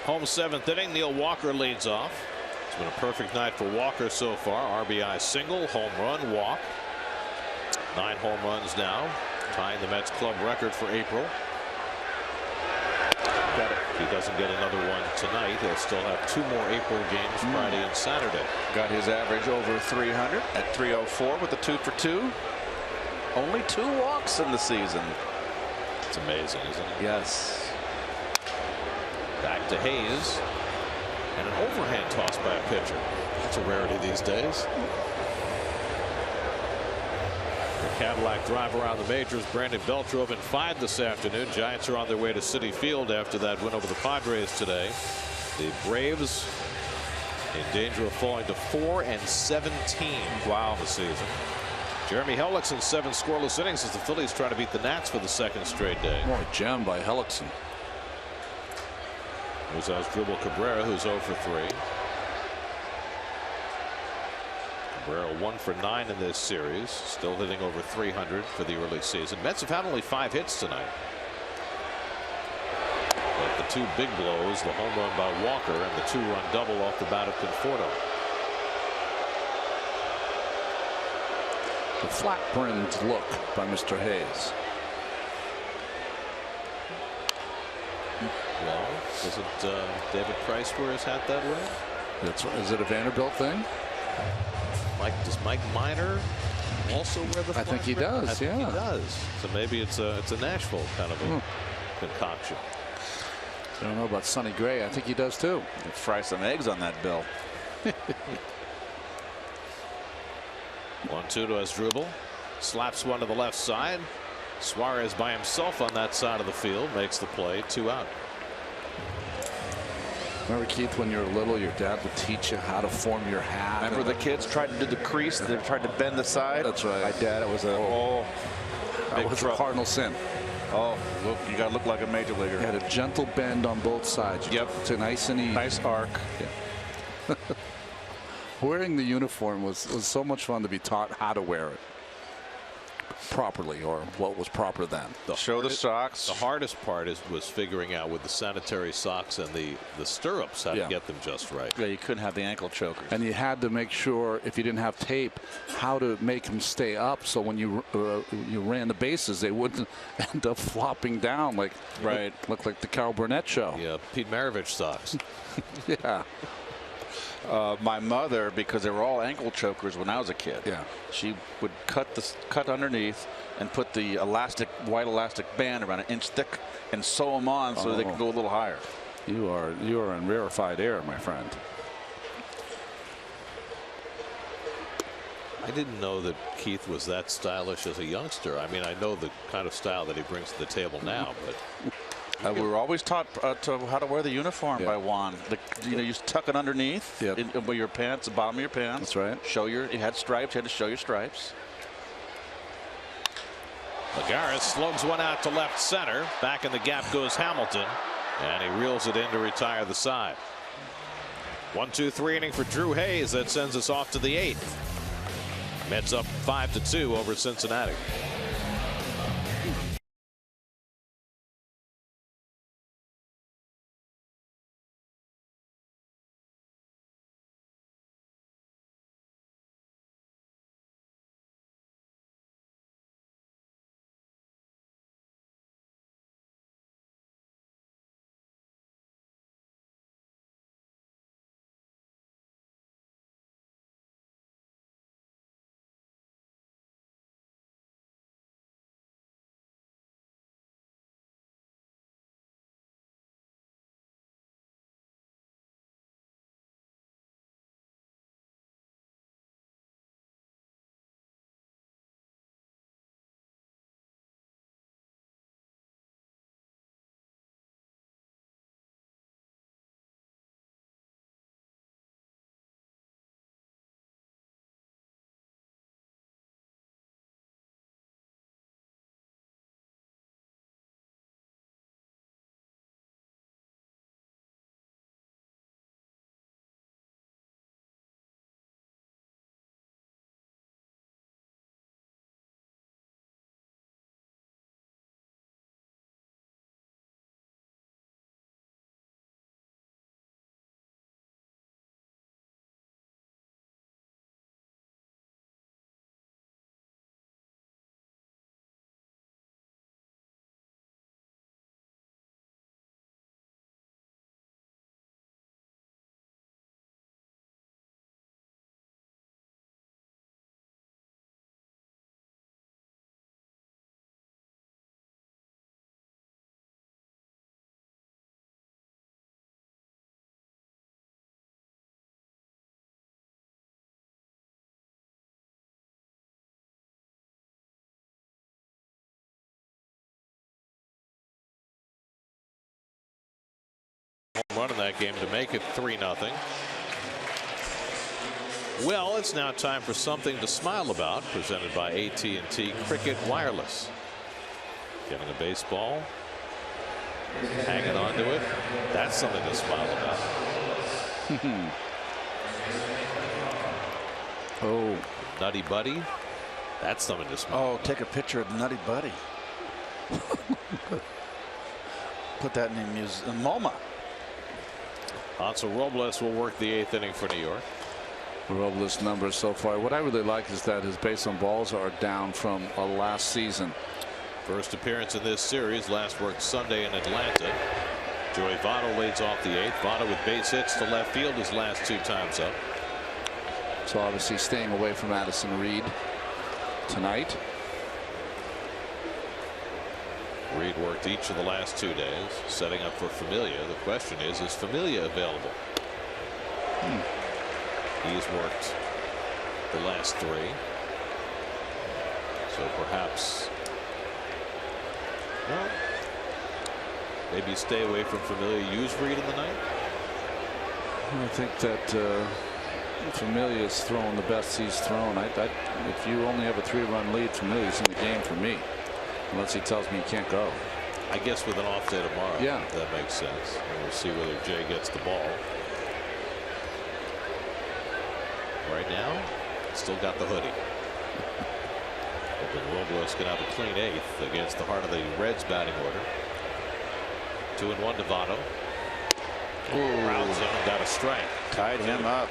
Home 7th inning. Neil Walker leads off. It's been a perfect night for Walker so far. RBI single, home run, walk. 9 home runs now. tying the Mets club record for April. Got it. If he doesn't get another one tonight, he'll still have 2 more April games, Friday and Saturday. Got his average over 300 at 304 with the 2 for 2. Only 2 walks in the season. It's amazing, isn't it? Yes. Back to Hayes. And an overhand toss by a pitcher. That's a rarity these days. The Cadillac drive around the majors. Brandon Belt drove in 5 this afternoon. Giants are on their way to Citi Field after that win over the Padres today. The Braves in danger of falling to 4-17. Wow, this season. Jeremy Hellickson 7 scoreless innings as the Phillies try to beat the Nats for the 2nd straight day. More jam by Hellickson. There's Asdrubal Cabrera, who's 0 for 3. Cabrera 1 for 9 in this series, still hitting over 300 for the early season. Mets have had only 5 hits tonight. But the 2 big blows, the home run by Walker and the 2-run double off the bat of Conforto. The flat-brimmed look by Mr. Hayes. Well, doesn't David Price wear his hat that way? Is it a Vanderbilt thing? Does Mike Minor also wear the? I think he does. I think yeah, he does. So maybe it's a Nashville kind of a concoction. I don't know about Sonny Gray. I think he does too. Fry some eggs on that bill. 1-2 to Asdrubal. Slaps one to the left side. Suarez by himself on that side of the field makes the play. 2 out. Remember, Keith, when you were little, your dad would teach you how to form your hat. Remember the kids tried to do the crease? They tried to bend the side? That's right. My dad, it was a that was a cardinal sin. Oh, look, you got to look like a major leaguer. You had a gentle bend on both sides. Yep. It's a nice and easy. Nice arc. Yeah. Wearing the uniform was so much fun to be taught how to wear it properly, or what was proper then. Show the socks. The hardest part was figuring out with the sanitary socks and the stirrups how to get them just right. Yeah, you couldn't have the ankle chokers. And you had to make sure, if you didn't have tape, how to make them stay up so when you ran the bases, they wouldn't end up flopping down like look like the Carl Burnett show. Yeah, Pete Maravich socks. Yeah. My mother, because they were all ankle chokers when I was a kid. Yeah. She would cut underneath and put the white elastic band around an inch thick and sew them on so they could go a little higher. You are in rarefied air, my friend. I didn't know that Keith was that stylish as a youngster. I mean, I know the kind of style that he brings to the table now, but. We were always taught how to wear the uniform by Juan. You tuck it underneath with your pants, the bottom of your pants. That's right. You had stripes. You had to show your stripes. Lagares slugs one out to left center. Back in the gap goes Hamilton, and he reels it in to retire the side. 1-2-3 inning for Drew Hayes. That sends us off to the 8th. Mets up 5-2 over Cincinnati. home run in that game to make it 3-0. Well, it's now time for something to smile about, presented by AT&T Cricket Wireless. Getting a baseball, hanging on to it, that's something to smile about. Oh, Nutty Buddy, that's something to smile about. Oh, take a picture of the Nutty Buddy. Put that in the MoMA. Hansel Robles will work the 8th inning for New York. Robles' numbers so far. What I really like is that his base on balls are down from last season. First appearance in this series, last worked Sunday in Atlanta. Joey Votto leads off the 8th. Votto with base hits to left field his last 2 times up. So obviously staying away from Addison Reed tonight. Reed worked each of the last 2 days, setting up for Familia. The question is Familia available? He's worked the last 3. So perhaps, well, maybe stay away from Familia. Use Reed in the ninth. I think that Familia's thrown the best he's thrown. If you only have a 3-run lead, Familia's in the game for me, unless he tells me he can't go. I guess with an off day tomorrow, yeah, that makes sense. And we'll see whether Jay gets the ball. Right now, still got the hoodie. Hoping Robles can have a clean 8th against the heart of the Reds batting order. 2-1 to Votto. Rounds him and got a strike. Tied him up.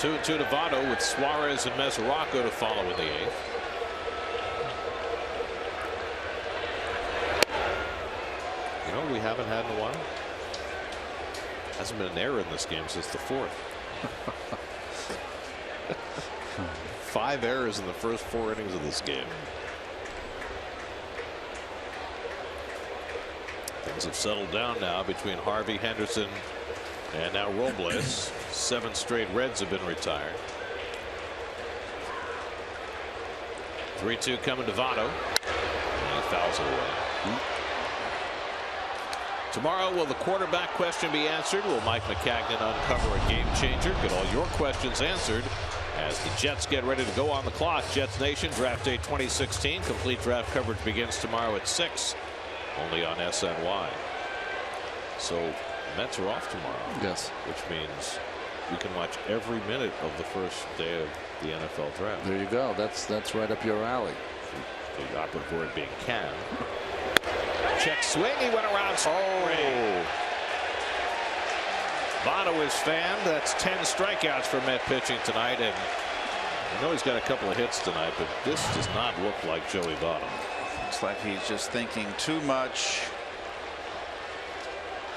Two to Votto with Suarez and Mesoraco to follow in the 8th. You know, we haven't had in a while. Hasn't been an error in this game since the 4th. 5 errors in the first 4 innings of this game. Things have settled down now between Harvey, Henderson, and now Robles. 7 straight Reds have been retired. 3-2 coming to Votto. And he fouls it away. Tomorrow, will the quarterback question be answered? Will Mike McCagnon uncover a game changer? Get all your questions answered as the Jets get ready to go on the clock. Jets Nation Draft Day 2016. Complete draft coverage begins tomorrow at 6. Only on SNY. So Mets are off tomorrow. Yes. Which means you can watch every minute of the first day of the NFL draft. There you go. That's right up your alley. The operative word being can. Check swing. He went around. Votto is fanned. That's 10 strikeouts for Met pitching tonight. And I know he's got a couple of hits tonight, but this does not look like Joey Votto. Looks like he's just thinking too much.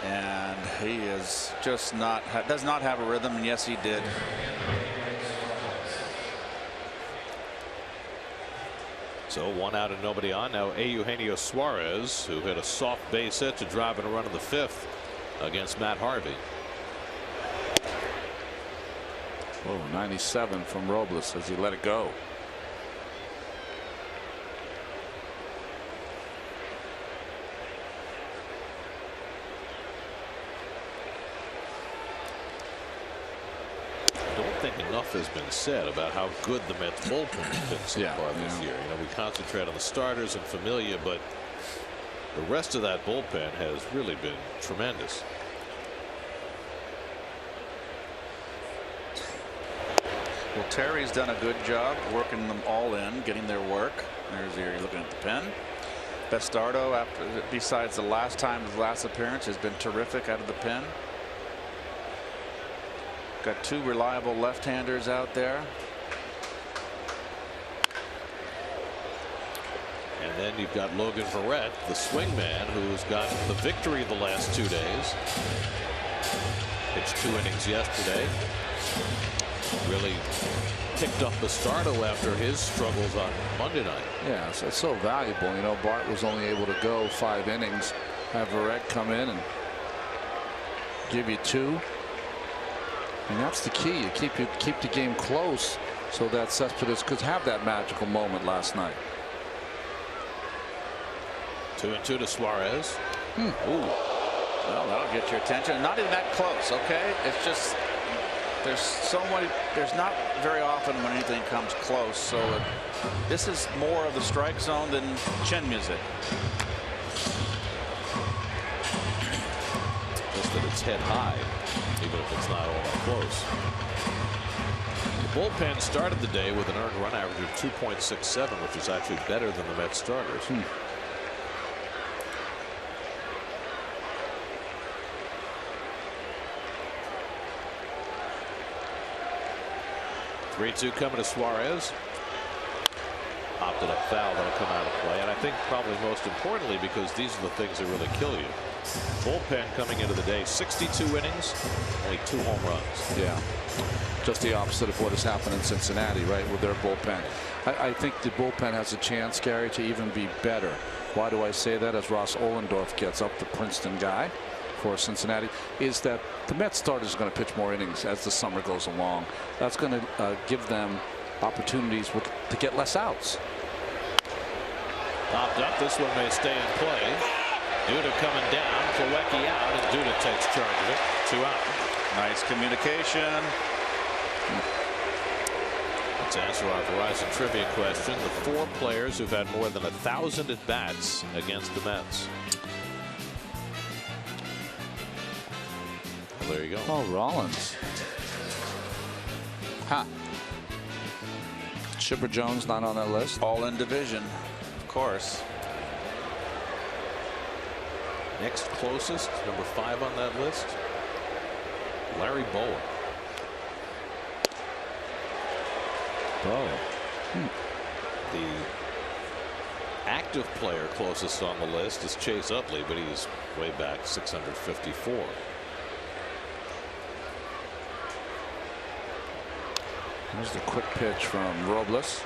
And he is just does not have a rhythm. And yes, he did. So 1 out and nobody on. Now Eugenio Suarez, who hit a soft base hit to drive in a run in the 5th against Matt Harvey. Oh, 97 from Robles as he let it go. I think enough has been said about how good the Mets bullpen has been so far this year. You know, we concentrate on the starters and Familia, but the rest of that bullpen has really been tremendous. Well, Terry's done a good job working them all in, getting their work. There's here, you're looking at the pen. Bastardo, besides the last time, his last appearance, has been terrific out of the pen. Got 2 reliable left-handers out there. And then you've got Logan Verrett, the swingman, who's gotten the victory the last 2 days. Pitched 2 innings yesterday. Really picked up Bastardo after his struggles on Monday night. Yeah, so it's so valuable. You know, Bart was only able to go 5 innings have Verrett come in and give you 2. And that's the key. You keep the game close so that Cespedes could have that magical moment last night. 2-2 to Suarez. Ooh. Well, that'll get your attention. Not even that close, okay? It's just there's not very often when anything comes close. So this is more of the strike zone than chin music. Just that it's head high, even if it's not all that close. The bullpen started the day with an earned run average of 2.67, which is actually better than the Mets starters. 3-2 coming to Suarez. Popped it up foul. That'll come out of play. And I think probably most importantly, because these are the things that really kill you. Bullpen coming into the day, 62 innings, only 2 home runs. Yeah. Just the opposite of what has happened in Cincinnati, right, with their bullpen. I think the bullpen has a chance, Gary, to even be better. Why do I say that? As Ross Ohlendorf gets up, the Princeton guy for Cincinnati, is that the Mets starter is going to pitch more innings as the summer goes along. That's going to give them opportunities to get less outs. Popped up. This one may stay in play. Duda coming down. Plawecki out, and Duda takes charge of it. 2 out. Nice communication. Let's answer our Verizon trivia question. The 4 players who've had more than 1,000 at bats against the Mets. Well, there you go. Oh, Rollins. Huh. Chipper Jones not on that list. All in division, of course. Next closest, number 5 on that list, Larry Bowa. The active player closest on the list is Chase Utley, but he's way back 654. Here's the quick pitch from Robles.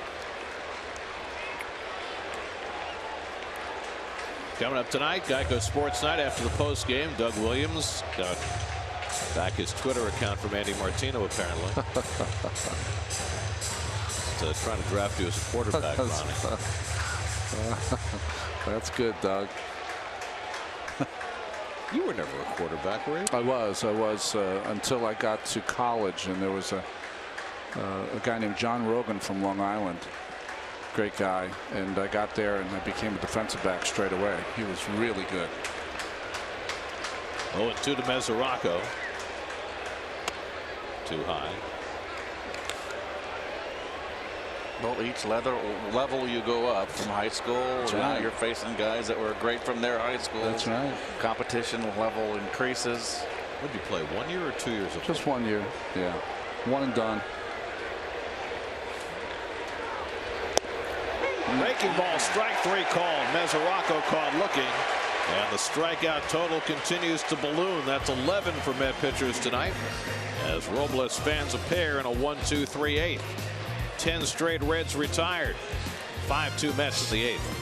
Coming up tonight, Geico Sports Night after the post game. Doug Williams got back his Twitter account from Andy Martino, apparently. Trying to draft you as a quarterback, Ronnie. That's good, Doug. You were never a quarterback, were you? I was until I got to college, and there was a guy named John Rogan from Long Island. Great guy, and I got there and I became a defensive back straight away. He was really good. 0-2 to Mesoraco. Too high. Well, each level you go up from high school, now you're facing guys that were great from their high school. That's right. Competition level increases. What did you play, 1 year or 2 years? Of Just 1 year. Yeah, 1 and done. Breaking ball, strike 3 called. Mesoraco caught looking, and the strikeout total continues to balloon. That's 11 for Met pitchers tonight, as Robles fans a pair in a 1-2-3-8. 10 straight Reds retired. 5-2 Mets in the 8th.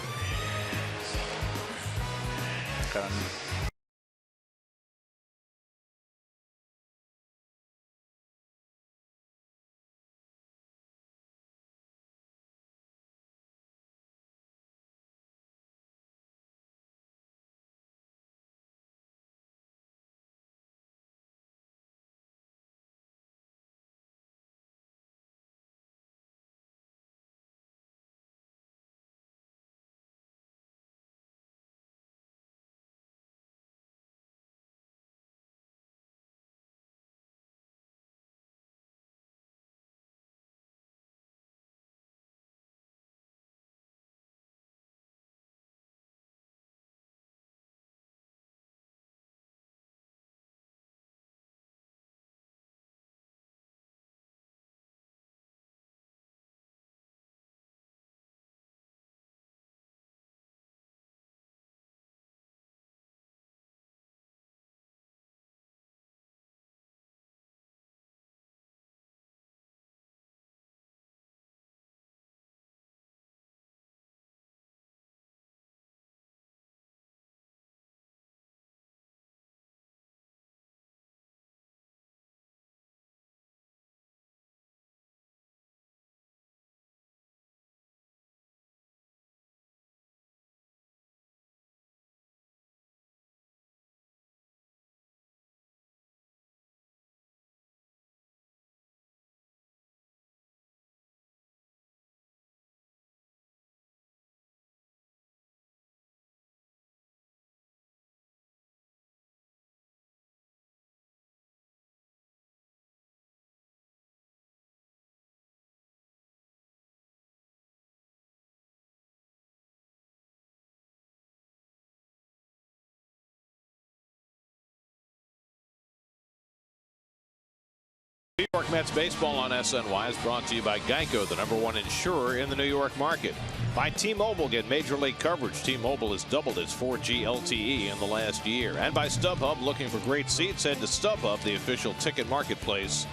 New York Mets baseball on SNY is brought to you by Geico, the #1 insurer in the New York market. By T-Mobile, get major league coverage. T-Mobile has doubled its 4G LTE in the last year. And by StubHub, looking for great seats, head to StubHub, the official ticket marketplace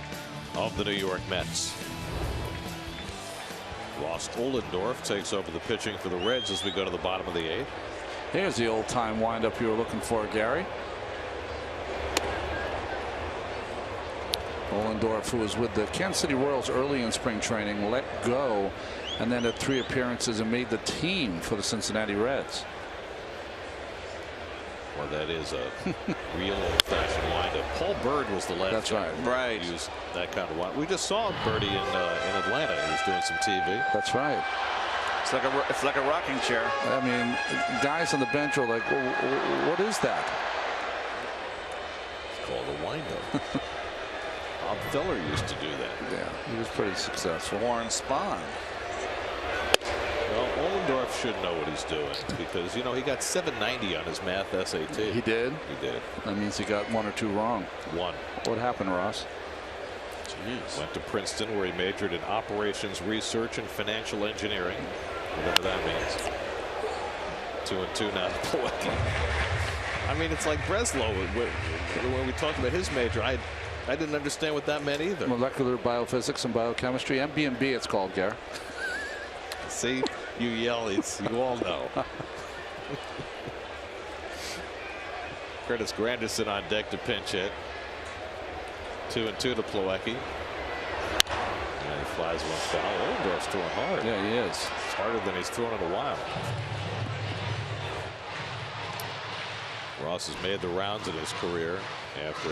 of the New York Mets. Ross Ohlendorf takes over the pitching for the Reds as we go to the bottom of the 8th. Here's the old-time windup you were looking for, Gary. Ohlendorf, who was with the Kansas City Royals early in spring training, let go, and then had 3 appearances and made the team for the Cincinnati Reds. Well, that is a real old-fashioned windup. Paul Bird was the last guy who used that kind of windup. We just saw Birdie in Atlanta. He was doing some TV. That's right. It's like a rocking chair. I mean, guys on the bench are like, well, what is that? It's called a windup. Bob Feller used to do that. Yeah, he was pretty successful. Warren Spahn. Well, Ohlendorf should know what he's doing because, you know, he got 790 on his math SAT. He did? He did. That means he got 1 or 2 wrong. 1. What happened, Ross? Jeez. Went to Princeton where he majored in operations research and financial engineering. Whatever that means. 2 and 2 now. I mean, it's like Breslow. When we talked about his major, I didn't understand what that meant either. Molecular biophysics and biochemistry. MB&B it's called, Gary. See, you yell, you all know. Curtis Granderson on deck to pinch hit. 2 and 2 to Plawecki. And he flies one foul. Ohlendorf's throwing hard. Yeah, he is. It's harder than he's thrown in a while. Ross has made the rounds in his career after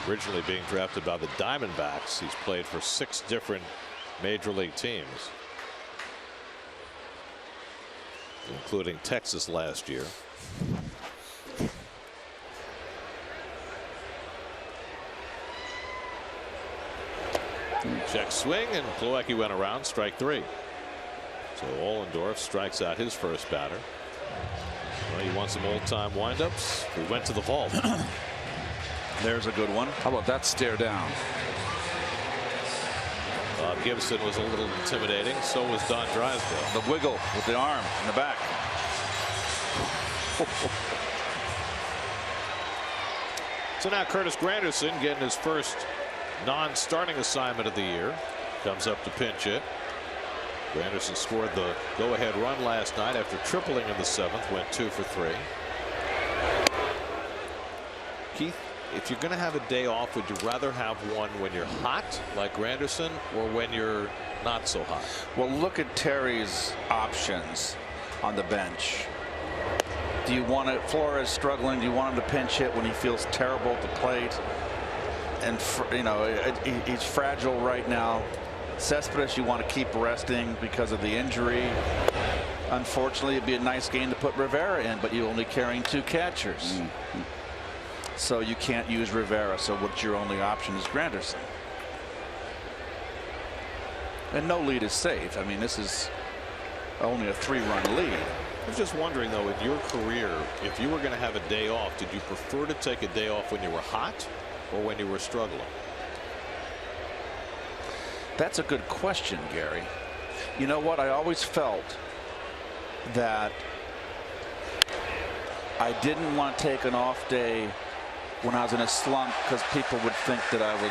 originally being drafted by the Diamondbacks. He's played for 6 different major league teams, including Texas last year. Check swing, and Plawecki went around, strike 3. So Ohlendorf strikes out his first batter. Well, you want some old-time windups? We went to the vault. There's a good one. How about that stare down? Bob Gibson was a little intimidating. So was Don Drysdale. The wiggle with the arm in the back. So now Curtis Granderson getting his first non-starting assignment of the year. Comes up to pinch hit. Granderson scored the go-ahead run last night after tripling in the 7th. Went 2 for 3. Keith, if you're going to have a day off, would you rather have one when you're hot like Granderson or when you're not so hot? Well, look at Terry's options on the bench. Do you want it? Flores struggling. Do you want him to pinch hit when he feels terrible at the plate? And you know, he's fragile right now. Cespedes, you want to keep resting because of the injury. Unfortunately, it'd be a nice game to put Rivera in, but you're only carrying 2 catchers. So you can't use Rivera. So what's your only option is Granderson. And no lead is safe. I mean, this is only a 3-run lead. I was just wondering, though, in your career, if you were going to have a day off, did you prefer to take a day off when you were hot or when you were struggling? That's a good question, Gary. You know what? I always felt that I didn't want to take an off day when I was in a slump because people would think that I was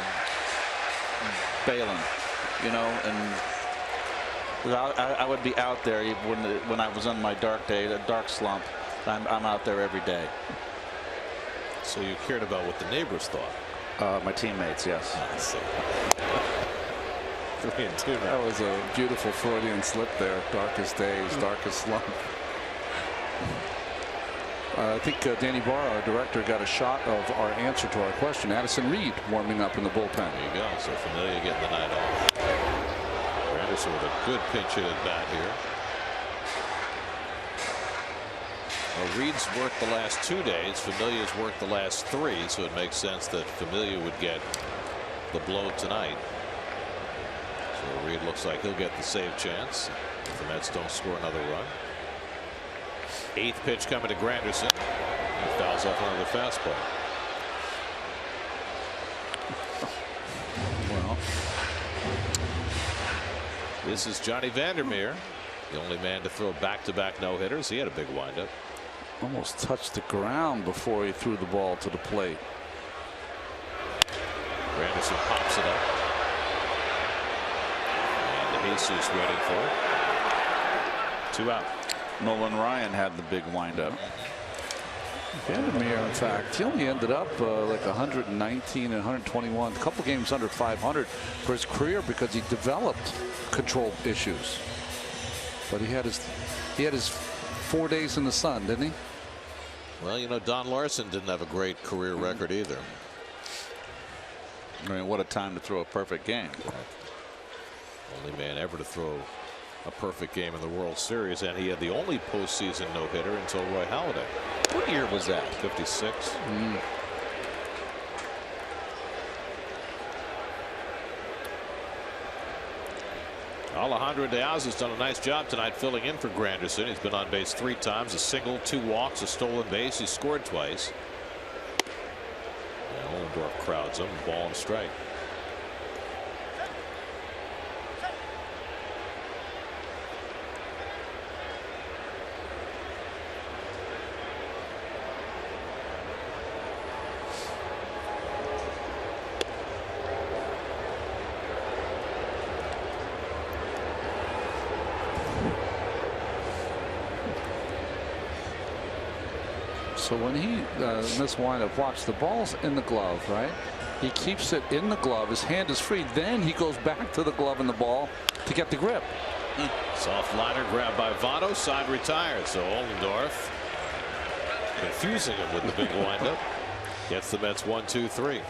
bailing, you know, and I would be out there when I was on my dark day, a dark slump. I'm out there every day. So you cared about what the neighbors thought? My teammates, yes. 3 and 2 now. That was a beautiful Freudian slip there. Darkest days, darkest slump. I think Danny Barr, our director, got a shot of our answer to our question. Addison Reed warming up in the bullpen. There you go. So Familia getting the night off. Granderson with a good pinch hit at bat here. Well, Reed's worked the last 2 days. Familia's worked the last 3, so it makes sense that Familia would get the blow tonight. So Reed looks like he'll get the save chance if the Mets don't score another run. 8th pitch coming to Granderson. He fouls off another fastball. Well, This is Johnny Vandermeer, the only man to throw back-to-back no-hitters. He had a big windup. Almost touched the ground before he threw the ball to the plate. Granderson pops it up. And Jesus waiting for it. 2 out. Nolan Ryan had the big windup. Vandermeer, in fact, he only ended up like 119 and 121, a couple games under 500 for his career because he developed control issues. But he had his 4 days in the sun, didn't he? Well, you know, Don Larson didn't have a great career record either. I mean, what a time to throw a perfect game. Only man ever to throw a perfect game in the World Series, and he had the only postseason no-hitter until Roy Halladay. What year was that? 56. Alejandro Diaz has done a nice job tonight filling in for Granderson. He's been on base 3 times, a single, 2 walks, a stolen base. He scored twice. And Ollendorf crowds him, ball and strike. So when he this windup, watch, the ball's in the glove, right? He keeps it in the glove. His hand is free. Then he goes back to the glove and the ball to get the grip. Soft liner grabbed by Votto. Side retired. So Ollendorf confusing him with the big windup. Gets the Mets 1-2-3.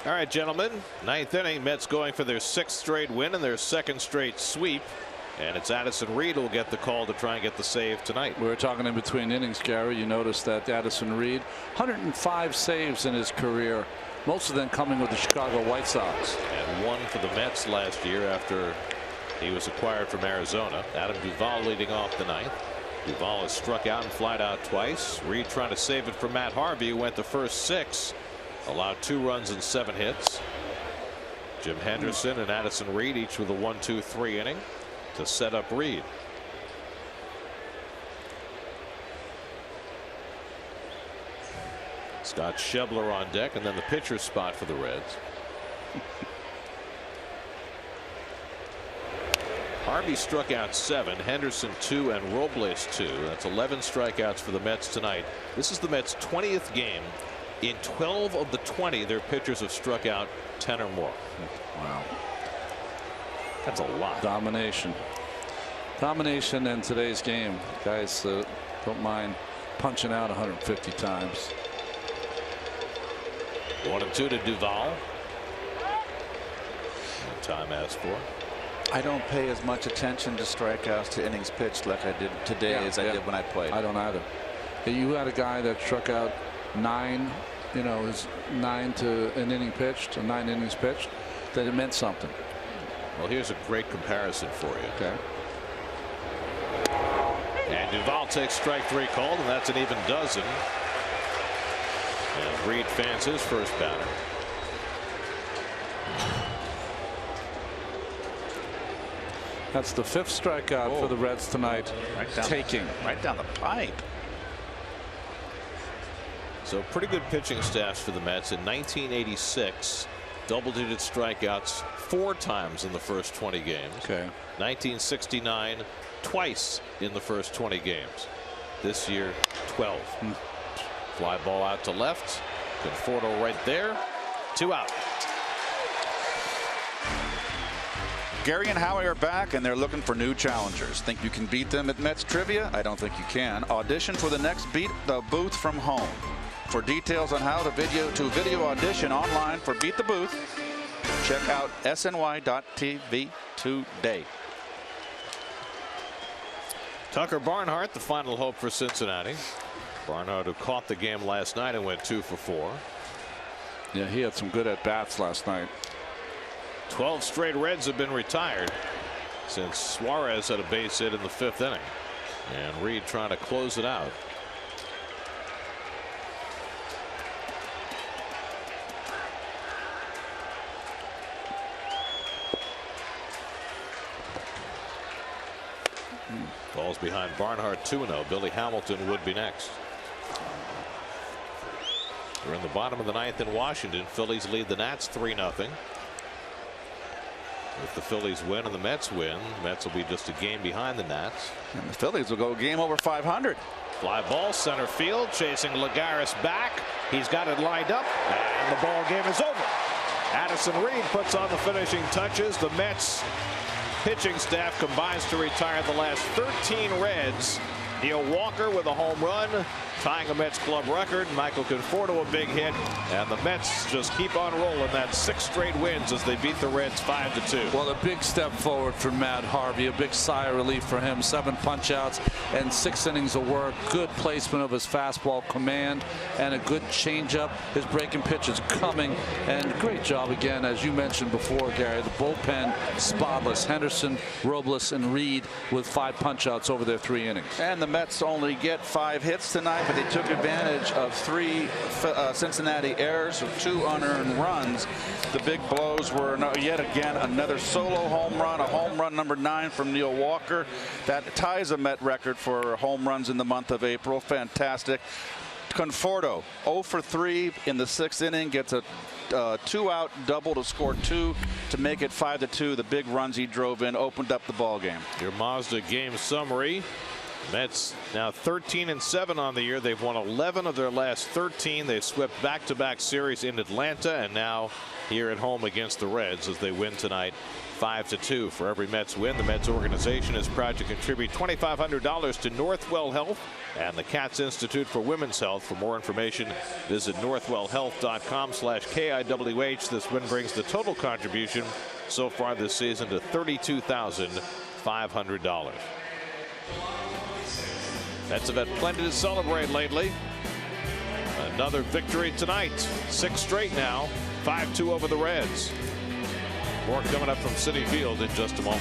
All right, gentlemen, 9th inning. Mets going for their 6th straight win and their 2nd straight sweep. And it's Addison Reed who will get the call to try and get the save tonight. We were talking in between innings, Gary. You noticed that Addison Reed, 105 saves in his career, most of them coming with the Chicago White Sox. And 1 for the Mets last year after he was acquired from Arizona. Adam Duvall leading off the 9th. Duvall has struck out and flied out twice. Reed trying to save it from Matt Harvey, who went the first 6. Allowed 2 runs and 7 hits. Jim Henderson and Addison Reed each with a 1-2-3 inning to set up Reed. Scott Schebler on deck, and then the pitcher's spot for the Reds. Harvey struck out 7, Henderson 2, and Robles 2. That's 11 strikeouts for the Mets tonight. This is the Mets' 20th game. In 12 of the 20, their pitchers have struck out 10 or more. Wow. That's a lot. Domination in today's game. Guys don't mind punching out 150 times. 1-2 to Duvall. And time asked for. I don't pay as much attention to strikeouts to innings pitched like I did today as I did when I played. I don't either. You had a guy that struck out 9, his 9 to an inning pitched, 9 innings pitched, that it meant something. Well, here's a great comparison for you. Okay. And Duvall takes strike 3 called, and that's an even dozen. And Reed fans his first batter. That's the 5th strikeout for the Reds tonight. Right down the pipe. So pretty good pitching staffs for the Mets. In 1986, double-digit strikeouts 4 times in the first 20 games. Okay. 1969, twice in the first 20 games. This year, 12. Fly ball out to left. Conforto right there. 2 out. Gary and Howie are back, and they're looking for new challengers. Think you can beat them at Mets Trivia? I don't think you can. Audition for the next Beat the Booth from home. For details on how to video audition online for Beat the Booth, check out sny.tv today. Tucker Barnhart, the final hope for Cincinnati. Barnhart, who caught the game last night and went 2 for 4. Yeah, he had some good at-bats last night. 12 straight Reds have been retired since Suarez had a base hit in the 5th inning. And Reed trying to close it out. Ball's behind Barnhart 2-0. Billy Hamilton would be next. We're in the bottom of the 9th in Washington. Phillies lead the Nats 3-0. If the Phillies win and the Mets win, the Mets will be just a game behind the Nats. And the Phillies will go game over 500. Fly ball center field, chasing Lagares back. He's got it lined up, and the ball game is over. Addison Reed puts on the finishing touches. The Mets pitching staff combines to retire the last 13 Reds. Neil Walker with a home run, tying a Mets club record. Michael Conforto a big hit, and the Mets just keep on rolling. That 6 straight wins as they beat the Reds 5-2. Well, a big step forward for Matt Harvey, a big sigh of relief for him. 7 punch-outs and 6 innings of work. Good placement of his fastball command and a good changeup. His breaking pitch is coming, and great job again, as you mentioned before, Gary. The bullpen spotless. Henderson, Robles, and Reed with 5 punch-outs over their 3 innings. And the Mets only get 5 hits tonight, but they took advantage of 3 Cincinnati errors of 2 unearned runs. The big blows were yet again another solo home run, a home run number 9 from Neil Walker. That ties a Met record for home runs in the month of April. Fantastic. Conforto 0 for 3 in the 6th inning, gets a 2-out double to score 2 to make it 5-2. The big runs he drove in opened up the ball game. Your Mazda game summary. Mets now 13-7 on the year. They've won 11 of their last 13. They've swept back-to-back series in Atlanta and now here at home against the Reds as they win tonight 5-2. For every Mets win, the Mets organization is proud to contribute $2,500 to Northwell Health and the Katz Institute for Women's Health. For more information, visit northwellhealth.com/KIWH. This win brings the total contribution so far this season to $32,500. Mets have had plenty to celebrate lately. Another victory tonight. 6 straight now. 5-2 over the Reds. More coming up from Citi Field in just a moment.